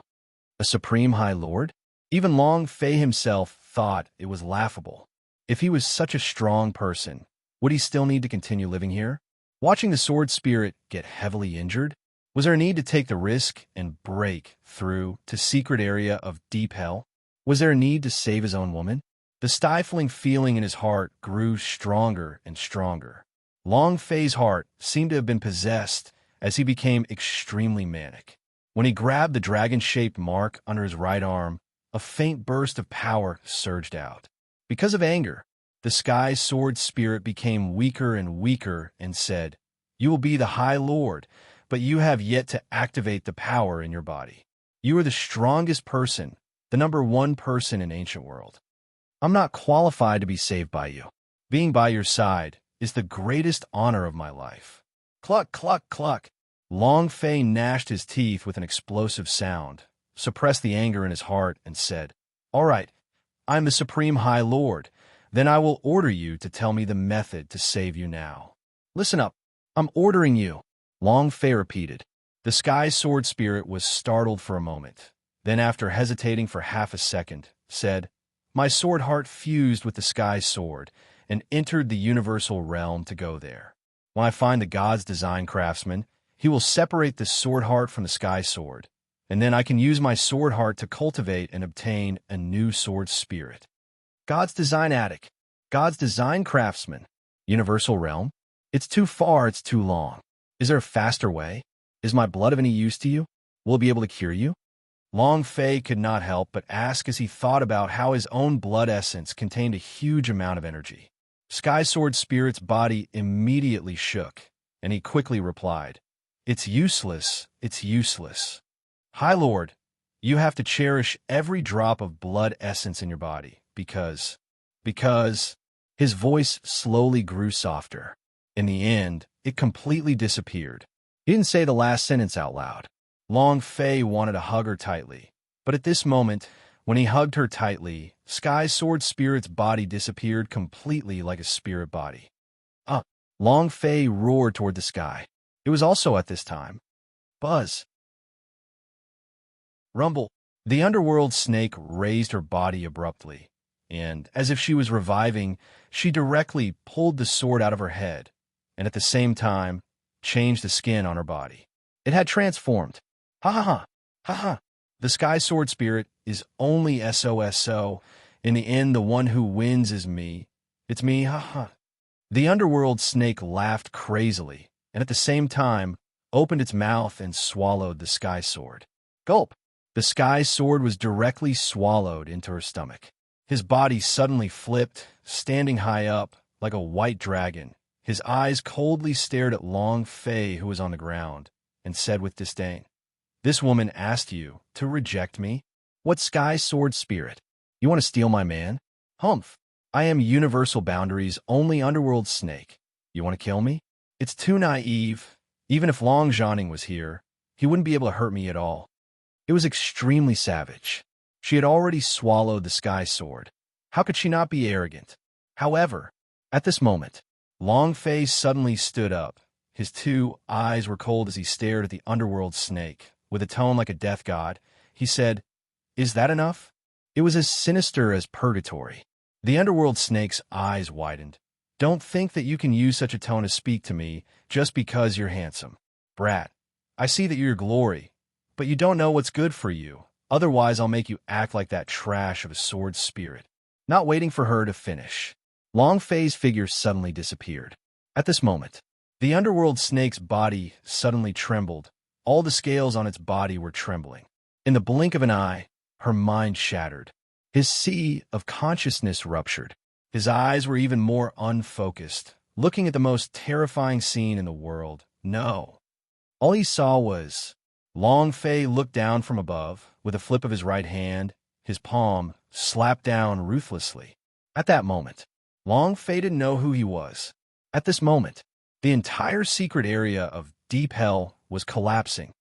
A: A supreme high lord? Even Long Fei himself thought it was laughable. If he was such a strong person, would he still need to continue living here? Watching the sword spirit get heavily injured? Was there a need to take the risk and break through to secret area of deep hell? Was there a need to save his own woman? The stifling feeling in his heart grew stronger and stronger. Long Fei's heart seemed to have been possessed as he became extremely manic. When he grabbed the dragon-shaped mark under his right arm, a faint burst of power surged out. Because of anger, the Sky Sword Spirit became weaker and weaker and said, You will be the High Lord, but you have yet to activate the power in your body. You are the strongest person, the number one person in ancient world. I'm not qualified to be saved by you. Being by your side is the greatest honor of my life. Cluck, cluck, cluck. Long Fei gnashed his teeth with an explosive sound, suppressed the anger in his heart, and said, All right, I'm the Supreme High Lord. Then I will order you to tell me the method to save you now. Listen up. I'm ordering you. Long Fei repeated. The Sky Sword Spirit was startled for a moment. Then, after hesitating for half a second, said, My sword heart fused with the Sky Sword and entered the universal realm to go there. When I find the God's design craftsman, he will separate the sword heart from the Sky Sword, and then I can use my sword heart to cultivate and obtain a new sword spirit. God's design attic. God's design craftsman. Universal realm. It's too far, it's too long. Is there a faster way? Is my blood of any use to you? Will it be able to cure you? Long Fei could not help but ask as he thought about how his own blood essence contained a huge amount of energy. Sky Sword Spirit's body immediately shook, and he quickly replied, "It's useless, it's useless. High Lord, you have to cherish every drop of blood essence in your body, because... His voice slowly grew softer. In the end, it completely disappeared. He didn't say the last sentence out loud. Long Fei wanted to hug her tightly, but at this moment, when he hugged her tightly, Sky Sword Spirit's body disappeared completely like a spirit body. Long Fei roared toward the sky. It was also at this time. Buzz. Rumble. The underworld snake raised her body abruptly, and, as if she was reviving, she directly pulled the sword out of her head, and at the same time, changed the skin on her body. It had transformed. Ha ha ha. Ha ha. The Sky Sword Spirit is only SOSO. In the end, the one who wins is me. It's me, ha ha. The underworld snake laughed crazily, and at the same time, opened its mouth and swallowed the Sky Sword. Gulp! The Sky Sword was directly swallowed into her stomach. His body suddenly flipped, standing high up, like a white dragon. His eyes coldly stared at Long Fei, who was on the ground, and said with disdain, "This woman asked you to reject me? What Sky Sword Spirit? You want to steal my man? Humph! I am Universal Boundaries' only underworld snake. You want to kill me? It's too naive. Even if Long Zhaning was here, he wouldn't be able to hurt me at all." It was extremely savage. She had already swallowed the Sky Sword. How could she not be arrogant? However, at this moment, Long Fei suddenly stood up. His two eyes were cold as he stared at the underworld snake. With a tone like a death god, he said, "Is that enough?" It was as sinister as purgatory. The underworld snake's eyes widened. "Don't think that you can use such a tone to speak to me just because you're handsome. Brat, I see that you're your glory, but you don't know what's good for you. Otherwise, I'll make you act like that trash of a sword spirit." Not waiting for her to finish, Long Fei's figure suddenly disappeared. At this moment, the underworld snake's body suddenly trembled. All the scales on its body were trembling. In the blink of an eye, her mind shattered. His sea of consciousness ruptured. His eyes were even more unfocused, looking at the most terrifying scene in the world. No. All he saw was Long Fei look down from above, with a flip of his right hand, his palm slapped down ruthlessly. At that moment, Long Fei didn't know who he was. At this moment, the entire secret area of Deep Hell was collapsing.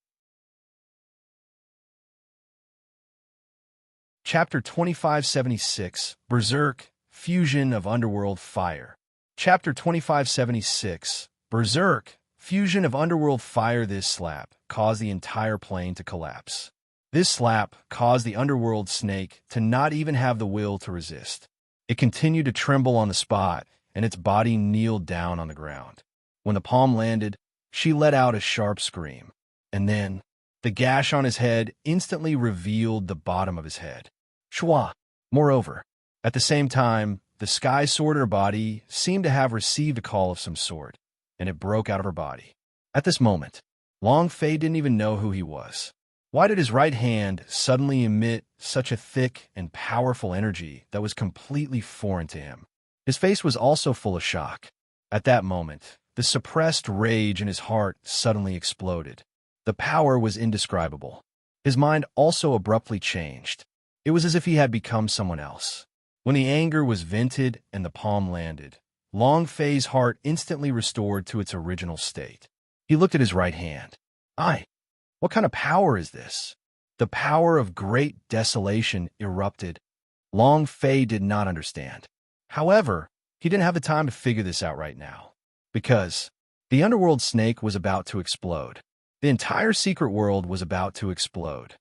A: Chapter 2576, Berserk, Fusion of Underworld Fire. Chapter 2576, Berserk, Fusion of Underworld Fire. This slap caused the entire plane to collapse. This slap caused the underworld snake to not even have the will to resist. It continued to tremble on the spot, and its body kneeled down on the ground. When the palm landed, she let out a sharp scream. And then, the gash on his head instantly revealed the bottom of his head. Shwa! Moreover, at the same time, the Sky Sword in her body seemed to have received a call of some sort, and it broke out of her body. At this moment, Long Fei didn't even know who he was. Why did his right hand suddenly emit such a thick and powerful energy that was completely foreign to him? His face was also full of shock. At that moment, the suppressed rage in his heart suddenly exploded. The power was indescribable. His mind also abruptly changed. It was as if he had become someone else. When the anger was vented and the palm landed, Long Fei's heart instantly restored to its original state. He looked at his right hand. What kind of power is this? The power of great desolation erupted. Long Fei did not understand. However, he didn't have the time to figure this out right now, because the underworld snake was about to explode. The entire secret world was about to explode.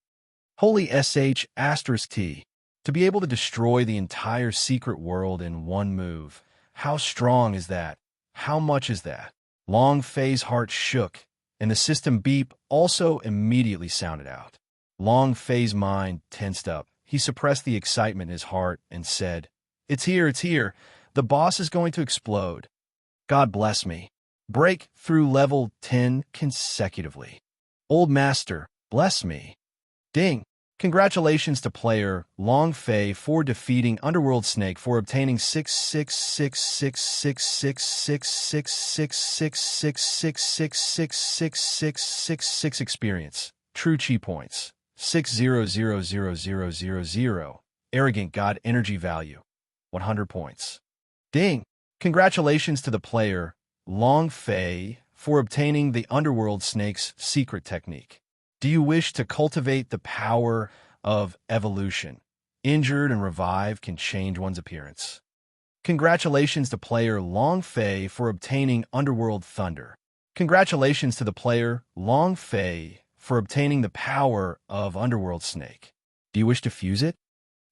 A: Holy sh**t. To be able to destroy the entire secret world in one move. How strong is that? How much is that? Long Fei's heart shook, and the system beep also immediately sounded out. Long Fei's mind tensed up. He suppressed the excitement in his heart and said, "It's here, it's here. The boss is going to explode. God bless me. Break through level 10 consecutively. Old Master, bless me." Ding! Congratulations to player Long Fei for defeating Underworld Snake for obtaining 6666666666666666666 experience. True chi points. 6000000. Arrogant God energy value. 100 points. Ding! Congratulations to the player Long Fei for obtaining the Underworld Snake's secret technique. Do you wish to cultivate the power of evolution? Injured and revive can change one's appearance. Congratulations to player Long Fei for obtaining Underworld Thunder. Congratulations to the player Long Fei for obtaining the power of Underworld Snake. Do you wish to fuse it?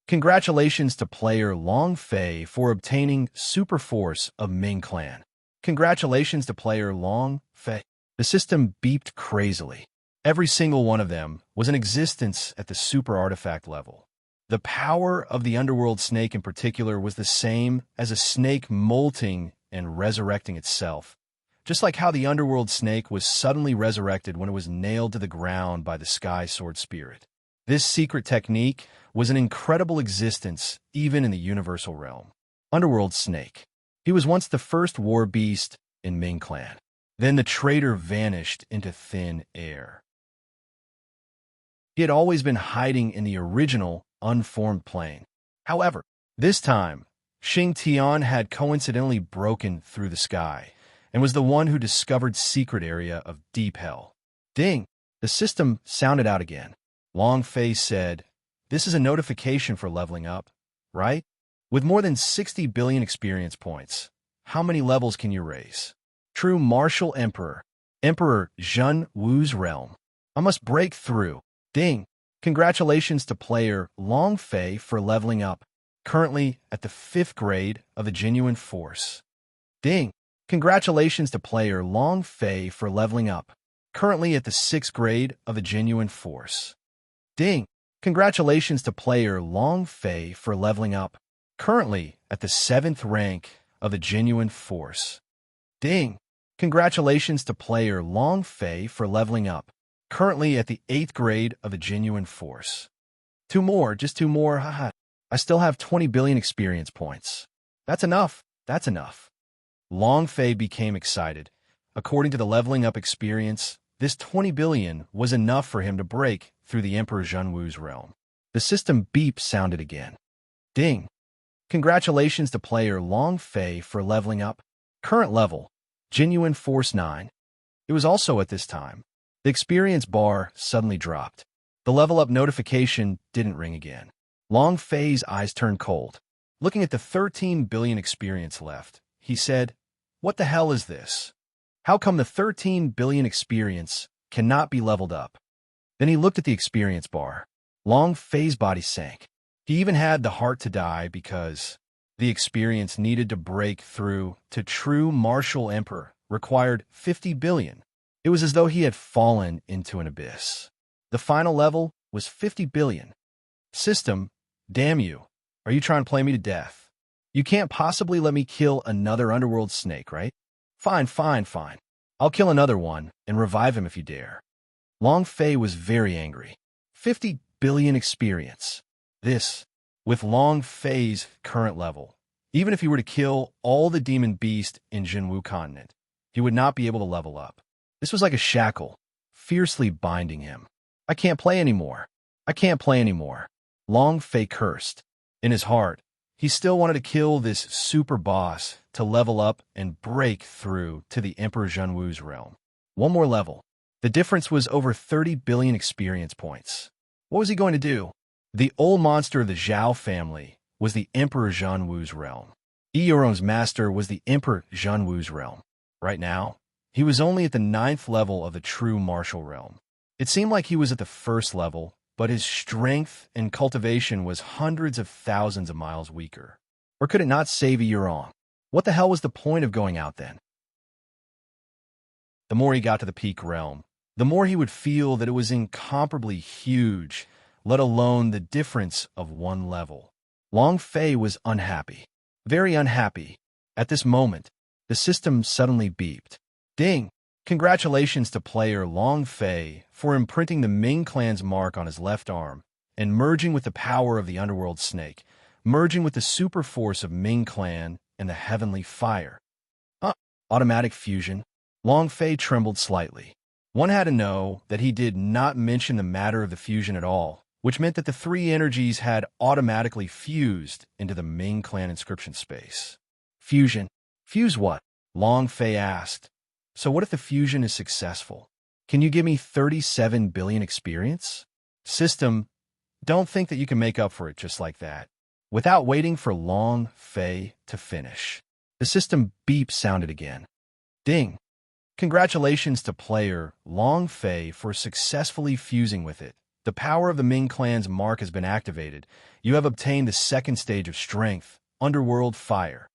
A: Congratulations to player Long Fei for obtaining Super Force of Ming Clan. Congratulations to player Long Fei. The system beeped crazily. Every single one of them was in existence at the super artifact level. The power of the Underworld Snake in particular was the same as a snake molting and resurrecting itself, just like how the Underworld Snake was suddenly resurrected when it was nailed to the ground by the Sky Sword Spirit. This secret technique was an incredible existence even in the universal realm. Underworld Snake. He was once the first war beast in Ming Clan. Then the traitor vanished into thin air. He had always been hiding in the original, unformed plane. However, this time, Xing Tian had coincidentally broken through the sky and was the one who discovered secret area of deep hell. Ding! The system sounded out again. Long Fei said, "This is a notification for leveling up, right? With more than 60 billion experience points, how many levels can you raise?" True Martial Emperor. Emperor Zhen Wu's realm. I must break through. Ding! Congratulations to player Long Fei for leveling up, currently at the 5th grade of the Genuine Force. Ding! Congratulations to player Long Fei for leveling up, currently at the 6th grade of the Genuine Force. Ding! Congratulations to player Long Fei for leveling up, currently at the 7th rank of the Genuine Force. Ding! Congratulations to player Long Fei for leveling up, currently at the 8th grade of the Genuine Force. Two more, just two more, haha. I still have 20 billion experience points. That's enough, that's enough. Long Fei became excited. According to the leveling up experience, this 20 billion was enough for him to break through the Emperor Zhenwu's realm. The system beep sounded again. Ding! Congratulations to player Long Fei for leveling up. Current level, Genuine Force 9. It was also at this time. The experience bar suddenly dropped. The level up notification didn't ring again. Long Fei's eyes turned cold. Looking at the 13 billion experience left, he said, "What the hell is this? How come the 13 billion experience cannot be leveled up?" Then he looked at the experience bar. Long Fei's body sank. He even had the heart to die because the experience needed to break through to true martial emperor required 50 billion. It was as though he had fallen into an abyss. The final level was 50 billion. System, damn you. Are you trying to play me to death? You can't possibly let me kill another underworld snake, right? Fine, fine, fine. I'll kill another one and revive him if you dare. Long Fei was very angry. 50 billion experience. This, with Long Fei's current level, even if he were to kill all the demon beast in Jinwu continent, he would not be able to level up. This was like a shackle, fiercely binding him. I can't play anymore. I can't play anymore. Long Fei cursed. In his heart, he still wanted to kill this super boss to level up and break through to the Emperor Zhenwu's realm. One more level. The difference was over 30 billion experience points. What was he going to do? The old monster of the Zhao family was the Emperor Zhenwu's realm. Eoron's master was the Emperor Zhenwu's realm. Right now, he was only at the 9th level of the true martial realm. It seemed like he was at the 1st level, but his strength and cultivation was hundreds of thousands of miles weaker. Or could it not save Eoron? What the hell was the point of going out then? The more he got to the peak realm, the more he would feel that it was incomparably huge, let alone the difference of one level. Long Fei was unhappy, very unhappy. At this moment, the system suddenly beeped. Ding! Congratulations to player Long Fei for imprinting the Ming clan's mark on his left arm and merging with the power of the underworld snake, merging with the super force of Ming clan and the heavenly fire. Automatic fusion. Long Fei trembled slightly. One had to know that he did not mention the matter of the fusion at all, which meant that the three energies had automatically fused into the Ming clan inscription space. Fusion. Fuse what? Long Fei asked. So what if the fusion is successful? Can you give me 37 billion experience? System, don't think that you can make up for it just like that. Without waiting for Long Fei to finish, the system beep sounded again. Ding! Congratulations to player Long Fei for successfully fusing with it. The power of the Ming clan's mark has been activated. You have obtained the second stage of strength, Underworld Fire.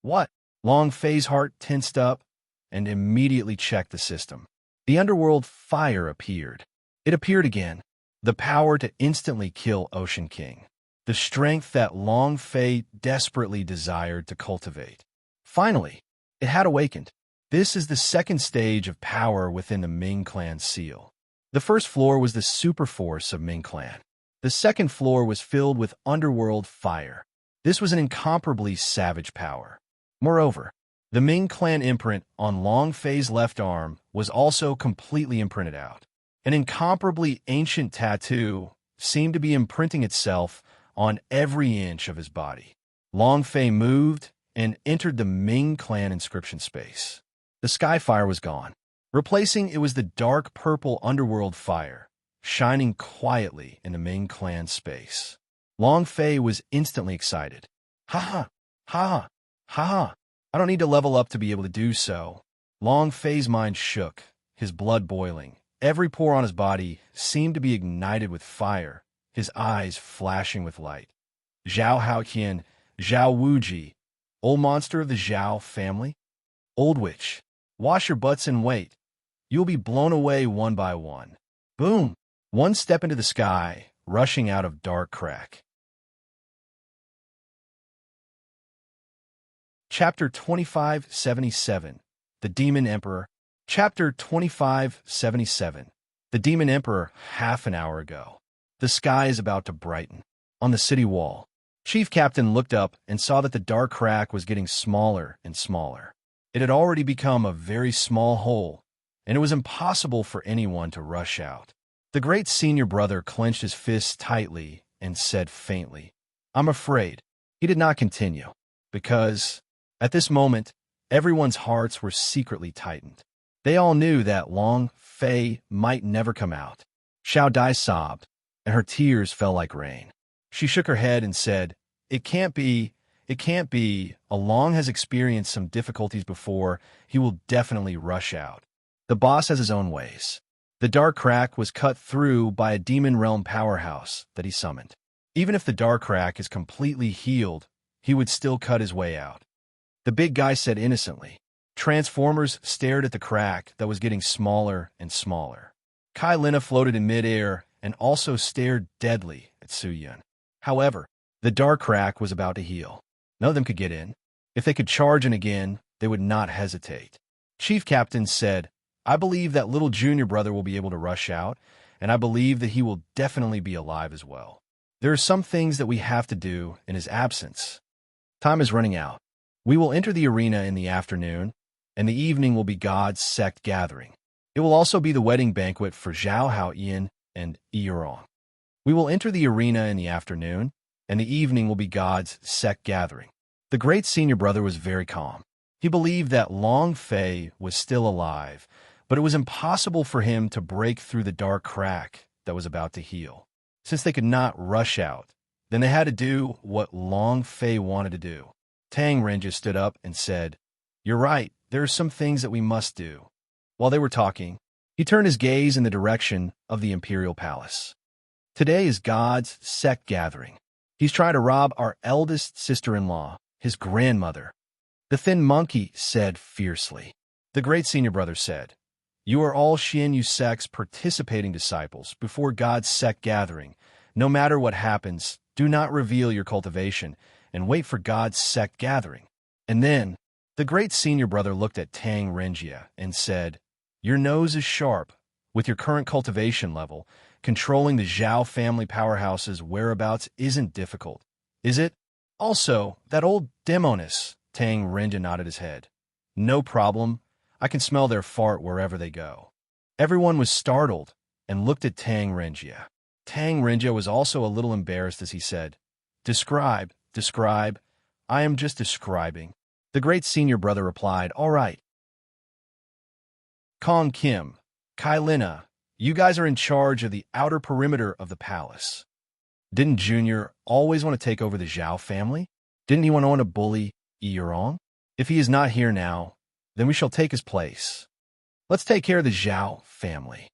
A: What? Long Fei's heart tensed up and immediately checked the system. The Underworld Fire appeared. It appeared again. The power to instantly kill Ocean King. The strength that Long Fei desperately desired to cultivate. Finally, it had awakened. This is the second stage of power within the Ming clan seal. The first floor was the super force of Ming clan. The second floor was filled with Underworld Fire. This was an incomparably savage power. Moreover, the Ming clan imprint on Long Fei's left arm was also completely imprinted out. An incomparably ancient tattoo seemed to be imprinting itself on every inch of his body. Long Fei moved and entered the Ming clan inscription space. The sky fire was gone. Replacing it was the dark purple underworld fire, shining quietly in the Ming clan space. Long Fei was instantly excited. Ha ha, ha ha, I don't need to level up to be able to do so. Long Fei's mind shook, his blood boiling. Every pore on his body seemed to be ignited with fire, his eyes flashing with light. Zhao Haoqian, Zhao Wuji, old monster of the Zhao family? Old witch, wash your butts and wait. You'll be blown away one by one. Boom! One step into the sky, rushing out of dark crack. Chapter 2577, The Demon Emperor. Chapter 2577, The Demon Emperor. Half an hour ago. The sky is about to brighten. On the city wall, Chief Captain looked up and saw that the dark crack was getting smaller and smaller. It had already become a very small hole, and it was impossible for anyone to rush out. The great senior brother clenched his fists tightly and said faintly, "I'm afraid." He did not continue, because, at this moment, everyone's hearts were secretly tightened. They all knew that Long Fei might never come out. Xiao Dai sobbed, and her tears fell like rain. She shook her head and said, It can't be. Long has experienced some difficulties before. He will definitely rush out. The boss has his own ways. The dark crack was cut through by a demon realm powerhouse that he summoned. Even if the dark crack is completely healed, he would still cut his way out. The big guy said innocently. Transformers stared at the crack that was getting smaller and smaller. Kai Lina floated in midair and also stared deadly at Su Yun. However, the dark crack was about to heal. None of them could get in. If they could charge in again, they would not hesitate. Chief Captain said, I believe that little junior brother will be able to rush out, and I believe that he will definitely be alive as well. There are some things that we have to do in his absence. Time is running out. We will enter the arena in the afternoon, and the evening will be God's sect gathering. It will also be the wedding banquet for Zhao Haoyin and Yurong. We will enter the arena in the afternoon, and the evening will be God's sect gathering. The great senior brother was very calm. He believed that Long Fei was still alive, but it was impossible for him to break through the dark crack that was about to heal. Since they could not rush out, then they had to do what Long Fei wanted to do. Tang Renja stood up and said, You're right, there are some things that we must do. While they were talking, he turned his gaze in the direction of the Imperial Palace. Today is God's sect gathering. He's trying to rob our eldest sister-in-law, his grandmother. The thin monkey said fiercely. The great senior brother said, You are all Xianyu sect's participating disciples before God's sect gathering. No matter what happens, do not reveal your cultivation and wait for God's sect gathering. And then, the great senior brother looked at Tang Renjia and said, Your nose is sharp. With your current cultivation level, controlling the Zhao family powerhouse's whereabouts isn't difficult, is it? Also, that old demoness, Tang Renjia nodded his head. No problem. I can smell their fart wherever they go. Everyone was startled and looked at Tang Renjia. Tang Renjia was also a little embarrassed as he said, Describe. I am just describing. The great senior brother replied, All right. Kong Kim, Kai Lina, you guys are in charge of the outer perimeter of the palace. Didn't Junior always want to take over the Zhao family? Didn't he want to bully Yi Yurong? If he is not here now, then we shall take his place. Let's take care of the Zhao family.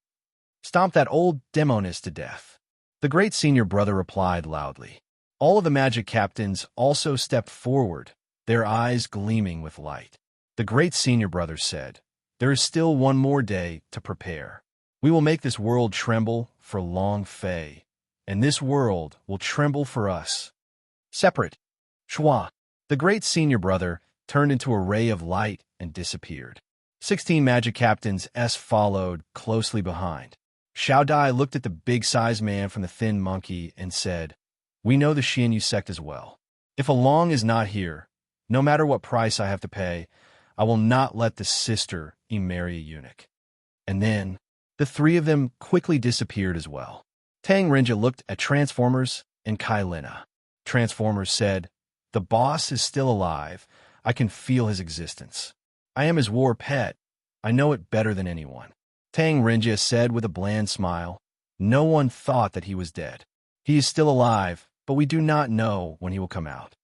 A: Stomp that old demoness to death. The great senior brother replied loudly. All of the magic captains also stepped forward, their eyes gleaming with light. The great senior brother said, There is still one more day to prepare. We will make this world tremble for Long Fei, and this world will tremble for us. Separate. Shua. The great senior brother turned into a ray of light and disappeared. 16 magic captains followed closely behind. Xiao Dai looked at the big-sized man from the thin monkey and said, We know the Xianyu sect as well. If Along is not here, no matter what price I have to pay, I will not let the sister marry a eunuch. And then, the three of them quickly disappeared as well. Tang Renjia looked at Transformers and Kai Lina. Transformers said, The boss is still alive. I can feel his existence. I am his war pet. I know it better than anyone. Tang Renjia said with a bland smile, No one thought that he was dead. He is still alive, but we do not know when he will come out.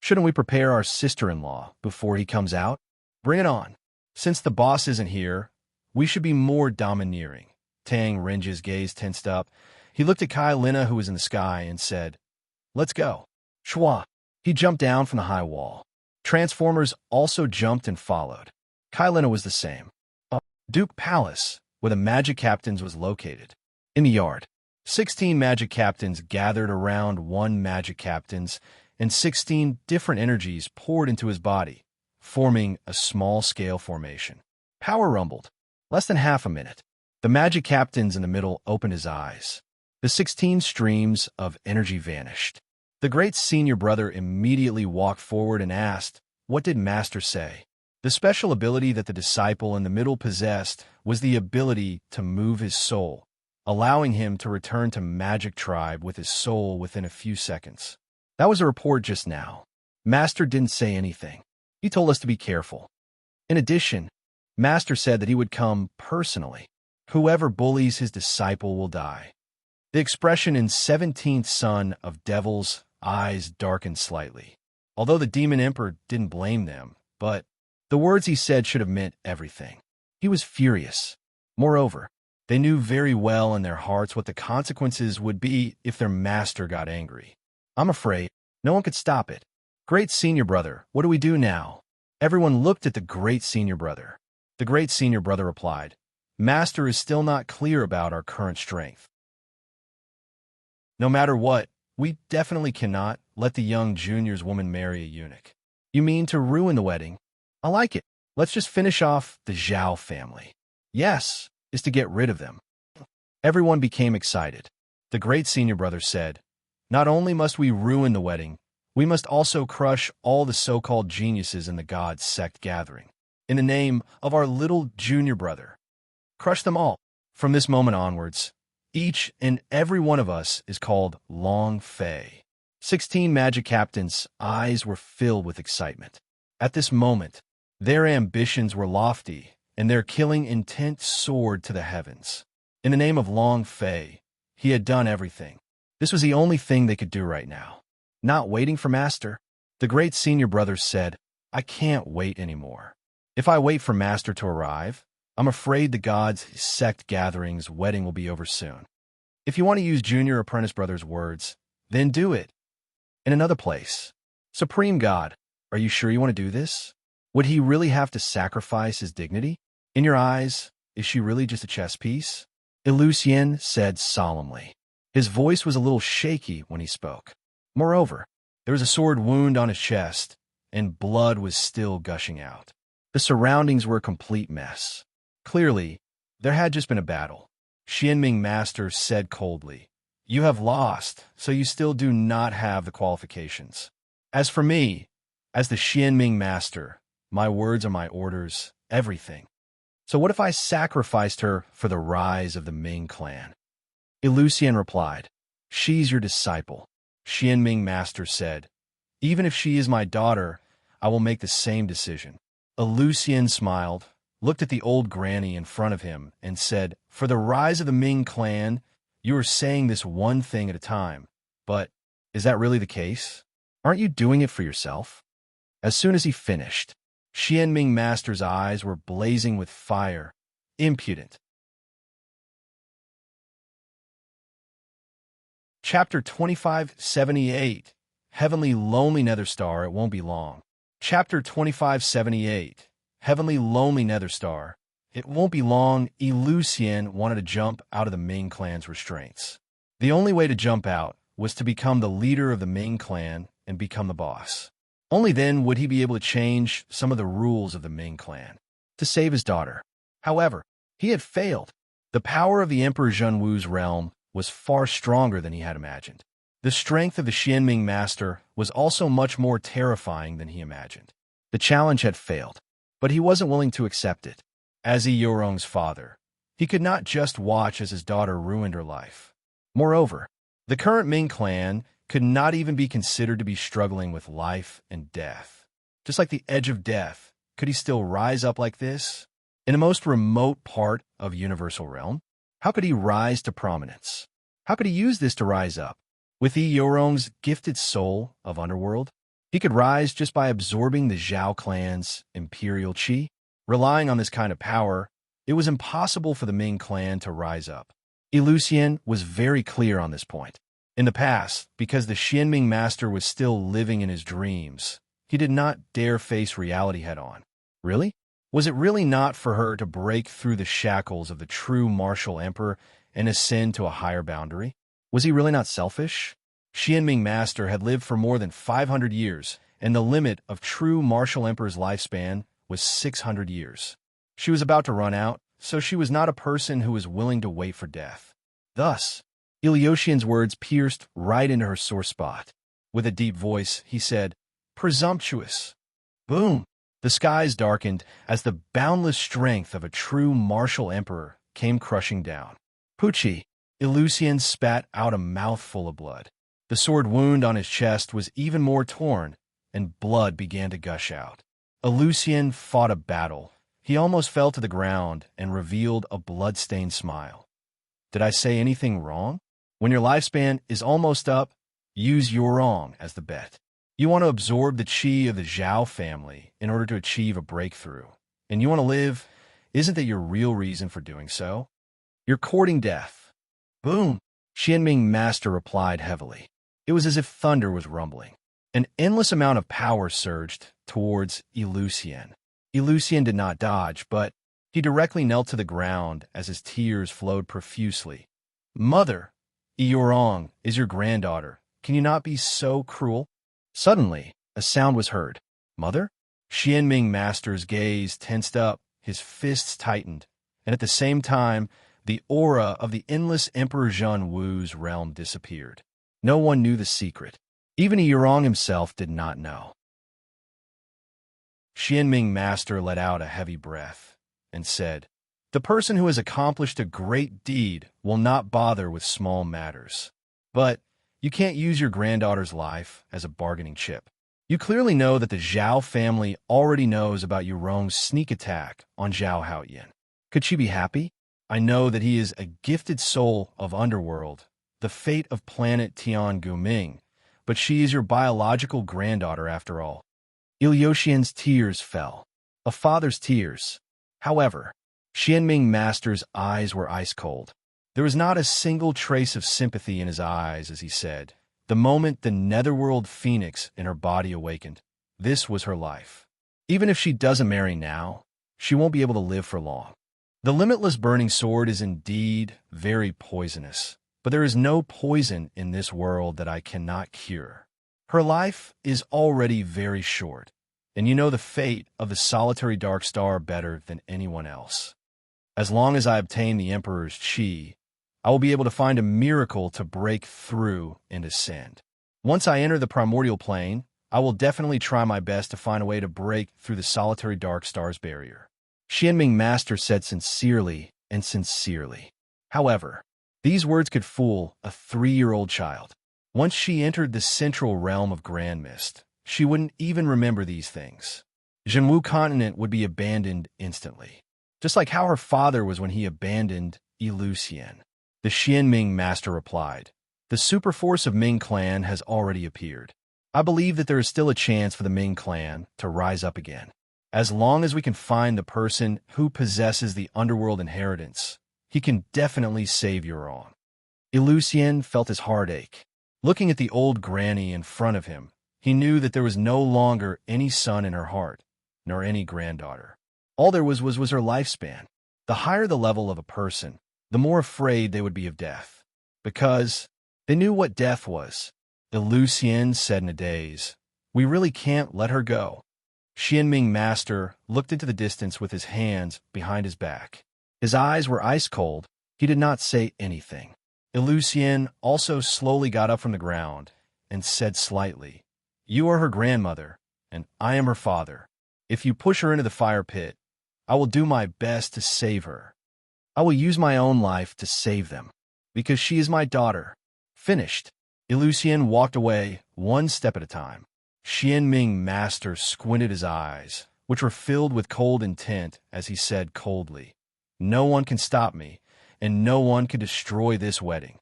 A: Shouldn't we prepare our sister-in-law before he comes out? Bring it on. Since the boss isn't here, we should be more domineering. Tang Renjia's gaze tensed up. He looked at Kai Lina, who was in the sky, and said, Let's go. Shua. He jumped down from the high wall. Transformers also jumped and followed. Kai Lina was the same. Duke Palace, where the magic captains was located. In the yard, 16 magic captains gathered around one magic captains, and 16 different energies poured into his body, forming a small-scale formation. Power rumbled. Less than half a minute. The magic captains in the middle opened his eyes. The 16 streams of energy vanished. The great senior brother immediately walked forward and asked, What did Master say? The special ability that the disciple in the middle possessed was the ability to move his soul, allowing him to return to Magic Tribe with his soul within a few seconds. That was a report just now. Master didn't say anything. He told us to be careful. In addition, Master said that he would come personally. Whoever bullies his disciple will die. The expression in 17th Son of Devil's eyes darkened slightly. Although the Demon Emperor didn't blame them, but the words he said should have meant everything. He was furious. Moreover, they knew very well in their hearts what the consequences would be if their master got angry. I'm afraid no one could stop it. Great senior brother, what do we do now? Everyone looked at the great senior brother. The great senior brother replied, Master is still not clear about our current strength. No matter what, we definitely cannot let the young junior's woman marry a eunuch. You mean to ruin the wedding? I like it. Let's just finish off the Zhao family. Yes, is to get rid of them. Everyone became excited. The great senior brother said, Not only must we ruin the wedding, we must also crush all the so-called geniuses in the God sect gathering. In the name of our little junior brother. Crush them all. From this moment onwards, each and every one of us is called Long Fei. 16 magic captains' eyes were filled with excitement. At this moment, their ambitions were lofty, and their killing intent soared to the heavens. In the name of Long Fei, he had done everything. This was the only thing they could do right now. Not waiting for Master, the great senior brother said, I can't wait anymore. If I wait for Master to arrive, I'm afraid the God's sect gathering's wedding will be over soon. If you want to use Junior Apprentice Brother's words, then do it. In another place, Supreme God, are you sure you want to do this? Would he really have to sacrifice his dignity? In your eyes, is she really just a chess piece? Eleusian said solemnly. His voice was a little shaky when he spoke. Moreover, there was a sword wound on his chest, and blood was still gushing out. The surroundings were a complete mess. Clearly, there had just been a battle. Xianming Master said coldly, "You have lost, so you still do not have the qualifications. As for me, as the Xianming Master, my words are my orders, everything. So what if I sacrificed her for the rise of the Ming clan?" Eleusian replied, "She's your disciple." Xianming Master said, "Even if she is my daughter, I will make the same decision." Eleusian smiled, looked at the old granny in front of him, and said, "For the rise of the Ming clan, you are saying this one thing at a time. But is that really the case? Aren't you doing it for yourself?" As soon as he finished, Xianming Master's eyes were blazing with fire. Impudent. Chapter 2578. Heavenly Lonely Nether Star, It Won't Be Long. Chapter 2578. Heavenly Lonely Nether Star, It Won't Be Long. Eleusian wanted to jump out of the Ming clan's restraints. The only way to jump out was to become the leader of the Ming clan and become the boss. Only then would he be able to change some of the rules of the Ming clan to save his daughter. However, he had failed. The power of the Emperor Zhenwu's realm was far stronger than he had imagined. The strength of the Xianming Master was also much more terrifying than he imagined. The challenge had failed, but he wasn't willing to accept it. As Yi Yorong's father, he could not just watch as his daughter ruined her life. Moreover, the current Ming clan could not even be considered to be struggling with life and death. Just like the edge of death, could he still rise up like this? In the most remote part of Universal Realm? How could he rise to prominence? How could he use this to rise up? With Yi Yorong's gifted soul of Underworld, he could rise just by absorbing the Zhao clan's imperial qi. Relying on this kind of power, it was impossible for the Ming clan to rise up. Eleusian was very clear on this point. In the past, because the Xianming Master was still living in his dreams, he did not dare face reality head-on. Really? Was it really not for her to break through the shackles of the true martial emperor and ascend to a higher boundary? Was he really not selfish? Xianming Master had lived for more than 500 years, and the limit of true martial emperor's lifespan was 600 years. She was about to run out, so she was not a person who was willing to wait for death. Thus, Eleusian's words pierced right into her sore spot. With a deep voice, he said, "Presumptuous." Boom! The skies darkened as the boundless strength of a true martial emperor came crushing down. Pucci! Eleusian spat out a mouthful of blood. The sword wound on his chest was even more torn, and blood began to gush out. Eleusian fought a battle. He almost fell to the ground and revealed a blood-stained smile. Did I say anything wrong? When your lifespan is almost up, use Yorong as the bet. You want to absorb the qi of the Zhao family in order to achieve a breakthrough. And you want to live, isn't that your real reason for doing so? You're courting death. Boom! Xianming Master replied heavily. It was as if thunder was rumbling. An endless amount of power surged towards Eleusian. Eleusian did not dodge, but he directly knelt to the ground as his tears flowed profusely. "Mother, Yorong is your granddaughter. Can you not be so cruel?" Suddenly, a sound was heard. "Mother?" Xianming Master's gaze tensed up, his fists tightened, and at the same time, the aura of the endless Emperor Zhenwu's realm disappeared. No one knew the secret. Even Yorong himself did not know. Xianming Master let out a heavy breath and said, "The person who has accomplished a great deed will not bother with small matters. But you can't use your granddaughter's life as a bargaining chip. You clearly know that the Zhao family already knows about Yorong's sneak attack on Zhao Haoyan. Could she be happy? I know that he is a gifted soul of Underworld, the fate of planet Tian Guming, but she is your biological granddaughter after all." Eleusian's tears fell. A father's tears. However, Xianming Master's eyes were ice cold. There was not a single trace of sympathy in his eyes as he said, "The moment the netherworld phoenix in her body awakened, this was her life. Even if she doesn't marry now, she won't be able to live for long. The limitless burning sword is indeed very poisonous, but there is no poison in this world that I cannot cure. Her life is already very short, and you know the fate of the solitary dark star better than anyone else. As long as I obtain the Emperor's chi, I will be able to find a miracle to break through and ascend. Once I enter the primordial plane, I will definitely try my best to find a way to break through the solitary dark star's barrier. Xianming Master said sincerely and sincerely. However, these words could fool a 3-year-old child. Once she entered the central realm of Grand Mist, she wouldn't even remember these things. Zhenwu continent would be abandoned instantly, just like how her father was when he abandoned Elusian. The Xianming Master replied, "The superforce of Ming clan has already appeared. I believe that there is still a chance for the Ming clan to rise up again. As long as we can find the person who possesses the underworld inheritance, he can definitely save Yurong." Elusian felt his heart ache. Looking at the old granny in front of him, he knew that there was no longer any son in her heart, nor any granddaughter. All there was her lifespan. The higher the level of a person, the more afraid they would be of death, because they knew what death was. Elusian said in a daze, "We really can't let her go." Xianming Master looked into the distance with his hands behind his back. His eyes were ice cold. He did not say anything. Elusian also slowly got up from the ground and said slightly, "You are her grandmother, and I am her father. If you push her into the fire pit, I will do my best to save her. I will use my own life to save them, because she is my daughter." Finished. Elusian walked away one step at a time. Xianming Master squinted his eyes, which were filled with cold intent, as he said coldly, "No one can stop me, and no one can destroy this wedding.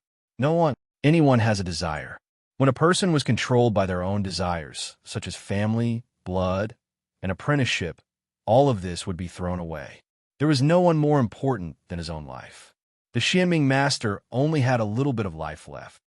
A: Anyone has a desire. When a person was controlled by their own desires, such as family, blood, and apprenticeship, all of this would be thrown away. There was no one more important than his own life. The Xianming Master only had a little bit of life left.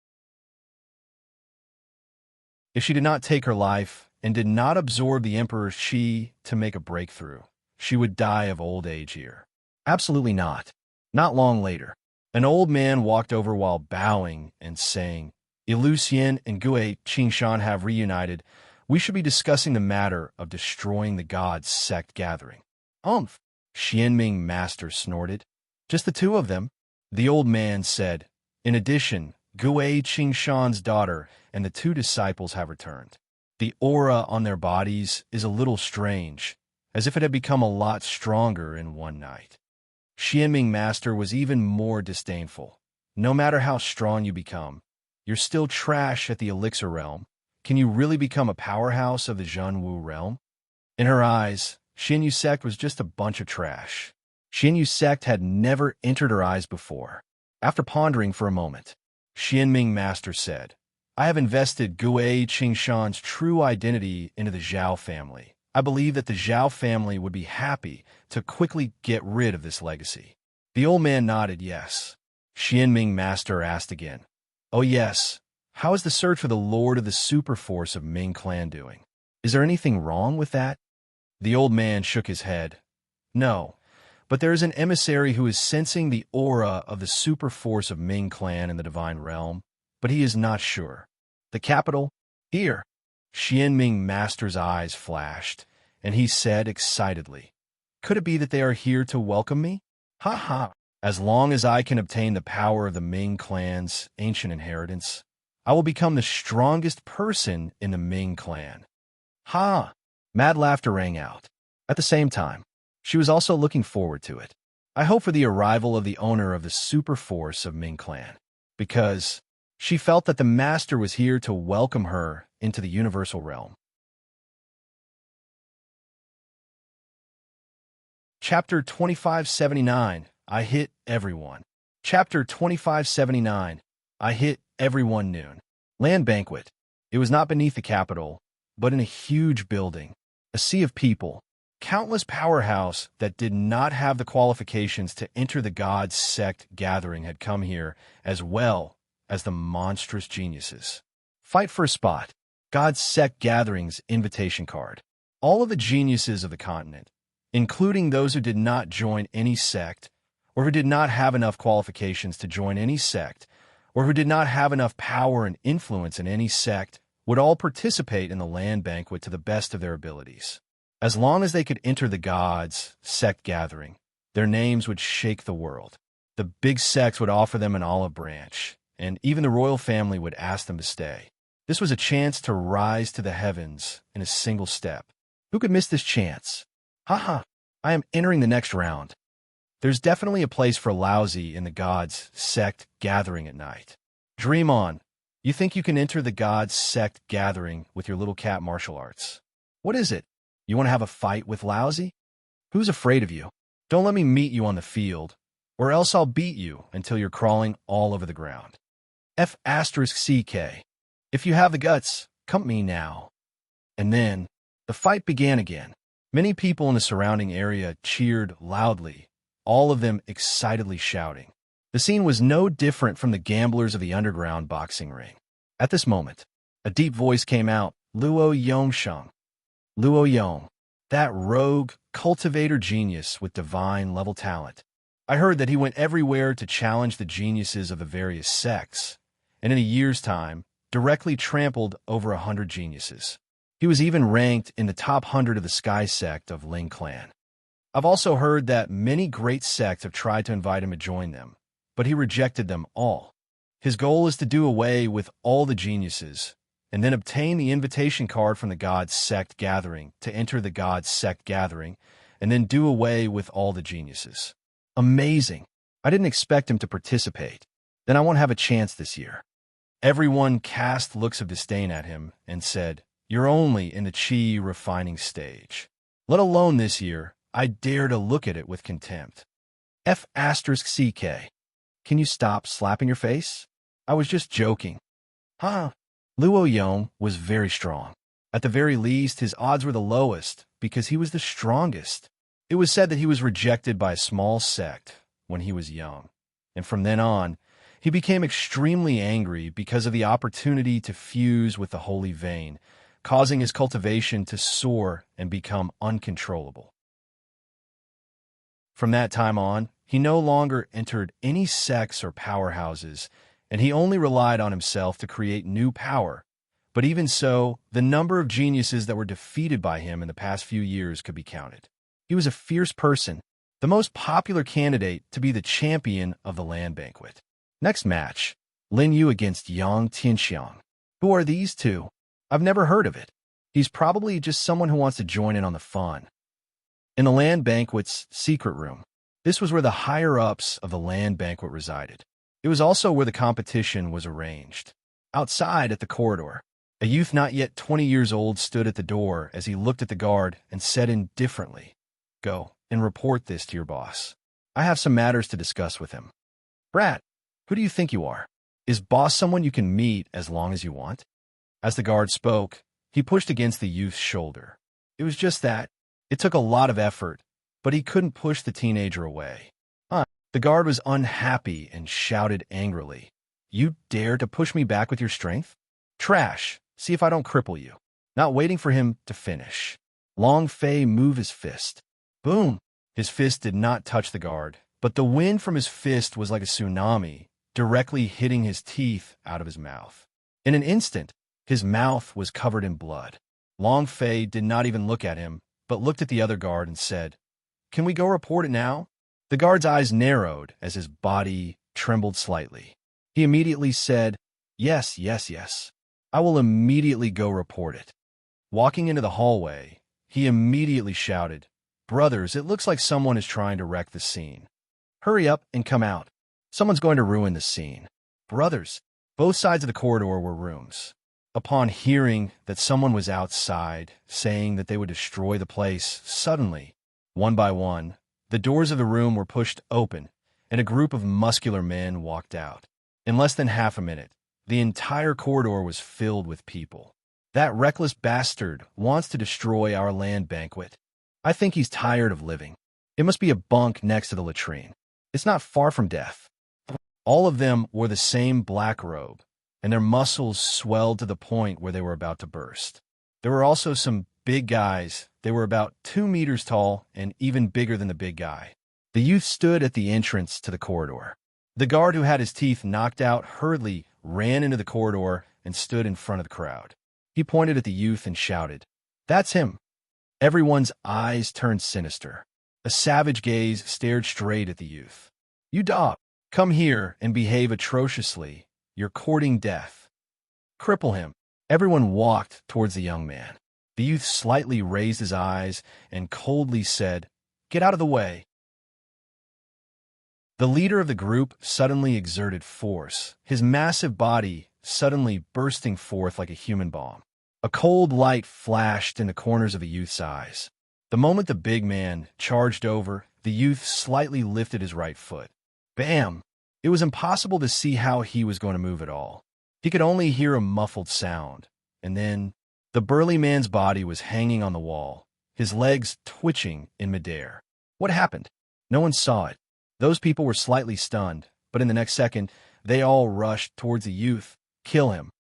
A: If she did not take her life and did not absorb the Emperor's chi to make a breakthrough, she would die of old age here. Absolutely not. Not long later, an old man walked over while bowing and saying, "Elusian and Gue Qingshan have reunited. We should be discussing the matter of destroying the God's sect gathering." Xianming Master snorted. "Just the two of them?" The old man said, "In addition, Gue Qingshan's daughter and the 2 disciples have returned. The aura on their bodies is a little strange, as if it had become a lot stronger in one night." Xianming Master was even more disdainful. "No matter how strong you become, you're still trash at the elixir realm. Can you really become a powerhouse of the Zhenwu realm?" In her eyes, Xianyu sect was just a bunch of trash. Xianyu sect had never entered her eyes before. After pondering for a moment, Xianming Master said, "I have invested Gue Qingshan's true identity into the Zhao family. I believe that the Zhao family would be happy to quickly get rid of this legacy." The old man nodded yes. Xianming Master asked again, "Oh yes, how is the search for the Lord of the Superforce of Ming Clan doing? Is there anything wrong with that?" The old man shook his head. "No, but there is an emissary who is sensing the aura of the Superforce of Ming Clan in the Divine Realm, but he is not sure. The capital? Here." Xianming Master's eyes flashed, and he said excitedly, "Could it be that they are here to welcome me? Ha ha! As long as I can obtain the power of the Ming clan's ancient inheritance, I will become the strongest person in the Ming clan." Ha! Mad laughter rang out. At the same time, she was also looking forward to it. "I hope for the arrival of the owner of the superforce of Ming clan, because she felt that the master was here to welcome her into the universal realm." Chapter 2579, I Hit Everyone. Chapter 2579, I Hit Everyone Noon. Land banquet. It was not beneath the capital, but in a huge building. A sea of people. Countless powerhouse that did not have the qualifications to enter the God's sect gathering had come here, as well as the monstrous geniuses. Fight for a spot. God's sect gathering's invitation card. All of the geniuses of the continent, including those who did not join any sect, or who did not have enough qualifications to join any sect, or who did not have enough power and influence in any sect, would all participate in the land banquet to the best of their abilities. As long as they could enter the gods' sect gathering, their names would shake the world. The big sects would offer them an olive branch, and even the royal family would ask them to stay. This was a chance to rise to the heavens in a single step. Who could miss this chance? Haha, I am entering the next round. There's definitely a place for lousy in the gods' sect gathering at night. Dream on. You think you can enter the gods' sect gathering with your little cat martial arts. What is it? You want to have a fight with lousy? Who's afraid of you? Don't let me meet you on the field, or else I'll beat you until you're crawling all over the ground. F***CK. If you have the guts, come me now. And then, the fight began again. Many people in the surrounding area cheered loudly, all of them excitedly shouting. The scene was no different from the gamblers of the underground boxing ring. At this moment, a deep voice came out, Luo Yongsheng. Luo Yong, that rogue, cultivator genius with divine-level talent. I heard that he went everywhere to challenge the geniuses of the various sects, and in a year's time, directly trampled over 100 geniuses. He was even ranked in the top 100 of the Sky sect of Ling Clan. I've also heard that many great sects have tried to invite him to join them, but he rejected them all. His goal is to do away with all the geniuses, and then obtain the invitation card from the God's Sect Gathering to enter the God's Sect Gathering, and then do away with all the geniuses. Amazing. I didn't expect him to participate. Then I won't have a chance this year. Everyone cast looks of disdain at him and said, You're only in the chi refining stage. Let alone this year, I dare to look at it with contempt. F***CK. Can you stop slapping your face? I was just joking. Huh? Luo Yong was very strong. At the very least, his odds were the lowest because he was the strongest. It was said that he was rejected by a small sect when he was young, and from then on, he became extremely angry because of the opportunity to fuse with the holy vein, causing his cultivation to soar and become uncontrollable. From that time on, he no longer entered any sects or powerhouses, and he only relied on himself to create new power. But even so, the number of geniuses that were defeated by him in the past few years could be counted. He was a fierce person, the most popular candidate to be the champion of the land banquet. Next match, Lin Yu against Yang Tianxiang. Who are these two? I've never heard of it. He's probably just someone who wants to join in on the fun. In the land banquet's secret room, this was where the higher-ups of the land banquet resided. It was also where the competition was arranged. Outside at the corridor, a youth not yet 20 years old stood at the door as he looked at the guard and said indifferently, Go and report this to your boss. I have some matters to discuss with him. Brat, who do you think you are? Is boss someone you can meet as long as you want? As the guard spoke, he pushed against the youth's shoulder. It was just that. It took a lot of effort, but he couldn't push the teenager away. The guard was unhappy and shouted angrily, You dare to push me back with your strength? Trash, see if I don't cripple you. Not waiting for him to finish, Long Fei moved his fist. Boom! His fist did not touch the guard, but the wind from his fist was like a tsunami, directly hitting his teeth out of his mouth. In an instant, his mouth was covered in blood. Long Fei did not even look at him, but looked at the other guard and said, Can we go report it now? The guard's eyes narrowed as his body trembled slightly. He immediately said, Yes. I will immediately go report it. Walking into the hallway, he immediately shouted, Brothers, it looks like someone is trying to wreck the scene. Hurry up and come out. Someone's going to ruin the scene. Brothers, both sides of the corridor were rooms. Upon hearing that someone was outside, saying that they would destroy the place, suddenly, one by one, the doors of the room were pushed open, and a group of muscular men walked out. In less than half a minute, the entire corridor was filled with people. That reckless bastard wants to destroy our land banquet. I think he's tired of living. It must be a bunk next to the latrine. It's not far from death. All of them wore the same black robe, and their muscles swelled to the point where they were about to burst. There were also some big guys. They were about 2 meters tall and even bigger than the big guy. The youth stood at the entrance to the corridor. The guard who had his teeth knocked out hurriedly ran into the corridor and stood in front of the crowd. He pointed at the youth and shouted, "That's him!" Everyone's eyes turned sinister. A savage gaze stared straight at the youth. "You dog! Come here and behave atrociously. You're courting death. Cripple him." Everyone walked towards the young man. The youth slightly raised his eyes and coldly said, "Get out of the way." The leader of the group suddenly exerted force, his massive body suddenly bursting forth like a human bomb. A cold light flashed in the corners of the youth's eyes. The moment the big man charged over, the youth slightly lifted his right foot. Bam! It was impossible to see how he was going to move at all. He could only hear a muffled sound, and then the burly man's body was hanging on the wall, his legs twitching in midair. What happened? No one saw it. Those people were slightly stunned, but in the next second, they all rushed towards the youth. "Kill him!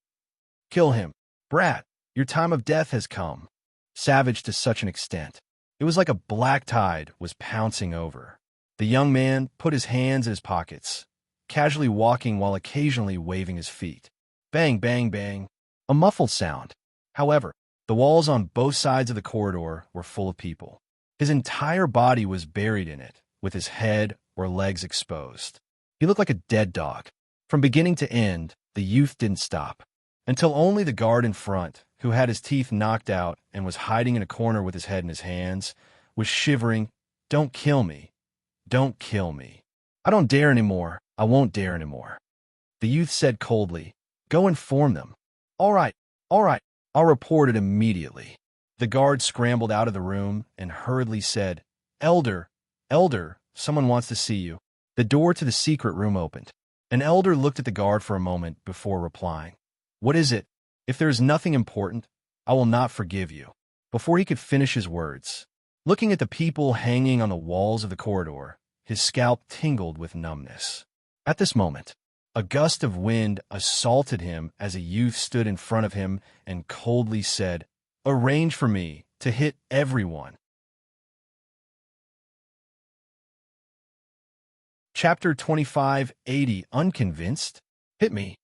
A: Kill him! Brat, your time of death has come." Savage to such an extent. It was like a black tide was pouncing over. The young man put his hands in his pockets, casually walking while occasionally waving his feet. Bang, bang, bang. A muffled sound. However, the walls on both sides of the corridor were full of people. His entire body was buried in it, with his head or legs exposed. He looked like a dead dog. From beginning to end, the youth didn't stop, until only the guard in front, who had his teeth knocked out and was hiding in a corner with his head in his hands, was shivering, "Don't kill me. Don't kill me. I don't dare anymore. I won't dare anymore." The youth said coldly, "Go inform them." All right, I'll report it immediately." The guard scrambled out of the room and hurriedly said, Elder, someone wants to see you." The door to the secret room opened. An elder looked at the guard for a moment before replying, "What is it? If there is nothing important, I will not forgive you." Before he could finish his words, looking at the people hanging on the walls of the corridor, his scalp tingled with numbness. At this moment, a gust of wind assaulted him as a youth stood in front of him and coldly said, "Arrange for me to hit everyone." Chapter 2580 Unconvinced? Hit me.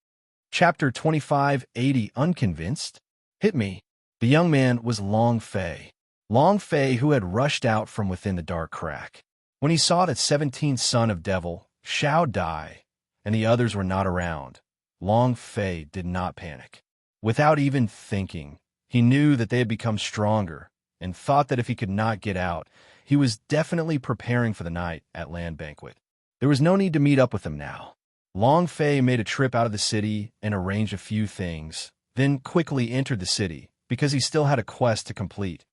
A: Chapter 2580 Unconvinced? Hit me. The young man was Long Fei. Long Fei, who had rushed out from within the dark crack. When he saw that 17th son of Devil, Shao Dai, and the others were not around, Long Fei did not panic. Without even thinking, he knew that they had become stronger and thought that if he could not get out, he was definitely preparing for the night at Land Banquet. There was no need to meet up with them now. Long Fei made a trip out of the city and arranged a few things, then quickly entered the city because he still had a quest to complete,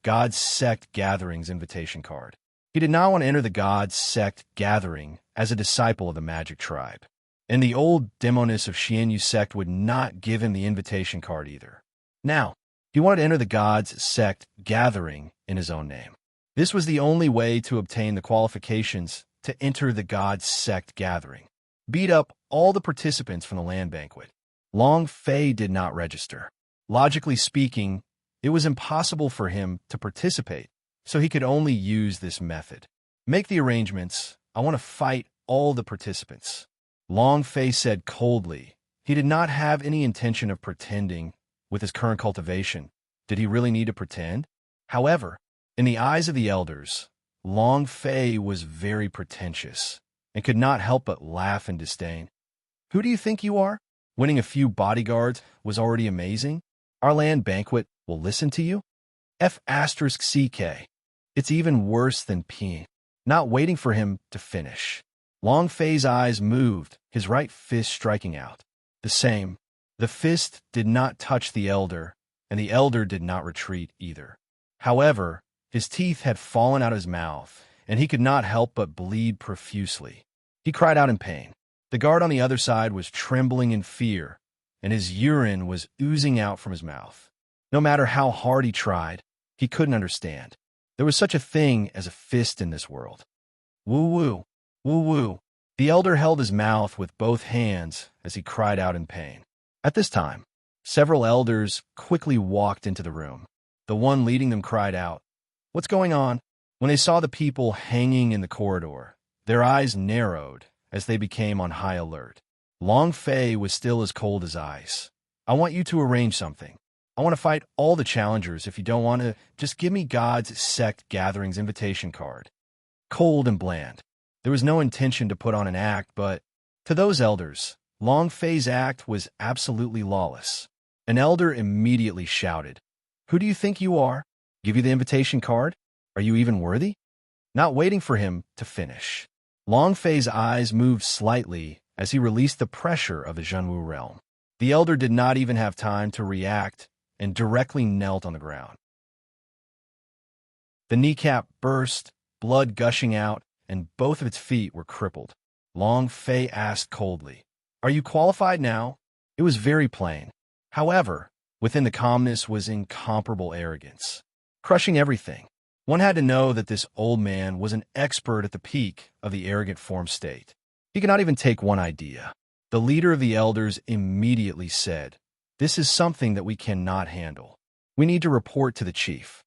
A: God's Sect Gathering's invitation card. He did not want to enter the God's Sect Gathering as a disciple of the magic tribe. And the old demoness of Xianyu sect would not give him the invitation card either. Now, he wanted to enter the God's Sect Gathering in his own name. This was the only way to obtain the qualifications to enter the God's Sect Gathering. Beat up all the participants from the Land Banquet. Long Fei did not register. Logically speaking, it was impossible for him to participate, so he could only use this method. Make the arrangements. I want to fight all the participants. Long Fei said coldly. He did not have any intention of pretending with his current cultivation. Did he really need to pretend? However, in the eyes of the elders, Long Fei was very pretentious and could not help but laugh in disdain. "Who do you think you are? Winning a few bodyguards was already amazing. Our Land Banquet will listen to you? F***CK. It's even worse than peeing." Not waiting for him to finish, Long Fei's eyes moved, his right fist striking out. The same. The fist did not touch the elder, and the elder did not retreat either. However, his teeth had fallen out of his mouth, and he could not help but bleed profusely. He cried out in pain. The guard on the other side was trembling in fear, and his urine was oozing out from his mouth. No matter how hard he tried, he couldn't understand. There was such a thing as a fist in this world. Woo-woo, woo-woo. The elder held his mouth with both hands as he cried out in pain. At this time, several elders quickly walked into the room. The one leading them cried out, "What's going on? When they saw the people hanging in the corridor, their eyes narrowed as they became on high alert. Long Fei was still as cold as ice. I want you to arrange something. I want to fight all the challengers. If you don't want to, just give me God's Sect Gathering's invitation card. Cold and bland. There was no intention to put on an act, but to those elders, Long Fei's act was absolutely lawless. An elder immediately shouted, "Who do you think you are? Give you the invitation card? Are you even worthy?" Not waiting for him to finish, Long Fei's eyes moved slightly as he released the pressure of the Zhenwu realm. The elder did not even have time to react and directly knelt on the ground. The kneecap burst, blood gushing out, and both of its feet were crippled. Long Fei asked coldly, "Are you qualified now?" It was very plain. However, within the calmness was incomparable arrogance, crushing everything. One had to know that this old man was an expert at the peak of the arrogant form state. He could not even take one idea. The leader of the elders immediately said, "This is something that we cannot handle. We need to report to the chief."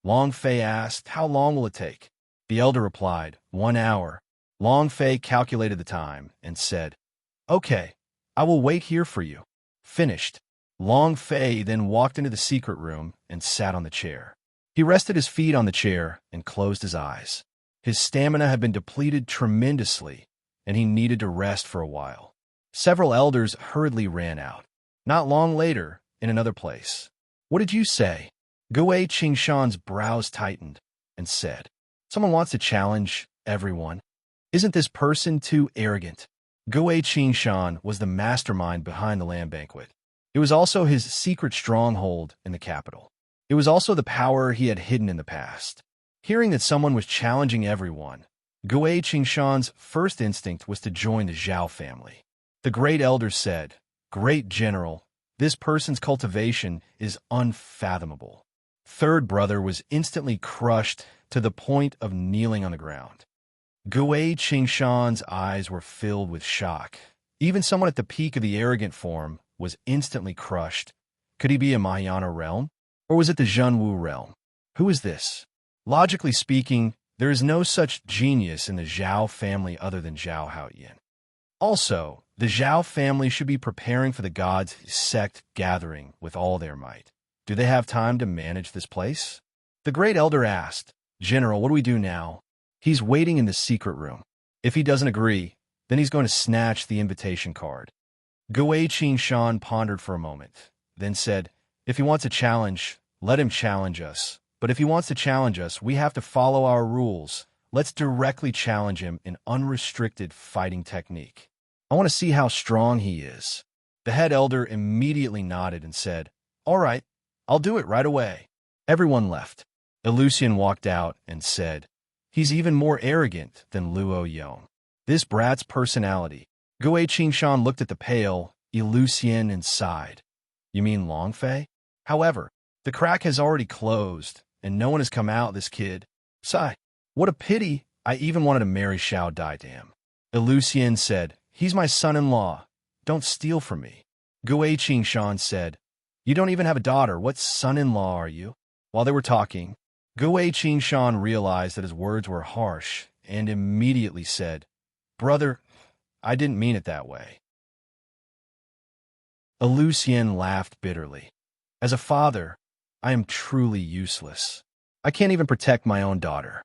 A: Long Fei asked, "How long will it take?" The elder replied, 1 hour. Long Fei calculated the time and said, "Okay, I will wait here for you." Finished. Long Fei then walked into the secret room and sat on the chair. He rested his feet on the chair and closed his eyes. His stamina had been depleted tremendously, and he needed to rest for a while. Several elders hurriedly ran out. Not long later, in another place. "What did you say?" Gui Qingshan's brows tightened and said, "Someone wants to challenge everyone. Isn't this person too arrogant?" Gui Qingshan was the mastermind behind the land banquet. It was also his secret stronghold in the capital. It was also the power he had hidden in the past. Hearing that someone was challenging everyone, Gui Qingshan's first instinct was to join the Zhao family. The great elder said, "Great general, this person's cultivation is unfathomable." Third brother was instantly crushed to the point of kneeling on the ground. Gui Qingshan's eyes were filled with shock. Even someone at the peak of the arrogant form was instantly crushed. Could he be a Mahayana realm? Or was it the Zhenwu realm? Who is this? Logically speaking, there is no such genius in the Zhao family other than Zhao Haoyan. Also, the Zhao family should be preparing for the gods' sect gathering with all their might. Do they have time to manage this place? The great elder asked, "General, what do we do now?" "He's waiting in the secret room. If he doesn't agree, then he's going to snatch the invitation card." Gui Qingshan pondered for a moment, then said, "If he wants a challenge, let him challenge us. But if he wants to challenge us, we have to follow our rules. Let's directly challenge him in unrestricted fighting technique. I want to see how strong he is." The head elder immediately nodded and said, "All right, I'll do it right away." Everyone left. Eleusian walked out and said, "He's even more arrogant than Luo Yong. This brat's personality." Gui Qingshan looked at the pale Eleusian and sighed. "You mean Long Fei?" However, the crack has already closed, and no one has come out, this kid. Sigh. What a pity. I even wanted to marry Xiao Dai to him. Eleusian said, "He's my son-in-law. Don't steal from me." Gui Qingshan said, "You don't even have a daughter. What son-in-law are you?" While they were talking, Gui Qingshan realized that his words were harsh and immediately said, "Brother, I didn't mean it that way." Eleusian laughed bitterly. "As a father, I am truly useless. I can't even protect my own daughter."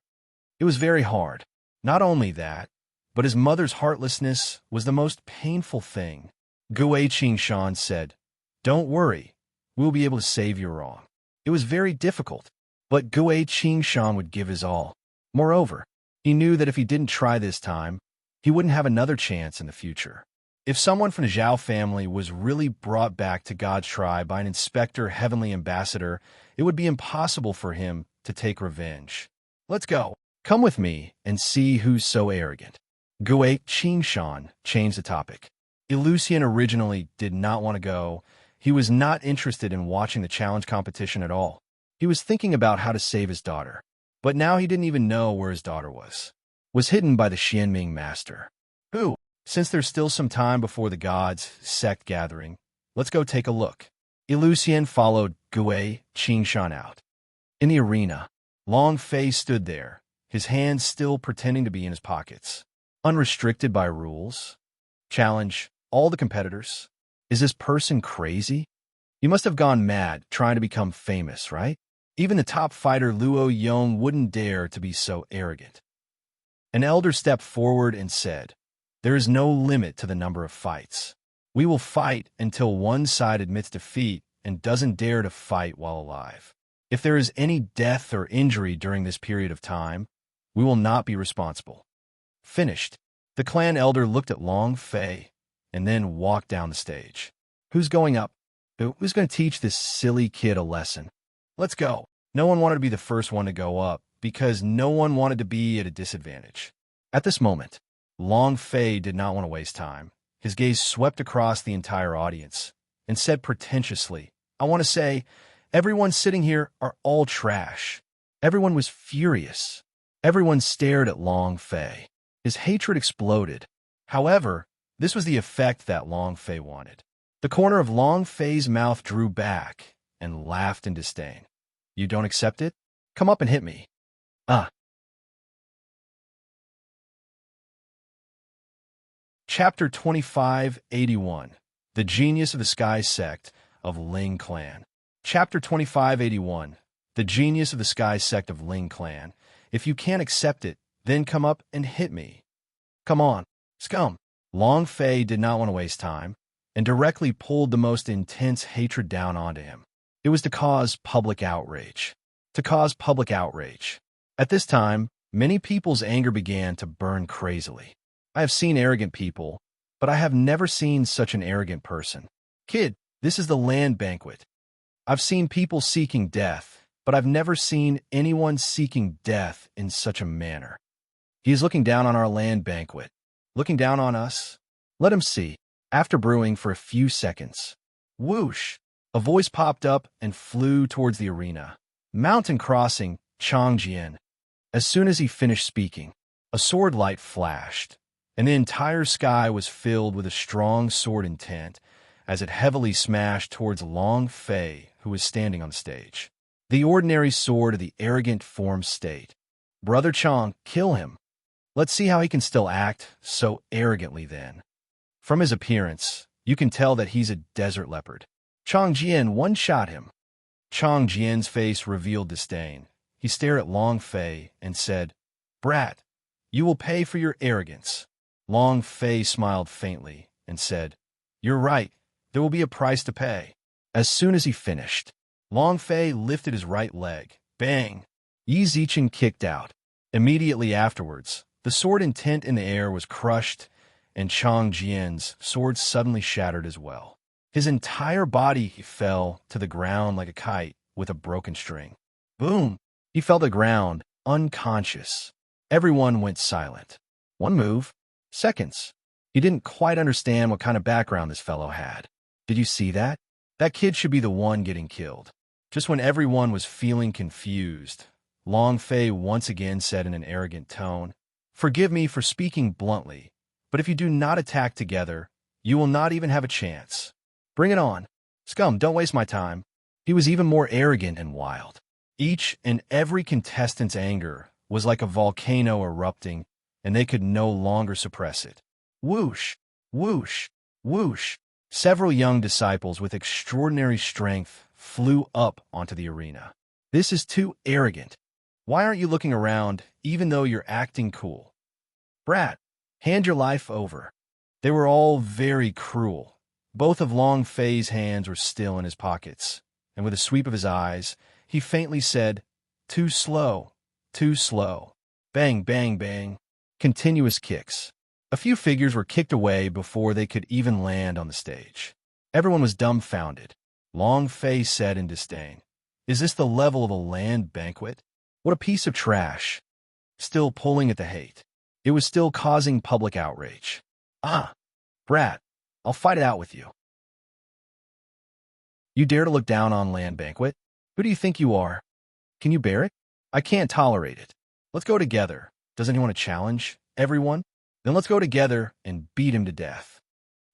A: It was very hard. Not only that, but his mother's heartlessness was the most painful thing. Gui Qingshan said, "Don't worry, we'll be able to save your wrong." It was very difficult, but Gui Qingshan would give his all. Moreover, he knew that if he didn't try this time, he wouldn't have another chance in the future. If someone from the Zhao family was really brought back to God's tribe by an inspector heavenly ambassador, it would be impossible for him to take revenge. "Let's go. Come with me and see who's so arrogant." Gui Qingshan changed the topic. Eleusian originally did not want to go. He was not interested in watching the challenge competition at all. He was thinking about how to save his daughter. But now he didn't even know where his daughter was. Was hidden by the Xianming master. Who? Since there's still some time before the gods' sect gathering, let's go take a look. Eleusian followed Gui Qingshan out. In the arena, Long Fei stood there, his hands still pretending to be in his pockets. Unrestricted by rules. Challenge all the competitors. Is this person crazy? You must have gone mad trying to become famous, right? Even the top fighter Luo Yong wouldn't dare to be so arrogant. An elder stepped forward and said, "There is no limit to the number of fights. We will fight until one side admits defeat and doesn't dare to fight while alive. If there is any death or injury during this period of time, we will not be responsible." Finished. The clan elder looked at Long Fei and then walked down the stage. Who's going up? Who's going to teach this silly kid a lesson? Let's go. No one wanted to be the first one to go up because no one wanted to be at a disadvantage. At this moment, Long Fei did not want to waste time. His gaze swept across the entire audience and said pretentiously, "I want to say, everyone sitting here are all trash." Everyone was furious. Everyone stared at Long Fei. His hatred exploded. However, this was the effect that Long Fei wanted. The corner of Long Fei's mouth drew back and laughed in disdain. "You don't accept it? Come up and hit me." Chapter 2581. The Genius of the Sky Sect of Ling Clan. Chapter 2581. The Genius of the Sky Sect of Ling Clan. If you can't accept it, then come up and hit me. Come on, scum. Long Fei did not want to waste time and directly pulled the most intense hatred down onto him. It was to cause public outrage. To cause public outrage. At this time, many people's anger began to burn crazily. I have seen arrogant people, but I have never seen such an arrogant person. Kid, this is the land banquet. I've seen people seeking death, but I've never seen anyone seeking death in such a manner. He is looking down on our land banquet. Looking down on us? Let him see. After brewing for a few seconds, whoosh, a voice popped up and flew towards the arena. Mountain crossing, Changjian. As soon as he finished speaking, a sword light flashed, and the entire sky was filled with a strong sword intent as it heavily smashed towards Long Fei, who was standing on the stage. The ordinary sword of the arrogant form state. Brother Chang, kill him. Let's see how he can still act so arrogantly then. From his appearance, you can tell that he's a desert leopard. Chang Jian one-shot him. Chang Jian's face revealed disdain. He stared at Long Fei and said, "Brat, you will pay for your arrogance." Long Fei smiled faintly and said, "You're right, there will be a price to pay." As soon as he finished, Long Fei lifted his right leg. Bang! Yi Zichen kicked out. Immediately afterwards, the sword intent in the air was crushed, and Chang Jian's sword suddenly shattered as well. His entire body fell to the ground like a kite with a broken string. Boom! He fell to the ground, unconscious. Everyone went silent. One move. Seconds. He didn't quite understand what kind of background this fellow had. Did you see that? That kid should be the one getting killed. Just when everyone was feeling confused, Long Fei once again said in an arrogant tone, "Forgive me for speaking bluntly, but if you do not attack together, you will not even have a chance. Bring it on. Scum, don't waste my time." He was even more arrogant and wild. Each and every contestant's anger was like a volcano erupting, and they could no longer suppress it. Whoosh, whoosh, whoosh. Several young disciples with extraordinary strength flew up onto the arena. This is too arrogant. Why aren't you looking around, even though you're acting cool? Brat, hand your life over. They were all very cruel. Both of Long Fei's hands were still in his pockets, and with a sweep of his eyes, he faintly said, "Too slow, too slow." Bang, bang, bang. Continuous kicks. A few figures were kicked away before they could even land on the stage. Everyone was dumbfounded. Long Fei said in disdain, "Is this the level of a land banquet? What a piece of trash." Still pulling at the hate. It was still causing public outrage. Brat, I'll fight it out with you. You dare to look down on land banquet? Who do you think you are? Can you bear it? I can't tolerate it. Let's go together. Does anyone want to challenge? Everyone? Then let's go together and beat him to death.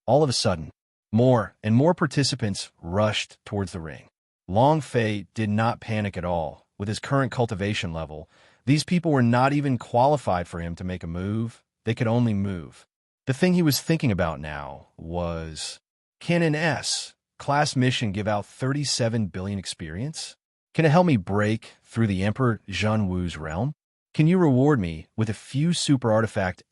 A: All of a sudden, more and more participants rushed towards the ring. Long Fei did not panic at all. With his current cultivation level, These people were not even qualified for him to make a move. They could only move. The thing he was thinking about now was, can an class mission give out 37 billion experience? Can it help me break through the Emperor Zhen Wu's realm? Can you reward me with a few super artifact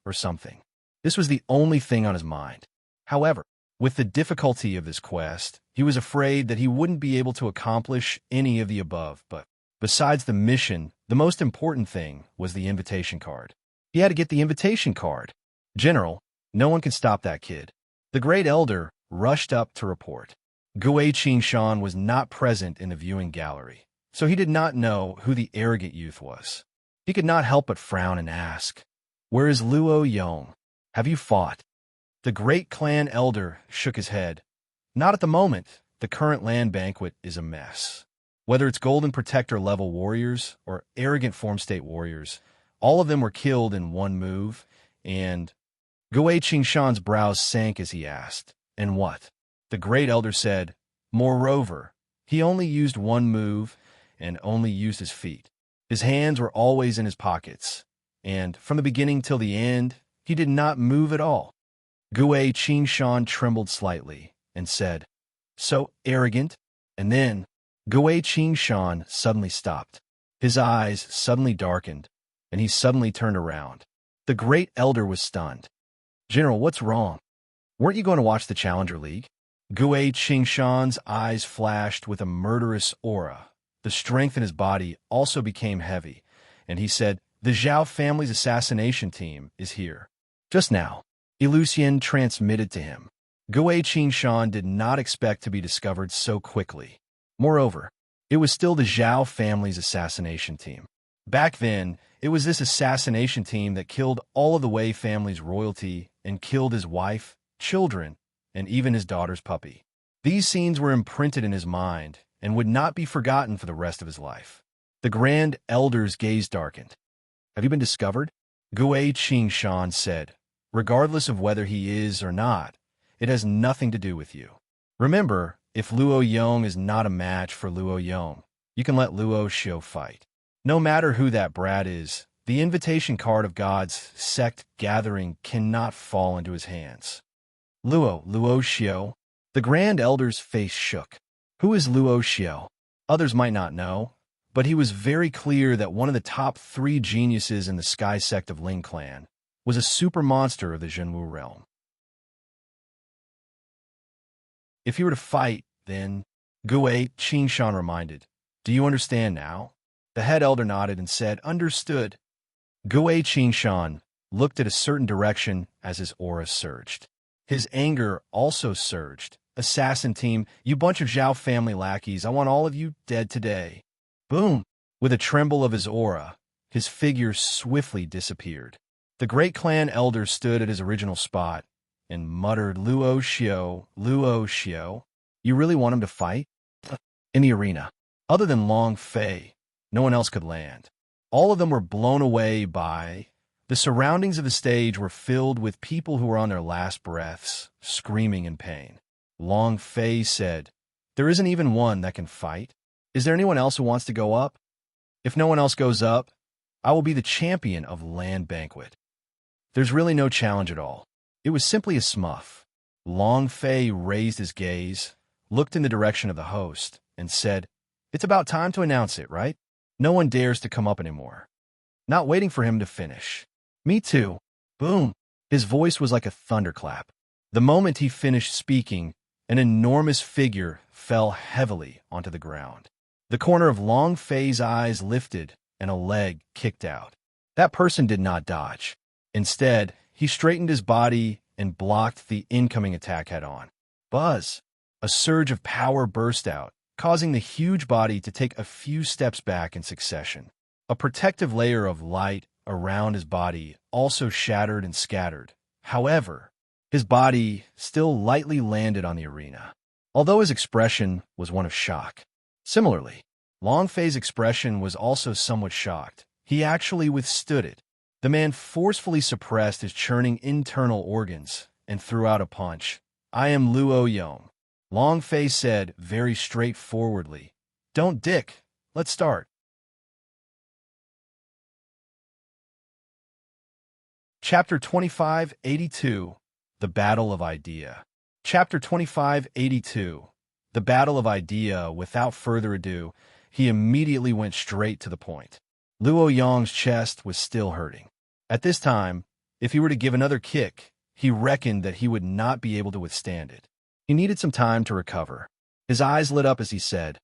A: or something? This was the only thing on his mind. However, with the difficulty of this quest, he was afraid that he wouldn't be able to accomplish any of the above, but besides the mission, the most important thing was the invitation card. He had to get the invitation card. General, no one can stop that kid. The Great Elder rushed up to report. Gui Qingshan was not present in the viewing gallery, so he did not know who the arrogant youth was. He could not help but frown and ask, "Where is Luo Yong? Have you fought?" The great clan elder shook his head. "Not at the moment. The current land banquet is a mess. Whether it's Golden Protector level warriors or arrogant form state warriors, all of them were killed in one move, and..." Gui Qingshan's brows sank as he asked, "And what?" The great elder said, "Moreover, he only used one move and only used his feet. His hands were always in his pockets, and from the beginning till the end, he did not move at all." Gui Qingshan trembled slightly and said, "So arrogant?" And then Gui Qingshan suddenly stopped. His eyes suddenly darkened, and he suddenly turned around. The great elder was stunned. "General, what's wrong? Weren't you going to watch the Challenger League?" Gui Qingshan's eyes flashed with a murderous aura. The strength in his body also became heavy, and he said, "The Zhao family's assassination team is here." Just now, Elucian transmitted to him. Gui Qingshan did not expect to be discovered so quickly. Moreover, it was still the Zhao family's assassination team. Back then, it was this assassination team that killed all of the Wei family's royalty and killed his wife, children, and even his daughter's puppy. These scenes were imprinted in his mind and would not be forgotten for the rest of his life. The Grand Elder's gaze darkened. "Have you been discovered?" Gui Qingshan said, "Regardless of whether he is or not, it has nothing to do with you. Remember, if Luo Yong is not a match for Luo Yong, you can let Luo Xiu fight. No matter who that brat is, the invitation card of God's sect gathering cannot fall into his hands." Luo Xiu? The Grand Elder's face shook. Who is Luo Xiu? Others might not know, but he was very clear that one of the top 3 geniuses in the Sky sect of Ling Clan was a super monster of the Zhenwu realm. "If you were to fight, then," Gui Qingshan reminded. "Do you understand now?" The head elder nodded and said, "Understood." Gui Qingshan looked at a certain direction as his aura surged. His anger also surged. "Assassin team, you bunch of Zhao family lackeys, I want all of you dead today." Boom! With a tremble of his aura, his figure swiftly disappeared. The great clan elder stood at his original spot and muttered, Luo Xiu, you really want him to fight?" In the arena, other than Long Fei, no one else could land. All of them were blown away by... The surroundings of the stage were filled with people who were on their last breaths, screaming in pain. Long Fei said, "There isn't even one that can fight. Is there anyone else who wants to go up? If no one else goes up, I will be the champion of Land Banquet." There's really no challenge at all. It was simply a smuff. Long Fei raised his gaze, looked in the direction of the host, and said, "It's about time to announce it, right? No one dares to come up anymore." Not waiting for him to finish. "Me too." Boom! His voice was like a thunderclap. The moment he finished speaking, an enormous figure fell heavily onto the ground. The corner of Long Fei's eyes lifted, and a leg kicked out. That person did not dodge. Instead, he straightened his body and blocked the incoming attack head-on. Buzz! A surge of power burst out, causing the huge body to take a few steps back in succession. A protective layer of light around his body also shattered and scattered. However, his body still lightly landed on the arena, although his expression was one of shock. Similarly, Long Fei's expression was also somewhat shocked. He actually withstood it. The man forcefully suppressed his churning internal organs and threw out a punch. "I am Luo Yong." Long Fei said very straightforwardly, "Don't dick. Let's start." Chapter 2582, The Battle of Idea. Chapter 2582, The Battle of Idea. Without further ado, he immediately went straight to the point. Luo Yong's chest was still hurting. At this time, if he were to give another kick, he reckoned that he would not be able to withstand it. He needed some time to recover. His eyes lit up as he said,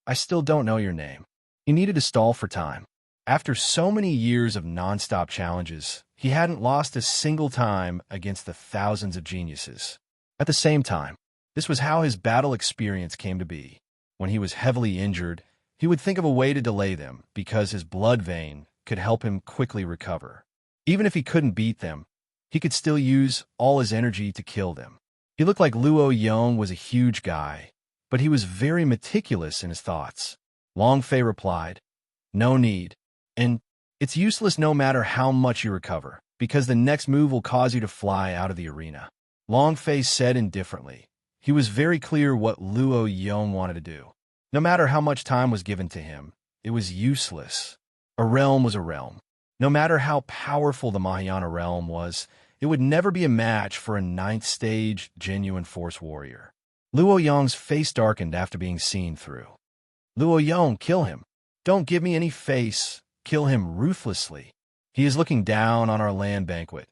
A: "I still don't know your name." He needed to stall for time. After so many years of non-stop challenges, he hadn't lost a single time against the thousands of geniuses. At the same time, this was how his battle experience came to be. When he was heavily injured, he would think of a way to delay them because his blood vein could help him quickly recover. Even if he couldn't beat them, he could still use all his energy to kill them. He looked like Luo Yong was a huge guy, but he was very meticulous in his thoughts. Long Fei replied, "No need. And it's useless no matter how much you recover, because the next move will cause you to fly out of the arena." Long Fei said indifferently. He was very clear what Luo Yong wanted to do. No matter how much time was given to him, it was useless. A realm was a realm. No matter how powerful the Mahayana realm was, it would never be a match for a 9th stage genuine force warrior. Luo Yong's face darkened after being seen through. "Luo Yong, kill him. Don't give me any face. Kill him ruthlessly. He is looking down on our land banquet,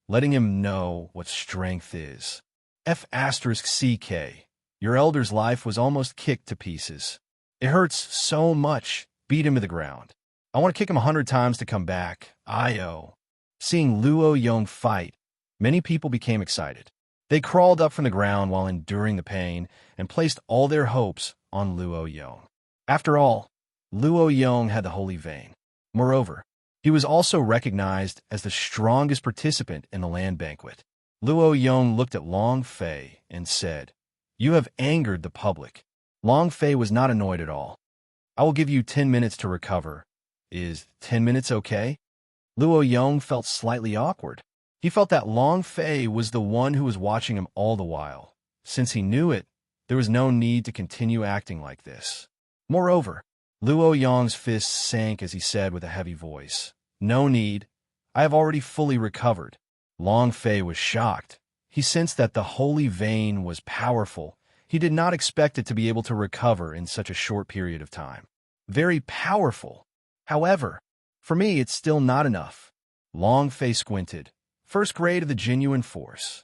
A: letting him know what strength is. F***CK. Your elder's life was almost kicked to pieces. It hurts so much. Beat him to the ground. I want to kick him 100 times to come back. I.O." Seeing Luo Yong fight, many people became excited. They crawled up from the ground while enduring the pain and placed all their hopes on Luo Yong. After all, Luo Yong had the holy vein. Moreover, he was also recognized as the strongest participant in the land banquet. Luo Yong looked at Long Fei and said, "You have angered the public." Long Fei was not annoyed at all. "I will give you 10 minutes to recover. Is 10 minutes okay?" Luo Yong felt slightly awkward. He felt that Long Fei was the one who was watching him all the while. Since he knew it, there was no need to continue acting like this. Moreover, Luo Yong's fists sank as he said with a heavy voice, "No need. I have already fully recovered." Long Fei was shocked. He sensed that the holy vein was powerful. He did not expect it to be able to recover in such a short period of time. Very powerful. However, for me, it's still not enough. Long Fei squinted. First grade of the genuine force.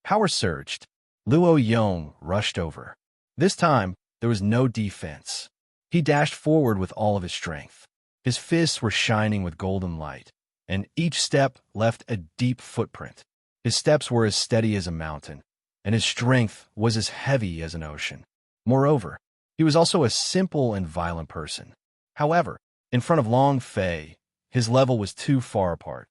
A: Power surged. Luo Yong rushed over. This time, there was no defense. He dashed forward with all of his strength. His fists were shining with golden light, and each step left a deep footprint. His steps were as steady as a mountain, and his strength was as heavy as an ocean. Moreover, he was also a simple and violent person. However, in front of Long Fei, his level was too far apart.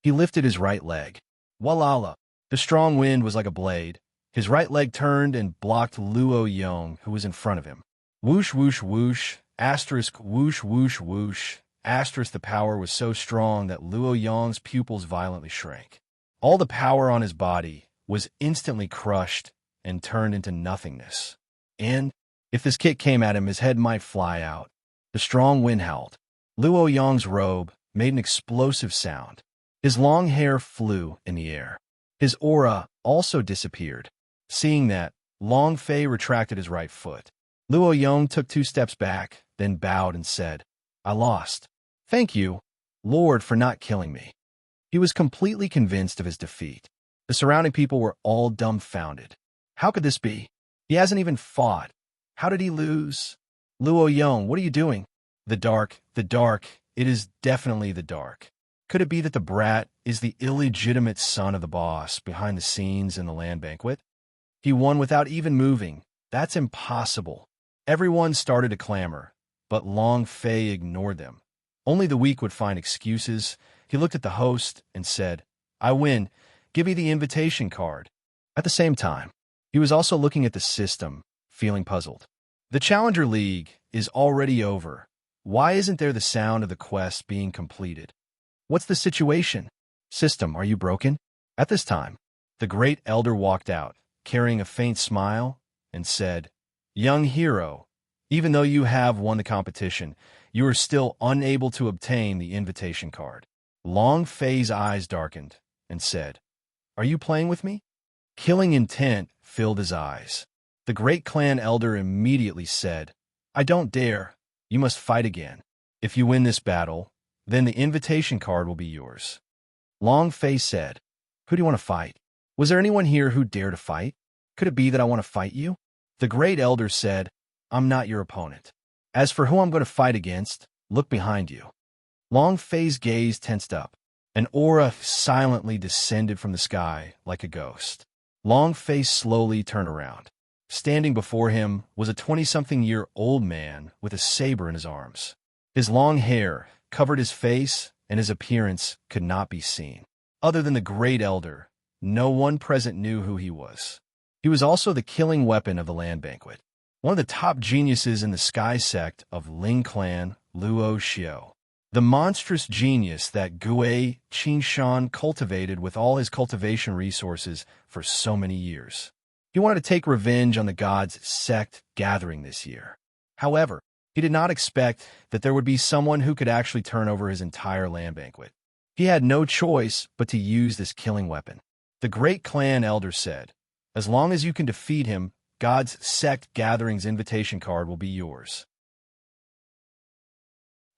A: He lifted his right leg. Walala! The strong wind was like a blade. His right leg turned and blocked Luo Yong, who was in front of him. Whoosh, whoosh, whoosh, asterisk, whoosh, whoosh, whoosh, asterisk. The power was so strong that Luo Yong's pupils violently shrank. All the power on his body was instantly crushed and turned into nothingness. And if this kick came at him, his head might fly out. The strong wind howled. Luo Yong's robe made an explosive sound. His long hair flew in the air. His aura also disappeared. Seeing that, Long Fei retracted his right foot. Luo Yong took 2 steps back, then bowed and said, "I lost. Thank you, Lord, for not killing me." He was completely convinced of his defeat. The surrounding people were all dumbfounded. How could this be? He hasn't even fought. How did he lose? "Luo Yong, what are you doing?" The dark, it is definitely the dark. Could it be that the brat is the illegitimate son of the boss behind the scenes in the land banquet? He won without even moving. That's impossible. Everyone started to clamor, but Long Fei ignored them. Only the weak would find excuses. He looked at the host and said, "I win. Give me the invitation card." At the same time, he was also looking at the system, feeling puzzled. The Challenger League is already over. Why isn't there the sound of the quest being completed? What's the situation? System, are you broken? At this time, the great elder walked out, carrying a faint smile, and said, "Young hero, even though you have won the competition, you are still unable to obtain the invitation card. Long Fei's eyes darkened and said, "Are you playing with me?" Killing intent filled his eyes. The great clan elder immediately said, "I don't dare. You must fight again. If you win this battle, then the invitation card will be yours." Long Fei said, "Who do you want to fight? Was there anyone here who dared to fight? Could it be that I want to fight you?" The great elder said, "I'm not your opponent. As for who I'm going to fight against, look behind you." Long Fei's gaze tensed up. An aura silently descended from the sky like a ghost. Long Fei slowly turned around. Standing before him was a 20-something-year-old man with a saber in his arms. His long hair covered his face, and his appearance could not be seen. Other than the great elder, no one present knew who he was. He was also the killing weapon of the land banquet. One of the top geniuses in the sky sect of Ling clan, Luo Xiao. The monstrous genius that Gue Qingshan cultivated with all his cultivation resources for so many years. He wanted to take revenge on the gods' sect gathering this year. However, he did not expect that there would be someone who could actually turn over his entire land banquet. He had no choice but to use this killing weapon. The great clan elder said, "As long as you can defeat him, God's sect gathering's invitation card will be yours."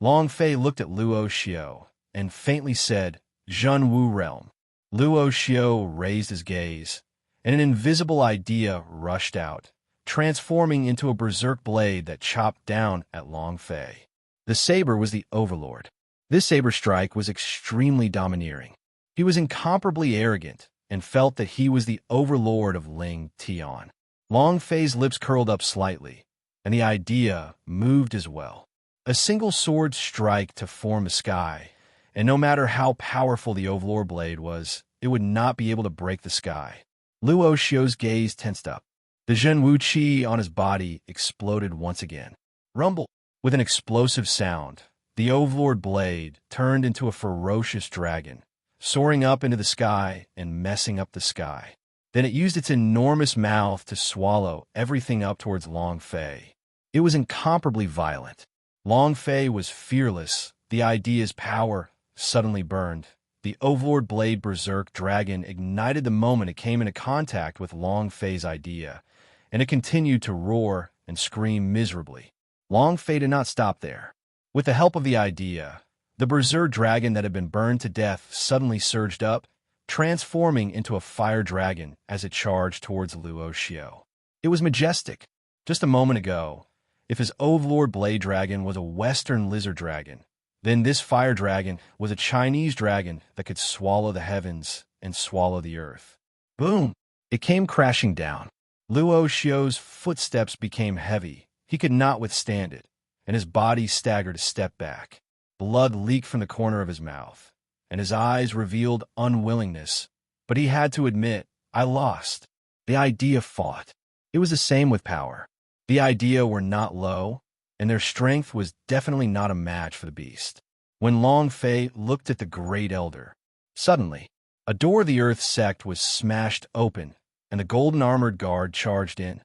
A: Long Fei looked at Luo Xiao and faintly said, "Zhen Wu realm." Luo Xiao raised his gaze, and an invisible idea rushed out, transforming into a berserk blade that chopped down at Long Fei. The saber was the overlord. This saber strike was extremely domineering. He was incomparably arrogant and felt that he was the overlord of Ling Tian. Long Fei's lips curled up slightly, and the idea moved as well. A single sword strike to form a sky, and no matter how powerful the overlord blade was, it would not be able to break the sky. Luo Xiao's gaze tensed up. The Zhen Wu Qi on his body exploded once again. Rumble! With an explosive sound, the overlord blade turned into a ferocious dragon, soaring up into the sky and messing up the sky. Then it used its enormous mouth to swallow everything up towards Long Fei. It was incomparably violent. Long Fei was fearless. The idea's power suddenly burned. The overlord blade berserk dragon ignited the moment it came into contact with Long Fei's idea, and it continued to roar and scream miserably. Long Fei did not stop there. With the help of the idea, the berserk dragon that had been burned to death suddenly surged up, transforming into a fire dragon as it charged towards Luo Xiao. It was majestic. Just a moment ago, if his overlord blade dragon was a western lizard dragon, then this fire dragon was a Chinese dragon that could swallow the heavens and swallow the earth. Boom! It came crashing down. Luo Xiao's footsteps became heavy. He could not withstand it, and his body staggered a step back. Blood leaked from the corner of his mouth, and his eyes revealed unwillingness. But he had to admit, "I lost." The idea fought. It was the same with power. The idea were not low, and their strength was definitely not a match for the beast. When Long Fei looked at the great elder, suddenly, a door of the earth sect was smashed open, and the golden armored guard charged in.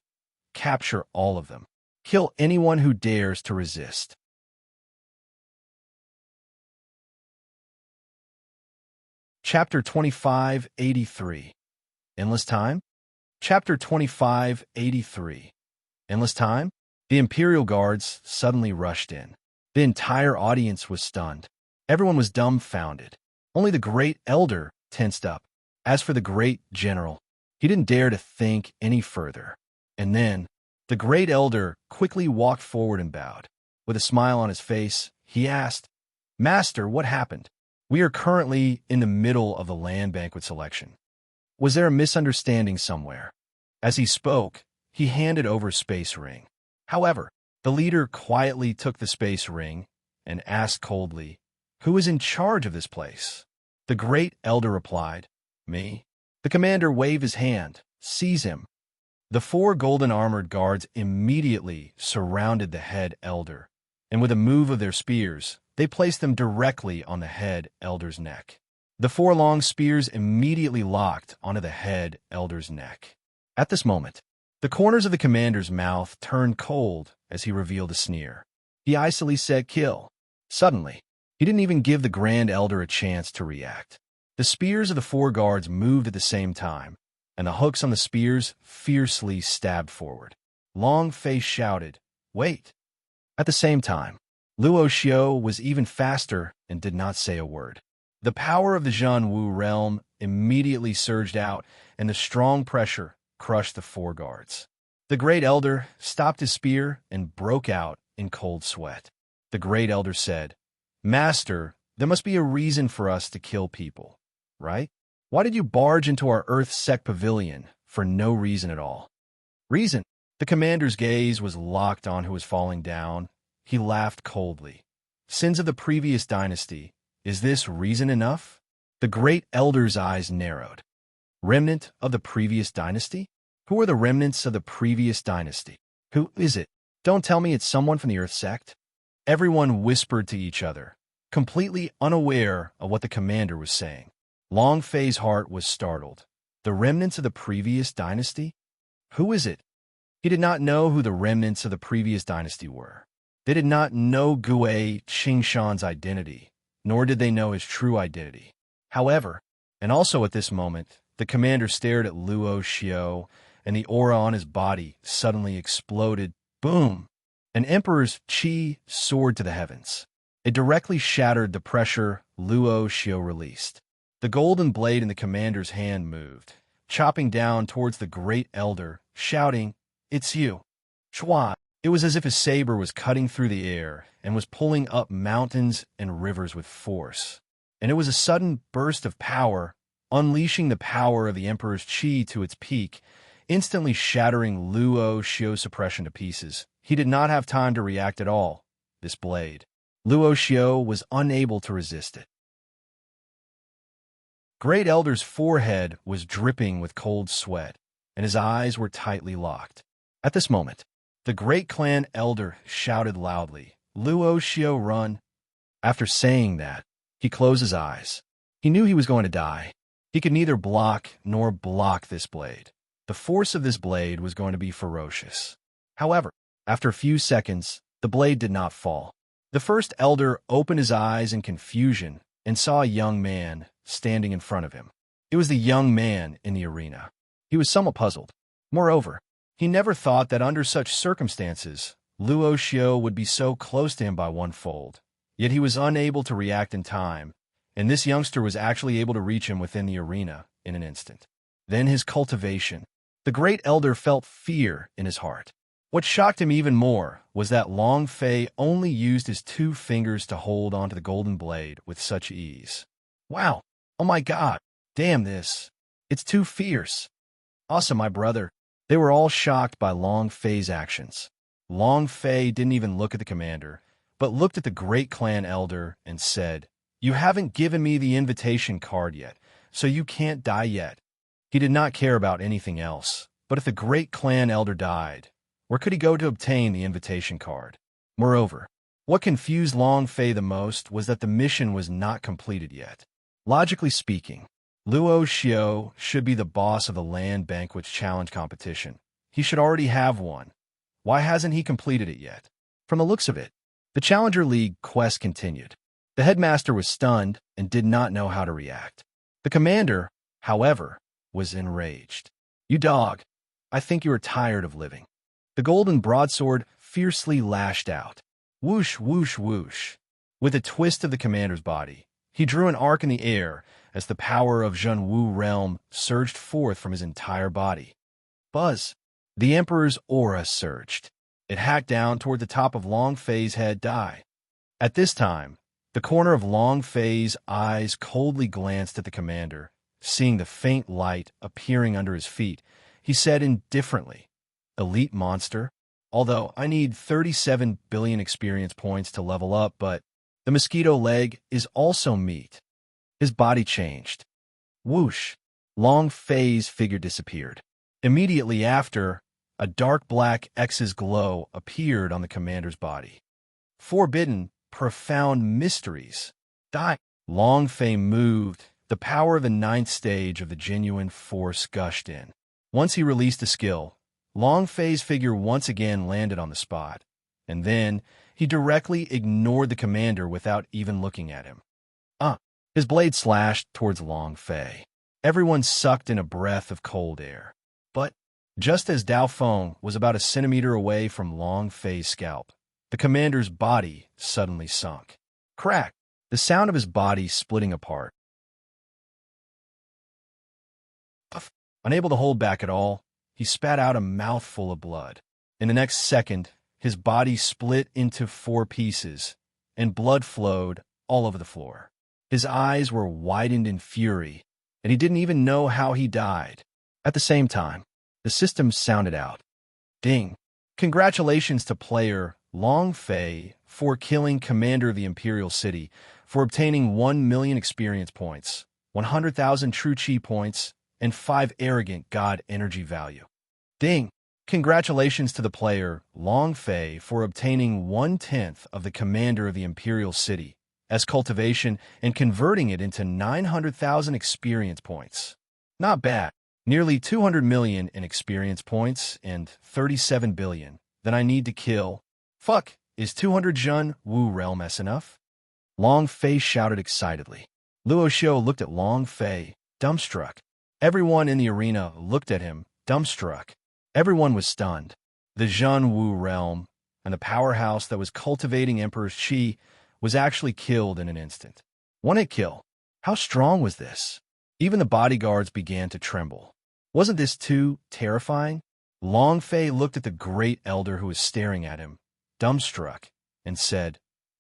A: Capture all of them. Kill anyone who dares to resist. Chapter 2583. Endless Time? Chapter 2583. Endless Time? The Imperial Guards suddenly rushed in. The entire audience was stunned. Everyone was dumbfounded. Only the great elder tensed up. As for the great general, he didn't dare to think any further. And then, the great elder quickly walked forward and bowed. With a smile on his face, he asked, "Master, what happened? We are currently in the middle of the land banquet selection. Was there a misunderstanding somewhere?" As he spoke, he handed over a space ring. However, the leader quietly took the space ring and asked coldly, "Who is in charge of this place?" The great elder replied, "Me." The commander waved his hand. "Seize him." The 4 golden armored guards immediately surrounded the head elder, and with a move of their spears, they placed them directly on the head elder's neck. The 4 long spears immediately locked onto the head elder's neck. At this moment, the corners of the commander's mouth turned cold as he revealed a sneer. He icily said, "Kill." Suddenly, He didn't even give the Grand Elder a chance to react. The spears of the four guards moved at the same time, and the hooks on the spears fiercely stabbed forward. Long Fei shouted, "Wait!" At the same time, Luo Xiao was even faster and did not say a word. The power of the Zhenwu realm immediately surged out, and the strong pressure crushed the four guards. The Great Elder stopped his spear and broke out in cold sweat. The Great Elder said, "Master, there must be a reason for us to kill people, right? Why did you barge into our Earth Sect pavilion for no reason at all?" "Reason?" The commander's gaze was locked on who was falling down. He laughed coldly. "Sins of the previous dynasty. Is this reason enough?" The Great Elder's eyes narrowed. "Remnant of the previous dynasty? Who are the remnants of the previous dynasty? Who is it? Don't tell me it's someone from the Earth Sect." Everyone whispered to each other, completely unaware of what the commander was saying. Long Fei's heart was startled. The remnants of the previous dynasty? Who is it? He did not know who the remnants of the previous dynasty were. They did not know Gue Qingshan's identity, nor did they know his true identity. However, and also at this moment, the commander stared at Luo Xiao, and the aura on his body suddenly exploded. Boom! An emperor's qi soared to the heavens. It directly shattered the pressure Luo Xiao released. The golden blade in the commander's hand moved, chopping down towards the Great Elder, shouting, "It's you, Chua!" It was as if his saber was cutting through the air and was pulling up mountains and rivers with force. And it was a sudden burst of power, unleashing the power of the Emperor's qi to its peak, instantly shattering Luo Xiao's suppression to pieces. He did not have time to react at all. This blade. Luo Xiao was unable to resist it. Great Elder's forehead was dripping with cold sweat, and his eyes were tightly locked. At this moment, the Great Clan Elder shouted loudly, "Luo Xiao, run!" After saying that, he closed his eyes. He knew he was going to die. He could neither block nor block this blade. The force of this blade was going to be ferocious. However, after a few seconds, the blade did not fall. The first elder opened his eyes in confusion and saw a young man standing in front of him. It was the young man in the arena. He was somewhat puzzled. Moreover, he never thought that under such circumstances, Luo Xiao would be so close to him by one fold. Yet he was unable to react in time, and this youngster was actually able to reach him within the arena in an instant. Then his cultivation. The Great Elder felt fear in his heart. What shocked him even more was that Long Fei only used his 2 fingers to hold onto the golden blade with such ease. Wow! Oh my God! Damn this! It's too fierce! Awesome, my brother! They were all shocked by Long Fei's actions. Long Fei didn't even look at the commander, but looked at the Great Clan Elder and said, "You haven't given me the invitation card yet, so you can't die yet." He did not care about anything else, but if the Great Clan Elder died, where could he go to obtain the invitation card? Moreover, what confused Long Fei the most was that the mission was not completed yet. Logically speaking, Luo Xiao should be the boss of the Land Banquets Challenge competition. He should already have one. Why hasn't he completed it yet? From the looks of it, the Challenger League quest continued. The headmaster was stunned and did not know how to react. The commander, however, was enraged. "You dog! I think you are tired of living." The golden broadsword fiercely lashed out. Whoosh, whoosh, whoosh. With a twist of the commander's body, he drew an arc in the air as the power of Zhenwu realm surged forth from his entire body. Buzz! The Emperor's aura surged. It hacked down toward the top of Long Fei's head. Die. At this time, the corner of Long Fei's eyes coldly glanced at the commander. Seeing the faint light appearing under his feet, he said indifferently, "Elite monster? Although I need 37 billion experience points to level up, but the mosquito leg is also meat." His body changed. Whoosh! Long Fei's figure disappeared. Immediately after, a dark black X's glow appeared on the commander's body. Forbidden, profound mysteries. Die! Long Fei moved. The power of the 9th stage of the genuine force gushed in. Once he released the skill, Long Fei's figure once again landed on the spot. And then he directly ignored the commander without even looking at him. His blade slashed towards Long Fei. Everyone sucked in a breath of cold air. But just as Dao Feng was about a centimeter away from Long Fei's scalp, the commander's body suddenly sunk. Crack! The sound of his body splitting apart. Unable to hold back at all, he spat out a mouthful of blood. In the next second, his body split into 4 pieces, and blood flowed all over the floor. His eyes were widened in fury, and he didn't even know how he died. At the same time, the system sounded out. Ding! Congratulations to player Long Fei for killing Commander of the Imperial City, for obtaining 1 million experience points, 100,000 true chi points, and 5 arrogant god energy value. Ding! Congratulations to the player Long Fei for obtaining 1/10 of the Commander of the Imperial City as cultivation and converting it into 900,000 experience points. Not bad. Nearly 200 million in experience points and 37 billion. Then I need to kill. Fuck, is 200 Zhen Wu realm S enough? Long Fei shouted excitedly. Luo Xiao looked at Long Fei, dumbstruck. Everyone in the arena looked at him, dumbstruck. Everyone was stunned. The Zhen Wu realm, and the powerhouse that was cultivating Emperor's Qi, was actually killed in an instant. One-hit kill. How strong was this? Even the bodyguards began to tremble. Wasn't this too terrifying? Long Fei looked at the great elder who was staring at him, dumbstruck, and said,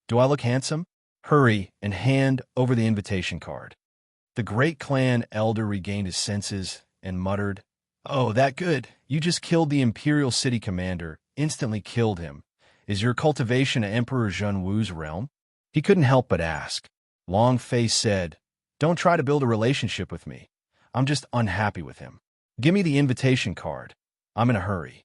A: "Do I look handsome? Hurry and hand over the invitation card." The great clan elder regained his senses and muttered, "Oh, that good. You just killed the Imperial City commander, instantly killed him. Is your cultivation Emperor Zhen Wu's realm?" He couldn't help but ask. Long Fei said, "Don't try to build a relationship with me. I'm just unhappy with him. Give me the invitation card. I'm in a hurry."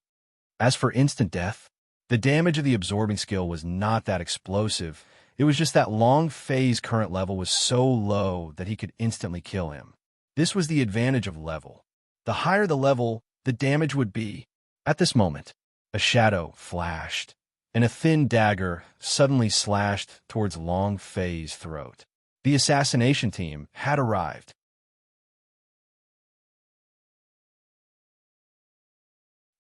A: As for instant death, the damage of the absorbing skill was not that explosive. It was just that Long Fei's current level was so low that he could instantly kill him. This was the advantage of level. The higher the level, the damage would be. At this moment, a shadow flashed, and a thin dagger suddenly slashed towards Long Fei's throat. The assassination team had arrived.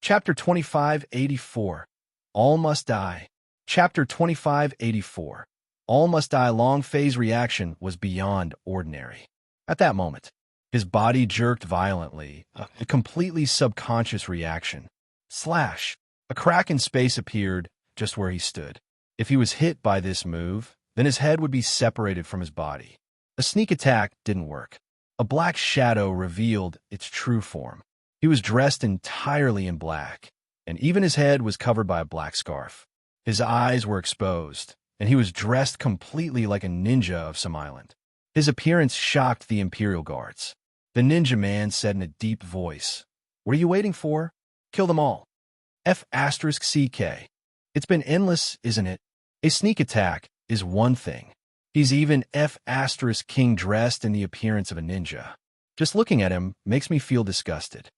A: Chapter 2584. All Must Die. Chapter 2584. All Must Die. Long Fei's reaction was beyond ordinary. At that moment, his body jerked violently, a completely subconscious reaction. Slash! A crack in space appeared just where he stood. If he was hit by this move, then his head would be separated from his body. A sneak attack didn't work. A black shadow revealed its true form. He was dressed entirely in black, and even his head was covered by a black scarf. His eyes were exposed, and he was dressed completely like a ninja of some island. His appearance shocked the Imperial Guards. The ninja man said in a deep voice, "What are you waiting for? Kill them all. F***CK. It's been endless, isn't it? A sneak attack is one thing. He's even F***king dressed in the appearance of a ninja. Just looking at him makes me feel disgusted."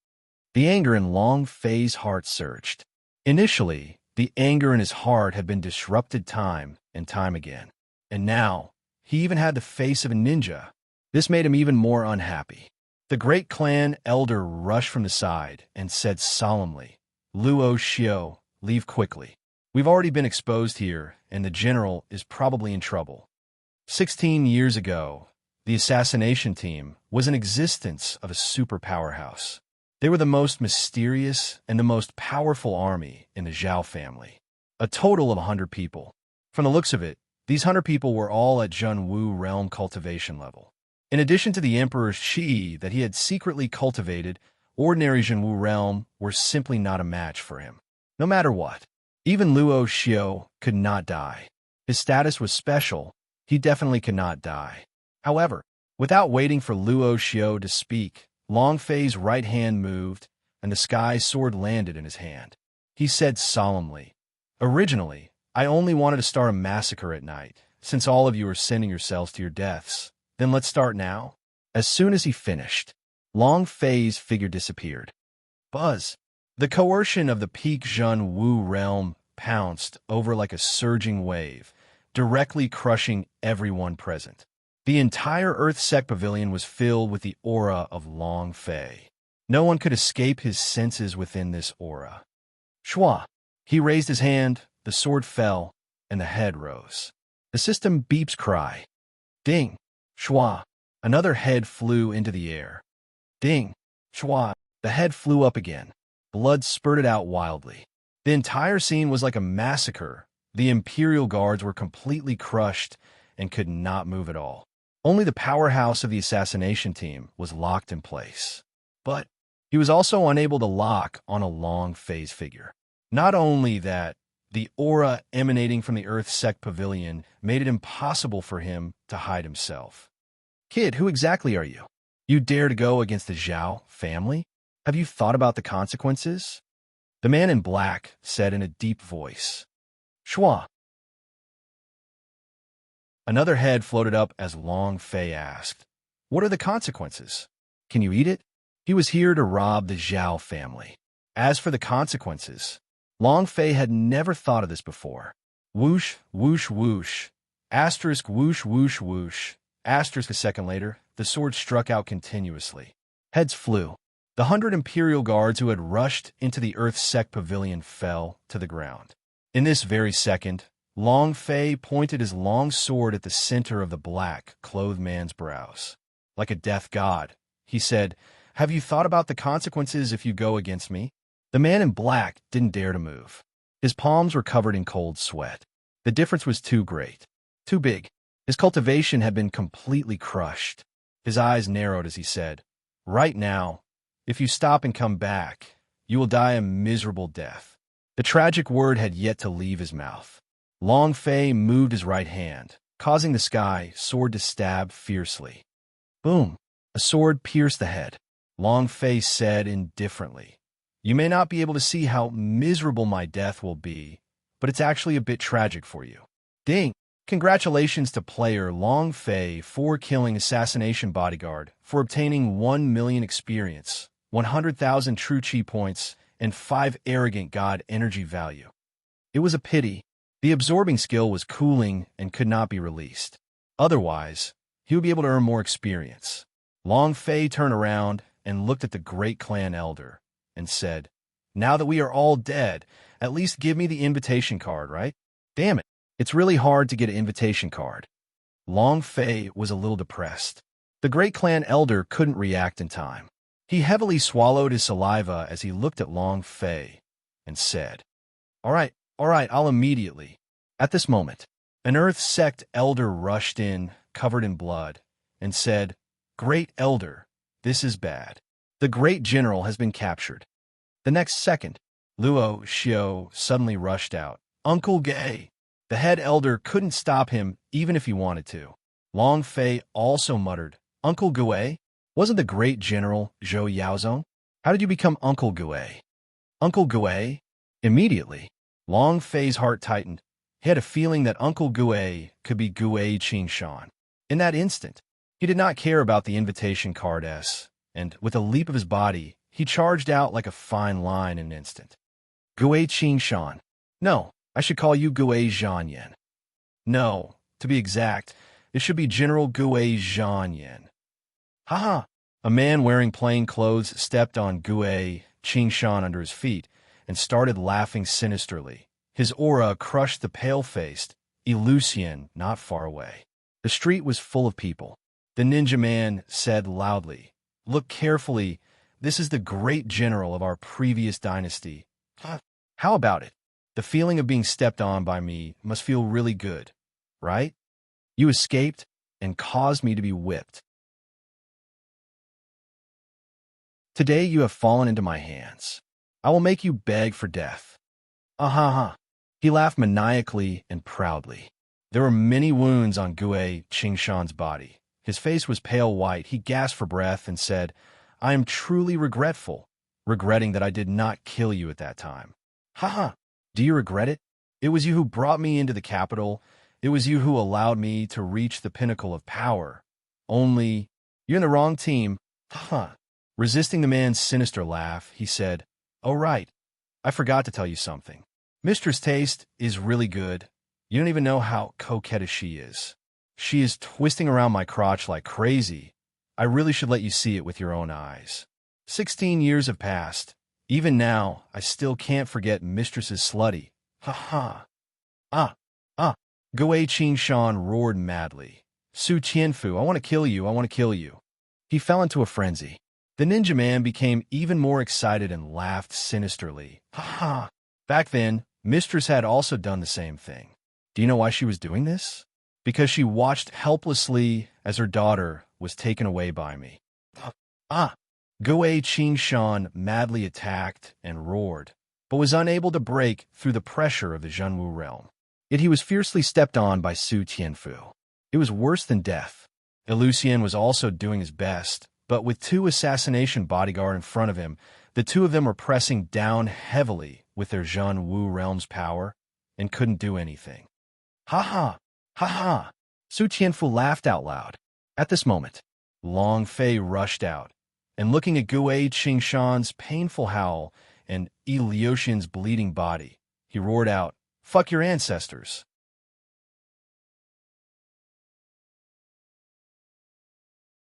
A: The anger in Long Fei's heart surged. Initially, the anger in his heart had been disrupted time and time again. And now, he even had the face of a ninja. This made him even more unhappy. The great clan elder rushed from the side and said solemnly, "Luo Xiao, leave quickly. We've already been exposed here, and the general is probably in trouble." 16 years ago, the assassination team was an existence of a super powerhouse. They were the most mysterious and the most powerful army in the Zhao family. A total of 100 people. From the looks of it, these 100 people were all at Zhen Wu realm cultivation level. In addition to the Emperor's Qi that he had secretly cultivated, ordinary Zhen Wu realm were simply not a match for him. No matter what, even Luo Xiao could not die. His status was special. He definitely could not die. However, without waiting for Luo Xiao to speak, Long Fei's right hand moved, and the sky sword landed in his hand. He said solemnly, "Originally, I only wanted to start a massacre at night, since all of you are sending yourselves to your deaths. Then let's start now." As soon as he finished, Long Fei's figure disappeared. Buzz! The coercion of the peak Zhen Wu realm pounced over like a surging wave, directly crushing everyone present. The entire Earth-sect pavilion was filled with the aura of Long Fei. No one could escape his senses within this aura. Shua! He raised his hand, the sword fell, and the head rose. The system beeps cry. Ding! Shua! Another head flew into the air. Ding! Shua! The head flew up again. Blood spurted out wildly. The entire scene was like a massacre. The Imperial Guards were completely crushed and could not move at all. Only the powerhouse of the assassination team was locked in place. But he was also unable to lock on a Long Fei's figure. Not only that, the aura emanating from the Earth-sect pavilion made it impossible for him to hide himself. Kid, who exactly are you? You dare to go against the Zhao family? Have you thought about the consequences? The man in black said in a deep voice. Shua. Another head floated up as Long Fei asked, What are the consequences? Can you eat it? He was here to rob the Zhao family. As for the consequences, Long Fei had never thought of this before. Whoosh, whoosh, whoosh. Asterisk, whoosh, whoosh, whoosh. Asterisk a second later, the sword struck out continuously. Heads flew. The 100 Imperial Guards who had rushed into the Earth-sect pavilion fell to the ground. In this very second, Long Fei pointed his long sword at the center of the black-clothed man's brows. Like a death god, he said, Have you thought about the consequences if you go against me? The man in black didn't dare to move. His palms were covered in cold sweat. The difference was too great, too big. His cultivation had been completely crushed. His eyes narrowed as he said, Right now, if you stop and come back, you will die a miserable death. The tragic word had yet to leave his mouth. Long Fei moved his right hand, causing the sky sword to stab fiercely. Boom! A sword pierced the head. Long Fei said indifferently, You may not be able to see how miserable my death will be, but it's actually a bit tragic for you. Ding! Congratulations to player Long Fei for killing Assassination Bodyguard for obtaining 1 million experience, 100,000 true chi points, and 5 arrogant god energy value. It was a pity. The absorbing skill was cooling and could not be released. Otherwise, he would be able to earn more experience. Long Fei turned around and looked at the great clan elder and said, Now that we are all dead, at least give me the invitation card, right? Damn it, it's really hard to get an invitation card. Long Fei was a little depressed. The great clan elder couldn't react in time. He heavily swallowed his saliva as he looked at Long Fei and said, All right, I'll immediately. At this moment, an Earth-sect elder rushed in, covered in blood, and said, Great elder, this is bad. The great general has been captured. The next second, Luo Xiao suddenly rushed out. Uncle Gay! The head elder couldn't stop him even if he wanted to. Long Fei also muttered, Uncle Gui? Wasn't the great general Zhou Yaozong? How did you become Uncle Gui? Uncle Gui? Immediately, Long Fei's heart tightened. He had a feeling that Uncle Gui could be Gui Qingshan. In that instant, he did not care about the invitation card and with a leap of his body, he charged out like a fine line in an instant. Gui Qingshan. No, I should call you Gui Zhanyan. No, to be exact, it should be General Gui Zhanyan. Haha! A man wearing plain clothes stepped on Gui Qingshan under his feet and started laughing sinisterly. His aura crushed the pale-faced Elusian not far away. The street was full of people. The ninja man said loudly, Look carefully, this is the great general of our previous dynasty. How about it? The feeling of being stepped on by me must feel really good, right? You escaped and caused me to be whipped. Today you have fallen into my hands. I will make you beg for death. Ah-ha-ha. He laughed maniacally and proudly. There were many wounds on Gui Qingshan's body. His face was pale white. He gasped for breath and said, I am truly regretting that I did not kill you at that time. Ha-ha. Do you regret it? It was you who brought me into the capital. It was you who allowed me to reach the pinnacle of power. Only, you're in the wrong team. Ha-ha. Resisting the man's sinister laugh, he said, Oh right, I forgot to tell you something. Mistress Taste is really good. You don't even know how coquettish she is. She is twisting around my crotch like crazy. I really should let you see it with your own eyes. 16 years have passed. Even now, I still can't forget Mistress's slutty. Ha ha. Ah, ah. Gui Qingshan roared madly. Su Qianfu, I want to kill you, I want to kill you. He fell into a frenzy. The ninja man became even more excited and laughed sinisterly. Ha ha. Back then, Mistress had also done the same thing. Do you know why she was doing this? Because she watched helplessly as her daughter was taken away by me. Ah! Gui Qingshan madly attacked and roared, but was unable to break through the pressure of the Zhenwu realm. Yet he was fiercely stepped on by Su Tianfu. It was worse than death. Lucian was also doing his best, but with two assassination bodyguards in front of him, the two of them were pressing down heavily with their Zhenwu realm's power and couldn't do anything. Ha ha! Ha ha! Su Tianfu laughed out loud. At this moment, Long Fei rushed out, and looking at Gui Qingshan's painful howl and Liuxian's bleeding body, he roared out, "Fuck your ancestors!"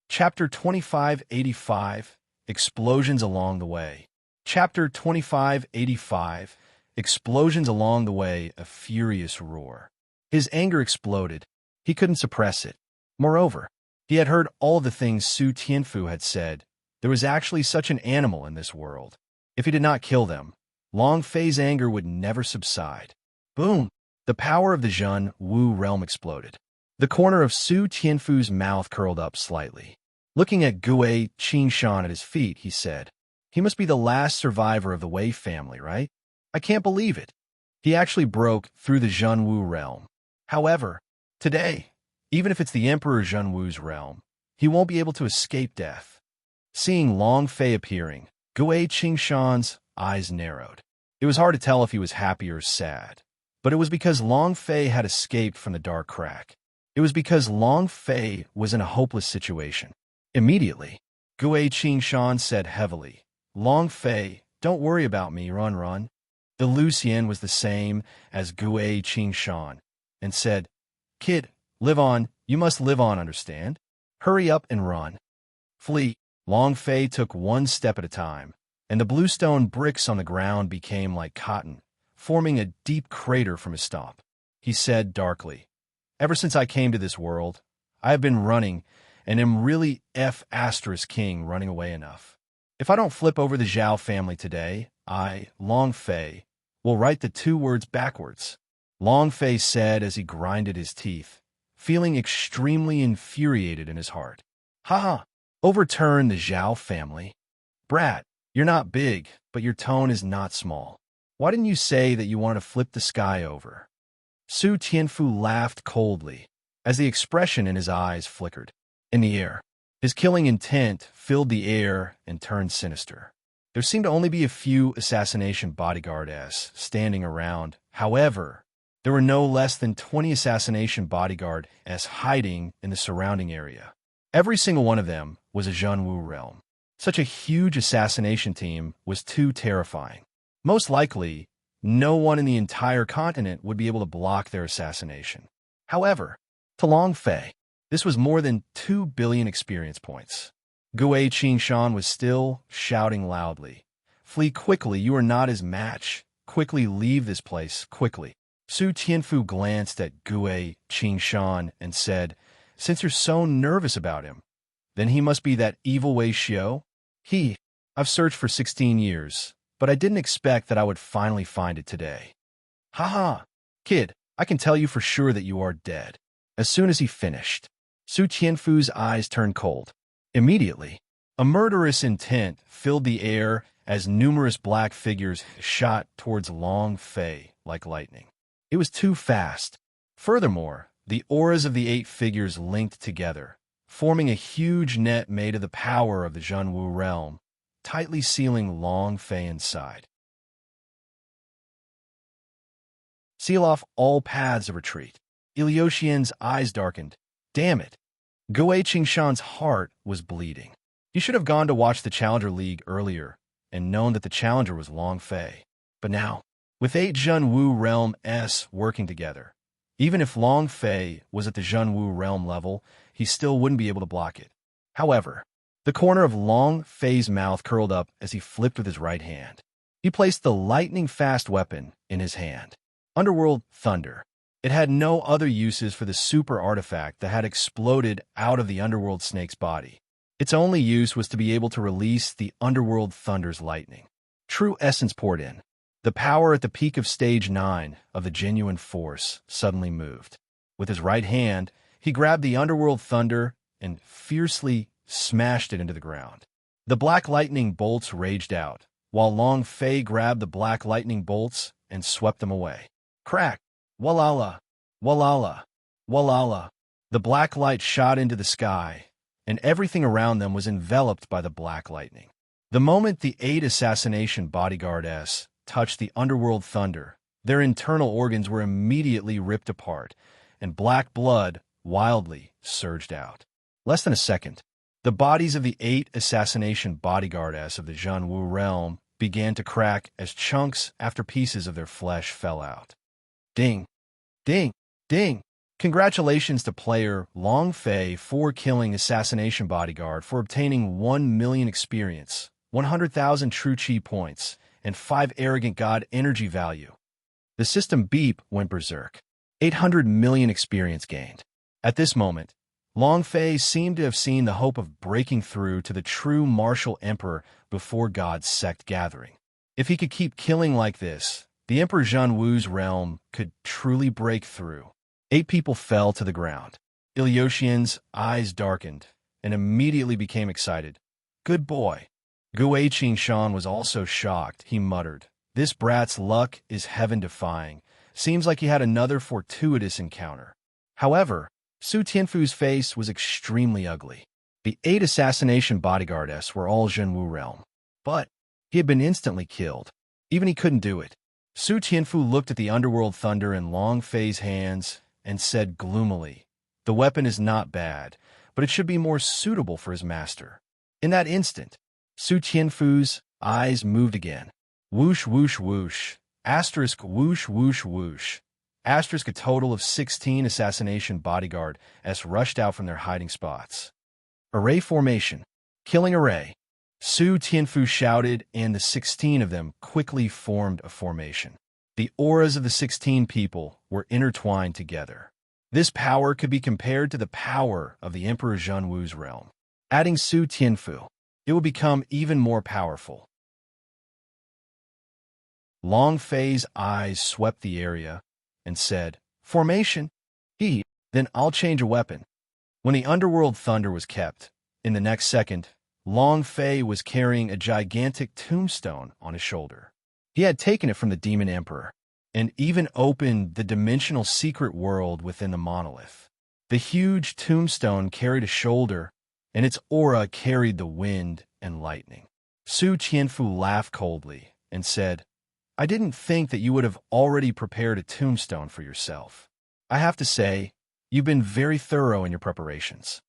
A: Chapter 2585, Explosions Along the Way. Chapter 2585, Explosions Along the Way, a furious roar. His anger exploded. He couldn't suppress it. Moreover, he had heard all the things Su Tianfu had said. There was actually such an animal in this world. If he did not kill them, Long Fei's anger would never subside. Boom! The power of the Zhenwu realm exploded. The corner of Su Tianfu's mouth curled up slightly. Looking at Gui Qingshan at his feet, he said, "He must be the last survivor of the Wei family, right? I can't believe it. He actually broke through the Zhenwu realm. However, today, even if it's the Emperor Zhenwu's realm, he won't be able to escape death." Seeing Long Fei appearing, Gui Qingshan's eyes narrowed. It was hard to tell if he was happy or sad, but it was because Long Fei had escaped from the dark crack. It was because Long Fei was in a hopeless situation. Immediately, Gui Qingshan said heavily, "Long Fei, don't worry about me, run. The Lucian was the same as Gui Qingshan, and said, "Kid, live on, you must live on, understand? Hurry up and run. Flee." Long Fei took one step at a time, and the bluestone bricks on the ground became like cotton, forming a deep crater from his stomp. He said darkly, "Ever since I came to this world, I have been running, and am really King running away enough. If I don't flip over the Zhao family today, I, Long Fei, will write the two words backwards." Long Fei said as he grinded his teeth, feeling extremely infuriated in his heart. "Ha ha! Overturn the Zhao family? Brat, you're not big, but your tone is not small. Why didn't you say that you wanted to flip the sky over?" Su Tianfu laughed coldly, as the expression in his eyes flickered. In the air, his killing intent filled the air and turned sinister. There seemed to only be a few assassination bodyguards standing around. However, there were no less than 20 assassination bodyguards hiding in the surrounding area. Every single one of them was a Zhenwu realm. Such a huge assassination team was too terrifying. Most likely, no one in the entire continent would be able to block their assassination. However, to Long Fei, this was more than 2 billion experience points. Gui Qingshan was still shouting loudly, "Flee quickly, you are not his match. Quickly leave this place, quickly." Su Tianfu glanced at Gui Qingshan and said, "Since you're so nervous about him, then he must be that evil Wei Xiao? I've searched for 16 years, but I didn't expect that I would finally find it today. Ha ha! Kid, I can tell you for sure that you are dead." As soon as he finished, Su Tianfu's eyes turned cold. Immediately, a murderous intent filled the air as numerous black figures shot towards Long Fei like lightning. It was too fast. Furthermore, the auras of the 8 figures linked together, forming a huge net made of the power of the Zhenwu realm, tightly sealing Long Fei inside. Seal off all paths of retreat. Liuxian's eyes darkened. Damn it. Gui Qingshan's heart was bleeding. He should have gone to watch the Challenger League earlier and known that the challenger was Long Fei. But now, with 8 Zhenwu Realm S working together. Even if Long Fei was at the Zhenwu Realm level, he still wouldn't be able to block it. However, the corner of Long Fei's mouth curled up as he flipped with his right hand. He placed the lightning-fast weapon in his hand. Underworld Thunder. It had no other uses for the super artifact that had exploded out of the Underworld Snake's body. Its only use was to be able to release the Underworld Thunder's lightning. True essence poured in. The power at the peak of Stage 9 of the genuine force suddenly moved. With his right hand, he grabbed the Underworld Thunder and fiercely smashed it into the ground. The black lightning bolts raged out, while Long Fei grabbed the black lightning bolts and swept them away. Crack! Walala! Walala! Walala! The black light shot into the sky, and everything around them was enveloped by the black lightning. The moment the 8 assassination bodyguards touched the Underworld Thunder, their internal organs were immediately ripped apart, and black blood wildly surged out. Less than a second, the bodies of the 8 assassination bodyguards of the Zhenwu realm began to crack as chunks after pieces of their flesh fell out. Ding! Ding! Ding! Congratulations to player Long Fei for killing assassination bodyguard for obtaining 1 million experience, 100,000 true chi points, and 5 arrogant god energy value. The system beep went berserk. 800 million experience gained. At this moment, Long Fei seemed to have seen the hope of breaking through to the true martial emperor before God's sect gathering. If he could keep killing like this, the Emperor Zhenwu's realm could truly break through. 8 people fell to the ground. Ilyushin's eyes darkened and immediately became excited. Good boy. Gui Qingshan was also shocked. He muttered, "This brat's luck is heaven-defying. Seems like he had another fortuitous encounter." However, Su Tianfu's face was extremely ugly. The 8 assassination bodyguards were all Zhenwu realm, but he had been instantly killed. Even he couldn't do it. Su Tianfu looked at the Underworld Thunder in Long Fei's hands and said gloomily, "The weapon is not bad, but it should be more suitable for his master." In that instant, Su Tianfu's eyes moved again. Whoosh, whoosh, whoosh. Asterisk, whoosh, whoosh, whoosh. Asterisk, a total of 16 assassination bodyguard as rushed out from their hiding spots. Array formation. Killing array. Su Tianfu shouted, and the 16 of them quickly formed a formation. The auras of the 16 people were intertwined together. This power could be compared to the power of the Emperor Zhenwu's realm. Adding Su Tianfu, it will become even more powerful. Long Fei's eyes swept the area and said, "Formation? Then I'll change a weapon." When the Underworld Thunder was kept, in the next second, Long Fei was carrying a gigantic tombstone on his shoulder. He had taken it from the Demon Emperor, and even opened the dimensional secret world within the monolith. The huge tombstone carried a shoulder, and its aura carried the wind and lightning. Su Tianfu laughed coldly and said, "I didn't think that you would have already prepared a tombstone for yourself. I have to say, you've been very thorough in your preparations."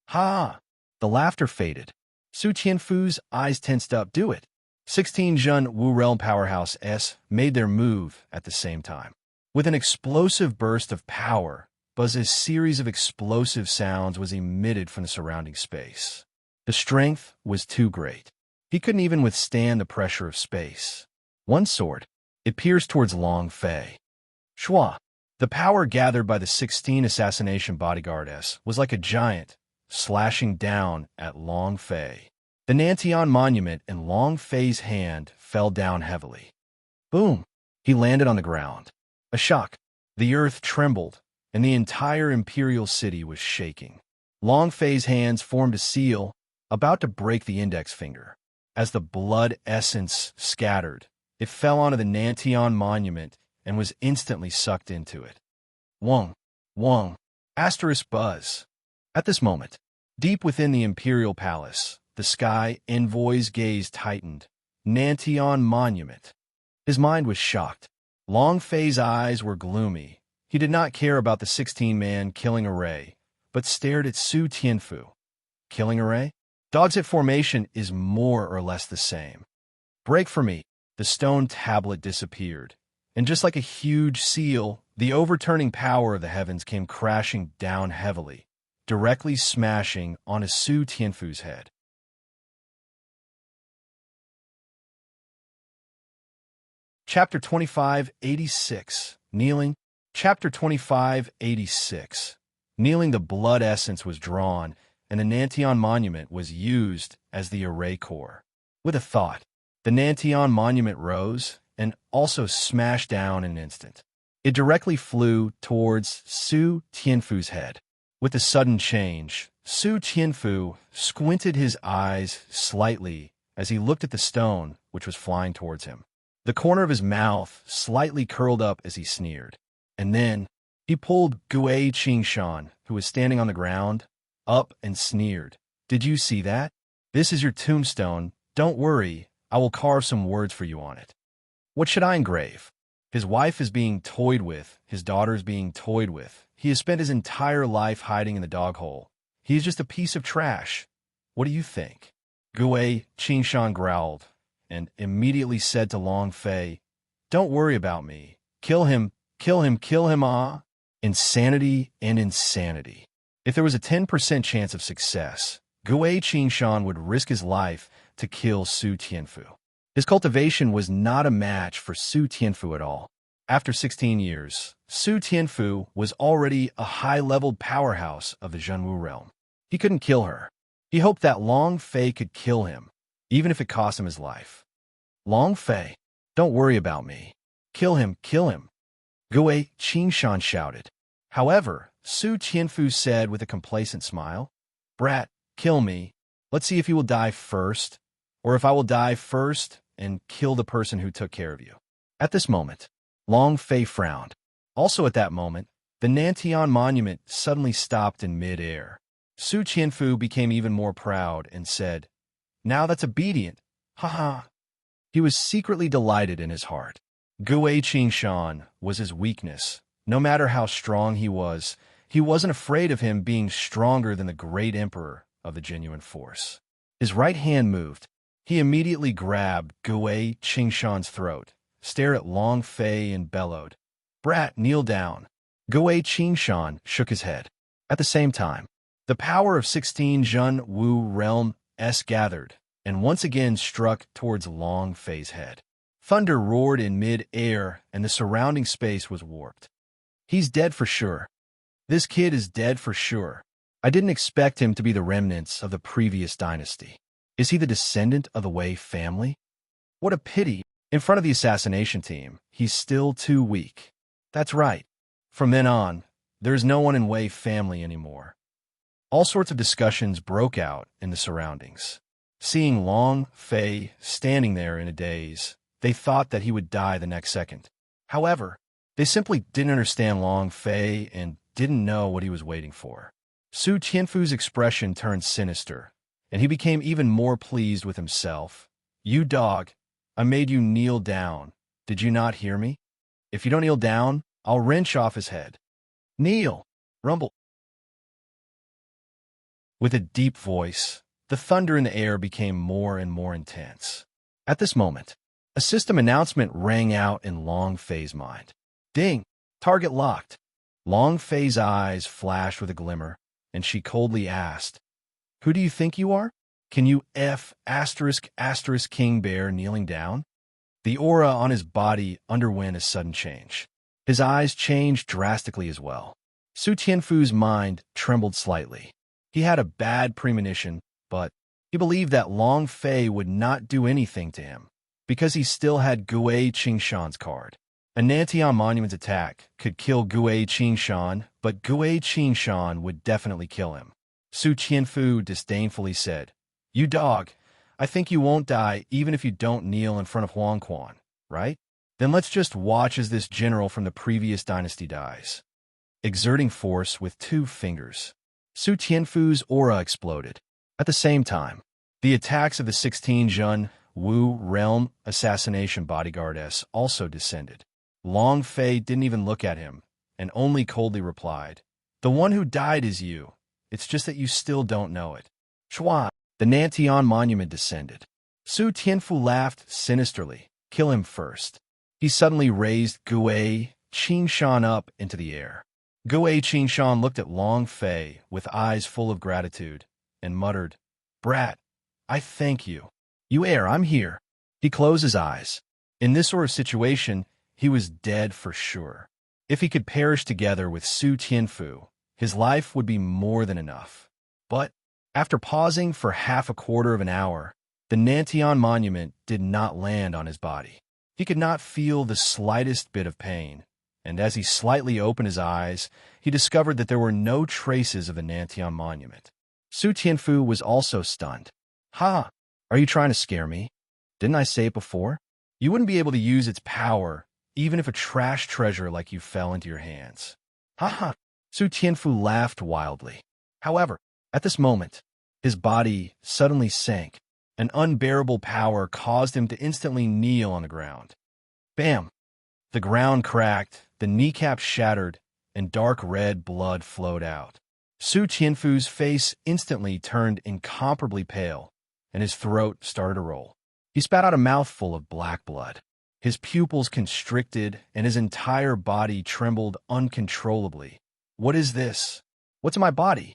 A: Ha! The laughter faded. Su Tianfu's eyes tensed up. Do it. 16 Zhenwu Realm Powerhouse S made their move at the same time. With an explosive burst of power, a series of explosive sounds was emitted from the surrounding space. The strength was too great. He couldn't even withstand the pressure of space. One sword. It pierced towards Long Fei. Shua! The power gathered by the 16 assassination bodyguards was like a giant, slashing down at Long Fei. The Nantian monument in Long Fei's hand fell down heavily. Boom! He landed on the ground. A shock. The earth trembled, and the entire imperial city was shaking. Long Fei's hands formed a seal, about to break the index finger. As the blood essence scattered, it fell onto the Nantian monument and was instantly sucked into it. Wong! Wong! Asterisk buzz. At this moment, deep within the imperial palace, the sky envoy's gaze tightened. Nantian monument. His mind was shocked. Long Fei's eyes were gloomy. He did not care about the 16-man killing array, but stared at Su Tianfu. Killing array? Dog's hit formation is more or less the same. Break for me. The stone tablet disappeared, And just like a huge seal, the overturning power of the heavens came crashing down heavily, directly smashing onto Su Tianfu's head. Chapter 2586, Kneeling. Chapter 2586. Kneeling, the blood essence was drawn, and the Nantian monument was used as the array core. With a thought, the Nantian monument rose and also smashed down in an instant. It directly flew towards Su Tianfu's head. With the sudden change, Su Tianfu squinted his eyes slightly as he looked at the stone which was flying towards him. The corner of his mouth slightly curled up as he sneered. And then he pulled Gui Qingshan, who was standing on the ground, up and sneered. "Did you see that? This is your tombstone. Don't worry, I will carve some words for you on it." "What should I engrave?" His wife is being toyed with, his daughter's being toyed with. He has spent his entire life hiding in the dog hole. He is just a piece of trash. What do you think? Gui Qingshan growled, and immediately said to Long Fei, "Don't worry about me. Kill him, kill him, kill him, ah!" Insanity and insanity. If there was a 10% chance of success, Gui Qingshan would risk his life to kill Su Tianfu. His cultivation was not a match for Su Tianfu at all. After 16 years, Su Tianfu was already a high-leveled powerhouse of the Zhenwu realm. He couldn't kill her. He hoped that Long Fei could kill him, even if it cost him his life. "Long Fei, don't worry about me. Kill him, kill him," Gui Qingshan shouted. However, Su Tianfu said with a complacent smile, "Brat, kill me. Let's see if you will die first, or if I will die first and kill the person who took care of you." At this moment, Long Fei frowned. Also at that moment, the Nantian monument suddenly stopped in mid-air. Su Tianfu became even more proud and said, "Now that's obedient. Ha-ha." He was secretly delighted in his heart. Gui Qingshan was his weakness. No matter how strong he wasn't afraid of him being stronger than the great emperor of the genuine force. His right hand moved. He immediately grabbed Gui Qingshan's throat, stared at Long Fei and bellowed, "Brat, kneel down." Gui Qingshan shook his head. At the same time, the power of 16 Zhenwu realm gathered, and once again struck towards Long Fei's head. Thunder roared in mid-air, and the surrounding space was warped. "He's dead for sure. This kid is dead for sure. I didn't expect him to be the remnants of the previous dynasty. Is he the descendant of the Wei family? What a pity. In front of the assassination team, he's still too weak." That's right. From then on, there's no one in Wei family anymore. All sorts of discussions broke out in the surroundings. Seeing Long Fei standing there in a daze, they thought that he would die the next second. However, they simply didn't understand Long Fei and didn't know what he was waiting for. Su Tianfu's expression turned sinister, and he became even more pleased with himself. "You dog, I made you kneel down. Did you not hear me? If you don't kneel down, I'll wrench off his head. Kneel!" Rumble. With a deep voice, the thunder in the air became more and more intense. At this moment, a system announcement rang out in Long Fei's mind. "Ding! Target locked." Long Fei's eyes flashed with a glimmer, and she coldly asked, "Who do you think you are? Can you *** King Bear kneeling down?" The aura on his body underwent a sudden change. His eyes changed drastically as well. Su Tianfu's mind trembled slightly. He had a bad premonition, but he believed that Long Fei would not do anything to him, because he still had Gui Qingshan's card. A Nantian Monument's attack could kill Gui Qingshan, but Gui Qingshan would definitely kill him. Su Tianfu disdainfully said, "You dog, I think you won't die even if you don't kneel in front of Huang Quan, right? Then let's just watch as this general from the previous dynasty dies." Exerting force with 2 fingers, Su Tianfu's aura exploded. At the same time, the attacks of the 16 Zhenwu realm assassination bodyguard also descended. Long Fei didn't even look at him, and only coldly replied, "The one who died is you. It's just that you still don't know it." Chua! The Nantian monument descended. Su Tianfu laughed sinisterly. "Kill him first." He suddenly raised Gui Qingshan up into the air. Gui Qingshan looked at Long Fei with eyes full of gratitude and muttered, "Brat, I thank you. You air, I'm here." He closed his eyes. In this sort of situation, he was dead for sure. If he could perish together with Su Tianfu, his life would be more than enough. But after pausing for half a quarter of an hour, the Nantian monument did not land on his body. He could not feel the slightest bit of pain, and as he slightly opened his eyes, he discovered that there were no traces of the Nantian monument. Su Tianfu was also stunned. "Ha! Are you trying to scare me? Didn't I say it before? You wouldn't be able to use its power, even if a trash treasure like you fell into your hands." "Ha ha!" Su Tianfu laughed wildly. However, at this moment, his body suddenly sank. An unbearable power caused him to instantly kneel on the ground. Bam! The ground cracked, the kneecap shattered, and dark red blood flowed out. Su Tianfu's face instantly turned incomparably pale, and his throat started to roll. He spat out a mouthful of black blood. His pupils constricted, and his entire body trembled uncontrollably. "What is this? What's in my body?"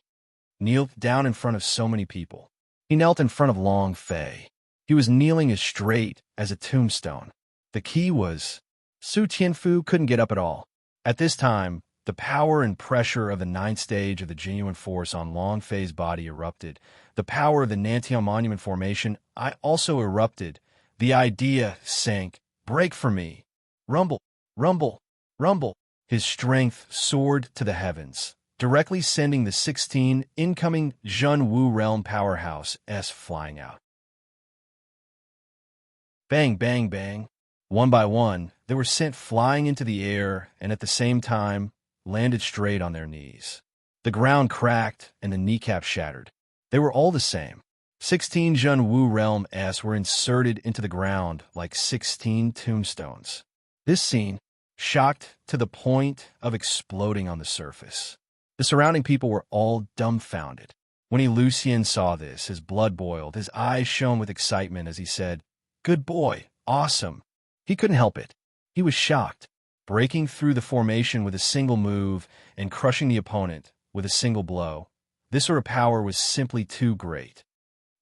A: Kneeled down in front of so many people. He knelt in front of Long Fei. He was kneeling as straight as a tombstone. The key was Su Tianfu couldn't get up at all. At this time, the power and pressure of the ninth stage of the genuine force on Long Fei's body erupted. The power of the Nantian Monument formation also erupted. The idea sank. "Break for me. Rumble, rumble, rumble." His strength soared to the heavens, directly sending the 16 incoming Zhenwu realm powerhouse flying out. Bang, bang, bang. One by one, they were sent flying into the air and at the same time landed straight on their knees. The ground cracked and the kneecap shattered. They were all the same. 16 Zhenwu realm were inserted into the ground like 16 tombstones. This scene shocked to the point of exploding on the surface. The surrounding people were all dumbfounded. When Lucien saw this, his blood boiled, his eyes shone with excitement as he said, "Good boy, awesome." He couldn't help it. He was shocked, breaking through the formation with a single move and crushing the opponent with a single blow. This sort of power was simply too great.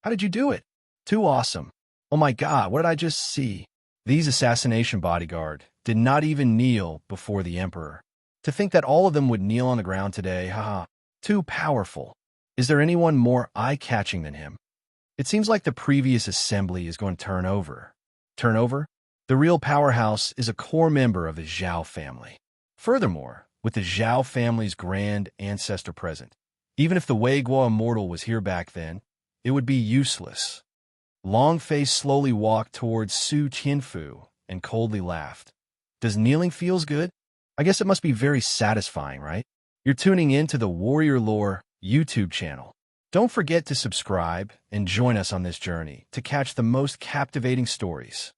A: "How did you do it?" "Too awesome." "Oh my God, what did I just see?" These assassination bodyguard did not even kneel before the Emperor. To think that all of them would kneel on the ground today, haha, too powerful. Is there anyone more eye-catching than him? It seems like the previous assembly is going to turn over. Turn over? The real powerhouse is a core member of the Zhao family. Furthermore, with the Zhao family's grand ancestor present, even if the Weiguo immortal was here back then, it would be useless. Long Fei slowly walked towards Su Tianfu and coldly laughed. "Does kneeling feels good? I guess it must be very satisfying, right?" You're tuning in to the Warrior Lore YouTube channel. Don't forget to subscribe and join us on this journey to catch the most captivating stories.